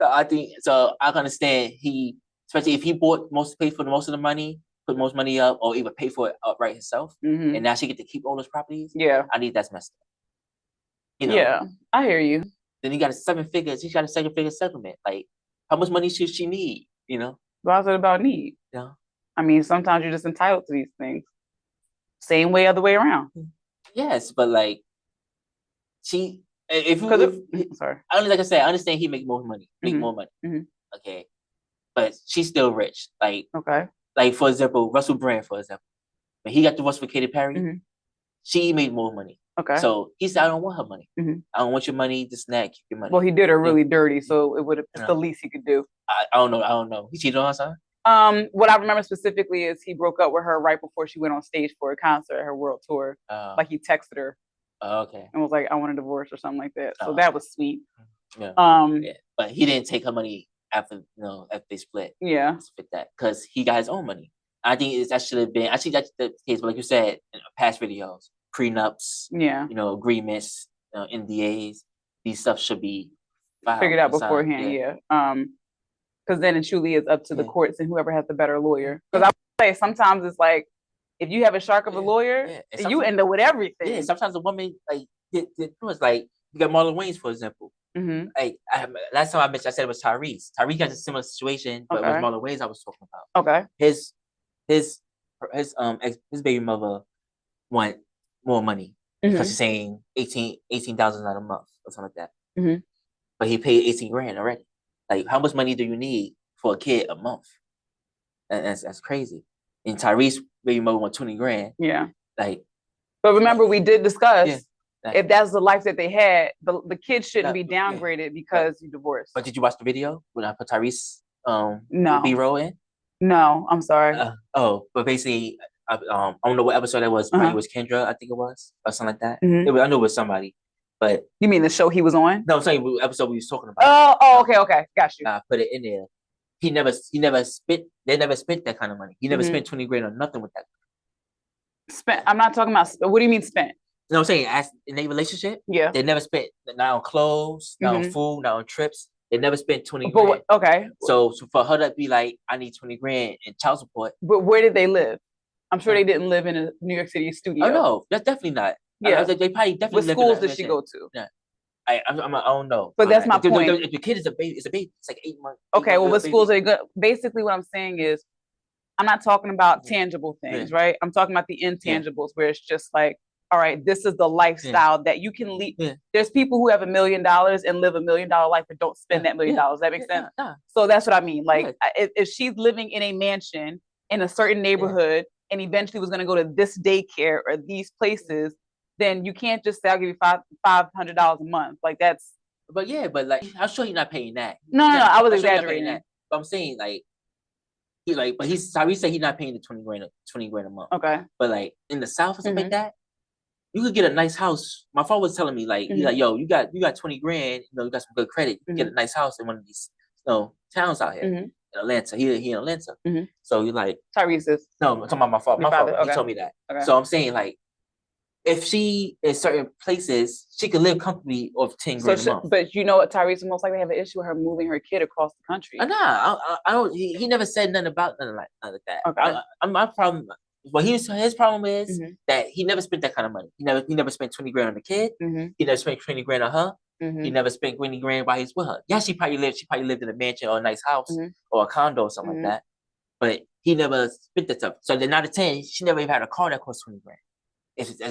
Speaker 1: so I think, so I can understand he, especially if he paid for most of the money, put most money up, or even pay for it outright himself, and now she get to keep all those properties.
Speaker 2: Yeah,
Speaker 1: I think that's messed up. You know?
Speaker 2: Yeah, I hear you.
Speaker 1: Then he got a 7-figure. He's got a 7-figure settlement. Like, how much money should she need? You know?
Speaker 2: Why is it about need?
Speaker 1: Yeah.
Speaker 2: I mean, sometimes you're just entitled to these things. Same way, other way around.
Speaker 1: Yes, but like, sorry, like I said, I understand he make more money, more money. Okay, but she's still rich. Like, like for example, Russell Brand, for example, when he got divorced with Katy Perry, she made more money.
Speaker 2: Okay.
Speaker 1: So he said, I don't want her money. I don't want your money. Just keep your money.
Speaker 2: Well, he did her really dirty, so it would have. It's the least he could do.
Speaker 1: I don't know. He cheated on her, son?
Speaker 2: What I remember specifically is he broke up with her right before she went on stage for a concert at her world tour. Like he texted her.
Speaker 1: Okay.
Speaker 2: And was like, I want a divorce or something like that. So that was sweet.
Speaker 1: Yeah. But he didn't take her money after they split.
Speaker 2: Yeah.
Speaker 1: Split that because he got his own money. I think that should have been. I think that's the case. But like you said in past videos, prenups, agreements, NDAs, these stuff should be
Speaker 2: figured out beforehand. Yeah. Because then it truly is up to the courts and whoever has the better lawyer. Because I would say sometimes it's like if you have a shark of a lawyer, you end up with everything.
Speaker 1: Yeah. Sometimes a woman like it's like you got Marlon Wayans, for example. Like last time I said it was Tyrese. Tyrese got a similar situation, but it was Marlon Wayans I was talking about.
Speaker 2: Okay.
Speaker 1: His baby mother want more money because she's saying $18,000 a month or something like that. But he paid $18,000 already. Like, how much money do you need for a kid a month? And that's crazy. And Tyrese baby mother want $20,000.
Speaker 2: Yeah.
Speaker 1: Like,
Speaker 2: but remember, we did discuss if that's the life that they had, the kids shouldn't be downgraded because you divorced.
Speaker 1: But did you watch the video when I put Tyrese
Speaker 2: no
Speaker 1: B-roll in?
Speaker 2: No, I'm sorry.
Speaker 1: But basically, I don't know what episode that was. It was Kendra, I think it was, or something like that. I know it was somebody. But
Speaker 2: you mean the show he was on?
Speaker 1: No, I'm saying the episode we was talking about.
Speaker 2: Okay, got you.
Speaker 1: I put it in there. He never spent. They never spent that kind of money. He never spent $20,000 on nothing with that.
Speaker 2: Spent. I'm not talking about. What do you mean spent?
Speaker 1: No, I'm saying in their relationship.
Speaker 2: Yeah.
Speaker 1: They never spent not on clothes, not on food, not on trips. They never spent $20,000.
Speaker 2: But okay.
Speaker 1: So for her to be like, I need $20,000 in child support.
Speaker 2: But where did they live? I'm sure they didn't live in a New York City studio.
Speaker 1: Oh no, that's definitely not.
Speaker 2: Yeah,
Speaker 1: they probably definitely.
Speaker 2: What schools did she go to?
Speaker 1: Yeah, I don't know.
Speaker 2: But that's my point.
Speaker 1: If the kid is a baby, it's like 8 months.
Speaker 2: Okay, well, what schools are they good? Basically, what I'm saying is, I'm not talking about tangible things, right? I'm talking about the intangibles, where it's just like, all right, this is the lifestyle that you can lead. There's people who have $1 million and live $1 million life, but don't spend that $1 million. That makes sense. So that's what I mean. Like, if she's living in a mansion in a certain neighborhood. and eventually was going to go to this daycare or these places, then you can't just say, I'll give you $500 a month. Like that's.
Speaker 1: But yeah, but like, I'm sure you're not paying that.
Speaker 2: No, I was
Speaker 1: I'm sure you're not
Speaker 2: exaggerating.
Speaker 1: paying that. But I'm saying like, but Tyrese said he's not paying the 20 grand a month.
Speaker 2: Okay.
Speaker 1: But like in the South or something like that, you could get a nice house. My father was telling me like, he's like, yo, you got 20 grand, you got some good credit. You get a nice house in one of these, towns out here in Atlanta. He in Atlanta. So you're like,
Speaker 2: Tyrese is.
Speaker 1: No, I'm talking about my father. My father.
Speaker 2: Okay.
Speaker 1: He told me that.
Speaker 2: Okay.
Speaker 1: So I'm saying like, if she in certain places, she could live comfortably off 10 grand a month.
Speaker 2: But you know what, Tyrese most likely have an issue with her moving her kid across the country.
Speaker 1: Nah, I don't. He never said nothing about nothing like that.
Speaker 2: Okay.
Speaker 1: My problem. Well, his problem is that he never spent that kind of money. He never spent 20 grand on the kid. He never spent 20 grand on her. He never spent 20 grand while he's with her. Yeah, she probably lived in a mansion or a nice house or a condo or something like that. But he never spent that stuff. So then out of 10, she never even had a car that cost 20 grand.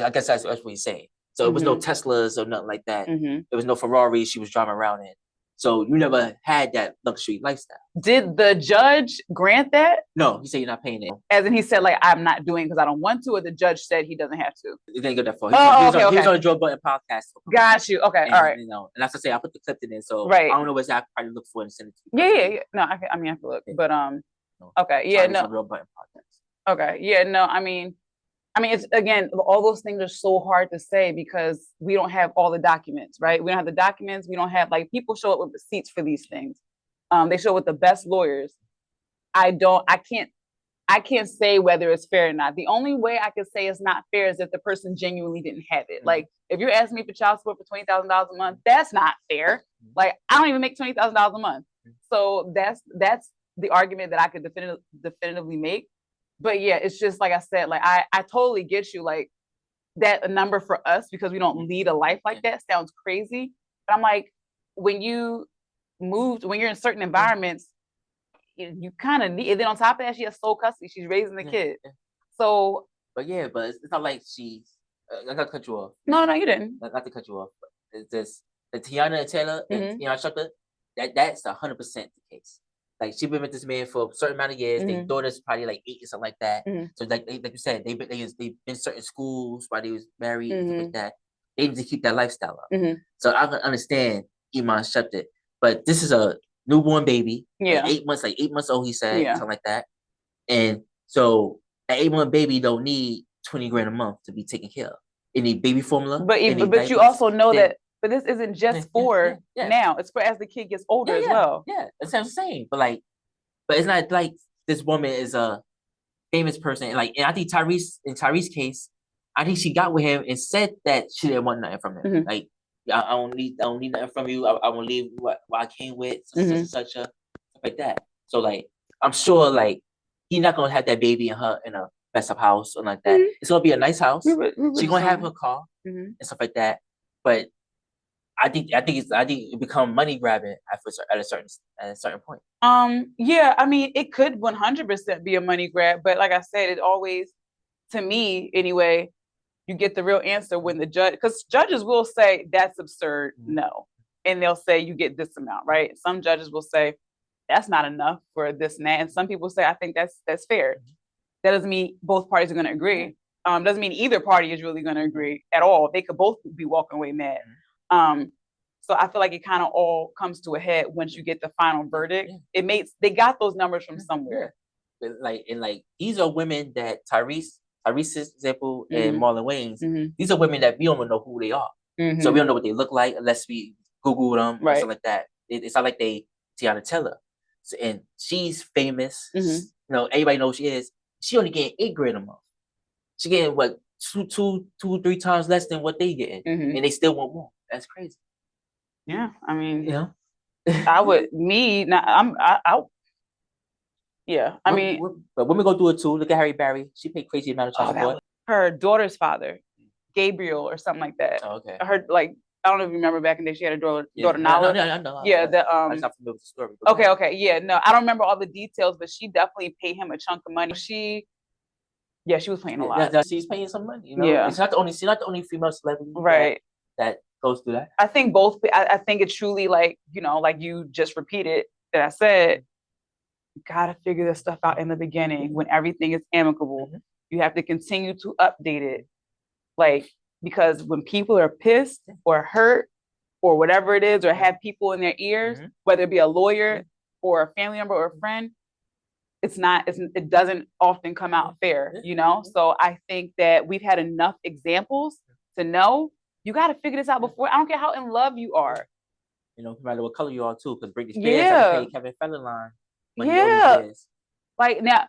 Speaker 1: I guess that's what he's saying. So it was no Teslas or nothing like that. There was no Ferrari she was driving around in. So you never had that luxury lifestyle. Did
Speaker 2: the judge grant that?
Speaker 1: No, he said you're not paying it.
Speaker 2: As in he said, like, I'm not doing because I don't want to, or the judge said he doesn't have to?
Speaker 1: It didn't go that far.
Speaker 2: He
Speaker 1: was on a Joe Budden podcast.
Speaker 2: Got you. Okay, all right.
Speaker 1: And that's what I say, I put the clip in there, so I don't know what I probably look for and send it to
Speaker 2: you. Yeah. No, I have to look. But okay, yeah, no.
Speaker 1: Real Budden podcast.
Speaker 2: Okay, yeah, no, I mean, it's, again, all those things are so hard to say because we don't have all the documents, right? We don't have the documents. We don't have, like, people show up with receipts for these things. They show up with the best lawyers. I can't say whether it's fair or not. The only way I could say it's not fair is if the person genuinely didn't have it. Like, if you're asking me for child support for $20,000 a month, that's not fair. Like, I don't even make $20,000 a month. So that's the argument that I could definitively make. But yeah, it's just like I said, like I totally get you. Like that a number for us because we don't lead a life like that sounds crazy. But I'm like, when you're in certain environments, you kind of need. And then on top of that, she has sole custody. She's raising the kid. So.
Speaker 1: But yeah, but it's not like she's. I gotta cut you off.
Speaker 2: No, you didn't.
Speaker 1: Not to cut you off. But it's just the Tiana and Taylor and Tiana Shutter. That's 100% the case. Like she been with this man for a certain amount of years. Their daughter's probably like 8 or something like that. So like you said, they've been in certain schools while they was married and stuff like that. They need to keep that lifestyle up. So I can understand Iman Shutter, but this is a newborn baby.
Speaker 2: Yeah,
Speaker 1: like 8 months old. He said something like that. And so an 8-month baby don't need 20 grand a month to be taken care of. It need baby formula.
Speaker 2: But you also know that. But this isn't just for now. It's for as the kid gets older as well.
Speaker 1: Yeah, that's what I'm saying. But it's not like this woman is a famous person. Like, and I think in Tyrese's case, I think she got with him and said that she didn't want nothing from him. Like, I don't need nothing from you. I want to leave what I came with, such stuff like that. So like, I'm sure like he's not gonna have that baby in a messed up house or like that. It's gonna be a nice house. She's gonna have her car and stuff like that. But I think it become money grabbing at a certain point.
Speaker 2: Yeah, I mean, it could 100% be a money grab, but like I said, it always, to me anyway, you get the real answer when the judge, because judges will say that's absurd, no, and they'll say you get this amount, right? Some judges will say that's not enough for this and that, and some people say I think that's fair. That doesn't mean both parties are going to agree. Doesn't mean either party is really going to agree at all. They could both be walking away mad. So I feel like it kind of all comes to a head once you get the final verdict. They got those numbers from somewhere.
Speaker 1: Like these are women that Tyrese's example and Marlon Wayne's. These are women that we don't even know who they are. So we don't know what they look like unless we Google them or something like that. It's not like they Tiana Taylor. So, and she's famous. You know, everybody knows she is. She only getting 8 grand a month. She getting what two, 3 times less than what they getting, and they still want more. That's crazy.
Speaker 2: Yeah, I mean,
Speaker 1: you know, but women go through it too. Look at Harry Barry. She paid crazy amount of child support.
Speaker 2: Her daughter's father, Gabriel, or something like that.
Speaker 1: Oh, okay.
Speaker 2: Her I don't know if you remember back in the day. She had a daughter, Nala.
Speaker 1: No, I know.
Speaker 2: Yeah,
Speaker 1: I'm not familiar with the story.
Speaker 2: Okay, yeah, no, I don't remember all the details, but she definitely paid him a chunk of money. She was paying a lot.
Speaker 1: She's paying some money. You know, she's not the only female celebrity,
Speaker 2: right?
Speaker 1: That goes through that.
Speaker 2: I think both. I think it's truly like you just repeated that I said. You gotta figure this stuff out in the beginning when everything is amicable. You have to continue to update it. Like, because when people are pissed or hurt or whatever it is, or have people in their ears, whether it be a lawyer or a family member or a friend, it doesn't often come out fair, you know? So I think that we've had enough examples to know you got to figure this out before. I don't care how in love you are.
Speaker 1: You know, no matter what color you are too, because Britney Spears had to pay Kevin Federline.
Speaker 2: Like now,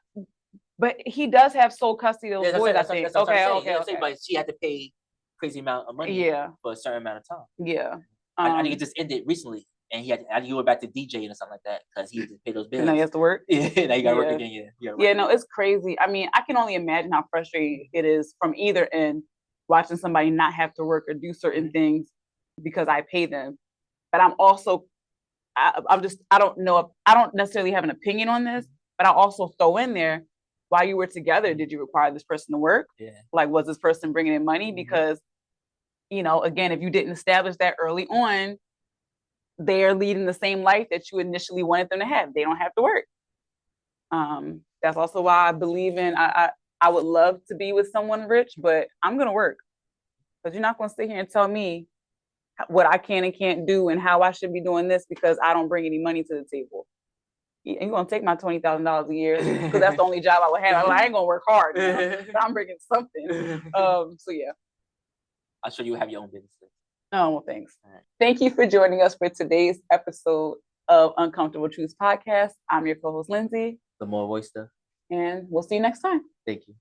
Speaker 2: but he does have sole custody of those boys, I think. Okay.
Speaker 1: But she had to pay crazy amount of money for a certain amount of time.
Speaker 2: Yeah.
Speaker 1: I think it just ended recently, and I think he went back to DJing or something like that because he had to pay those bills.
Speaker 2: And now he has to work.
Speaker 1: Yeah, now you got to work again.
Speaker 2: No, it's crazy. I mean, I can only imagine how frustrating it is from either end, watching somebody not have to work or do certain things because I pay them. But I'm also, I don't know, I don't necessarily have an opinion on this, but I'll also throw in there, while you were together, did you require this person to work?
Speaker 1: Yeah.
Speaker 2: Like, was this person bringing in money? Because, you know, again, if you didn't establish that early on, they're leading the same life that you initially wanted them to have. They don't have to work. That's also why I believe in, I would love to be with someone rich, but I'm going to work. Because you're not going to sit here and tell me what I can and can't do and how I should be doing this because I don't bring any money to the table. You're going to take my $20,000 a year because that's the only job I would have. I ain't going to work hard, you know? But I'm bringing something. So yeah.
Speaker 1: I'm sure you have your own business.
Speaker 2: Oh, well, thanks. Right. Thank you for joining us for today's episode of Uncomfortable Truths Podcast. I'm your co-host, Lindsay.
Speaker 1: The more voice stuff.
Speaker 2: And we'll see you next time.
Speaker 1: Thank you.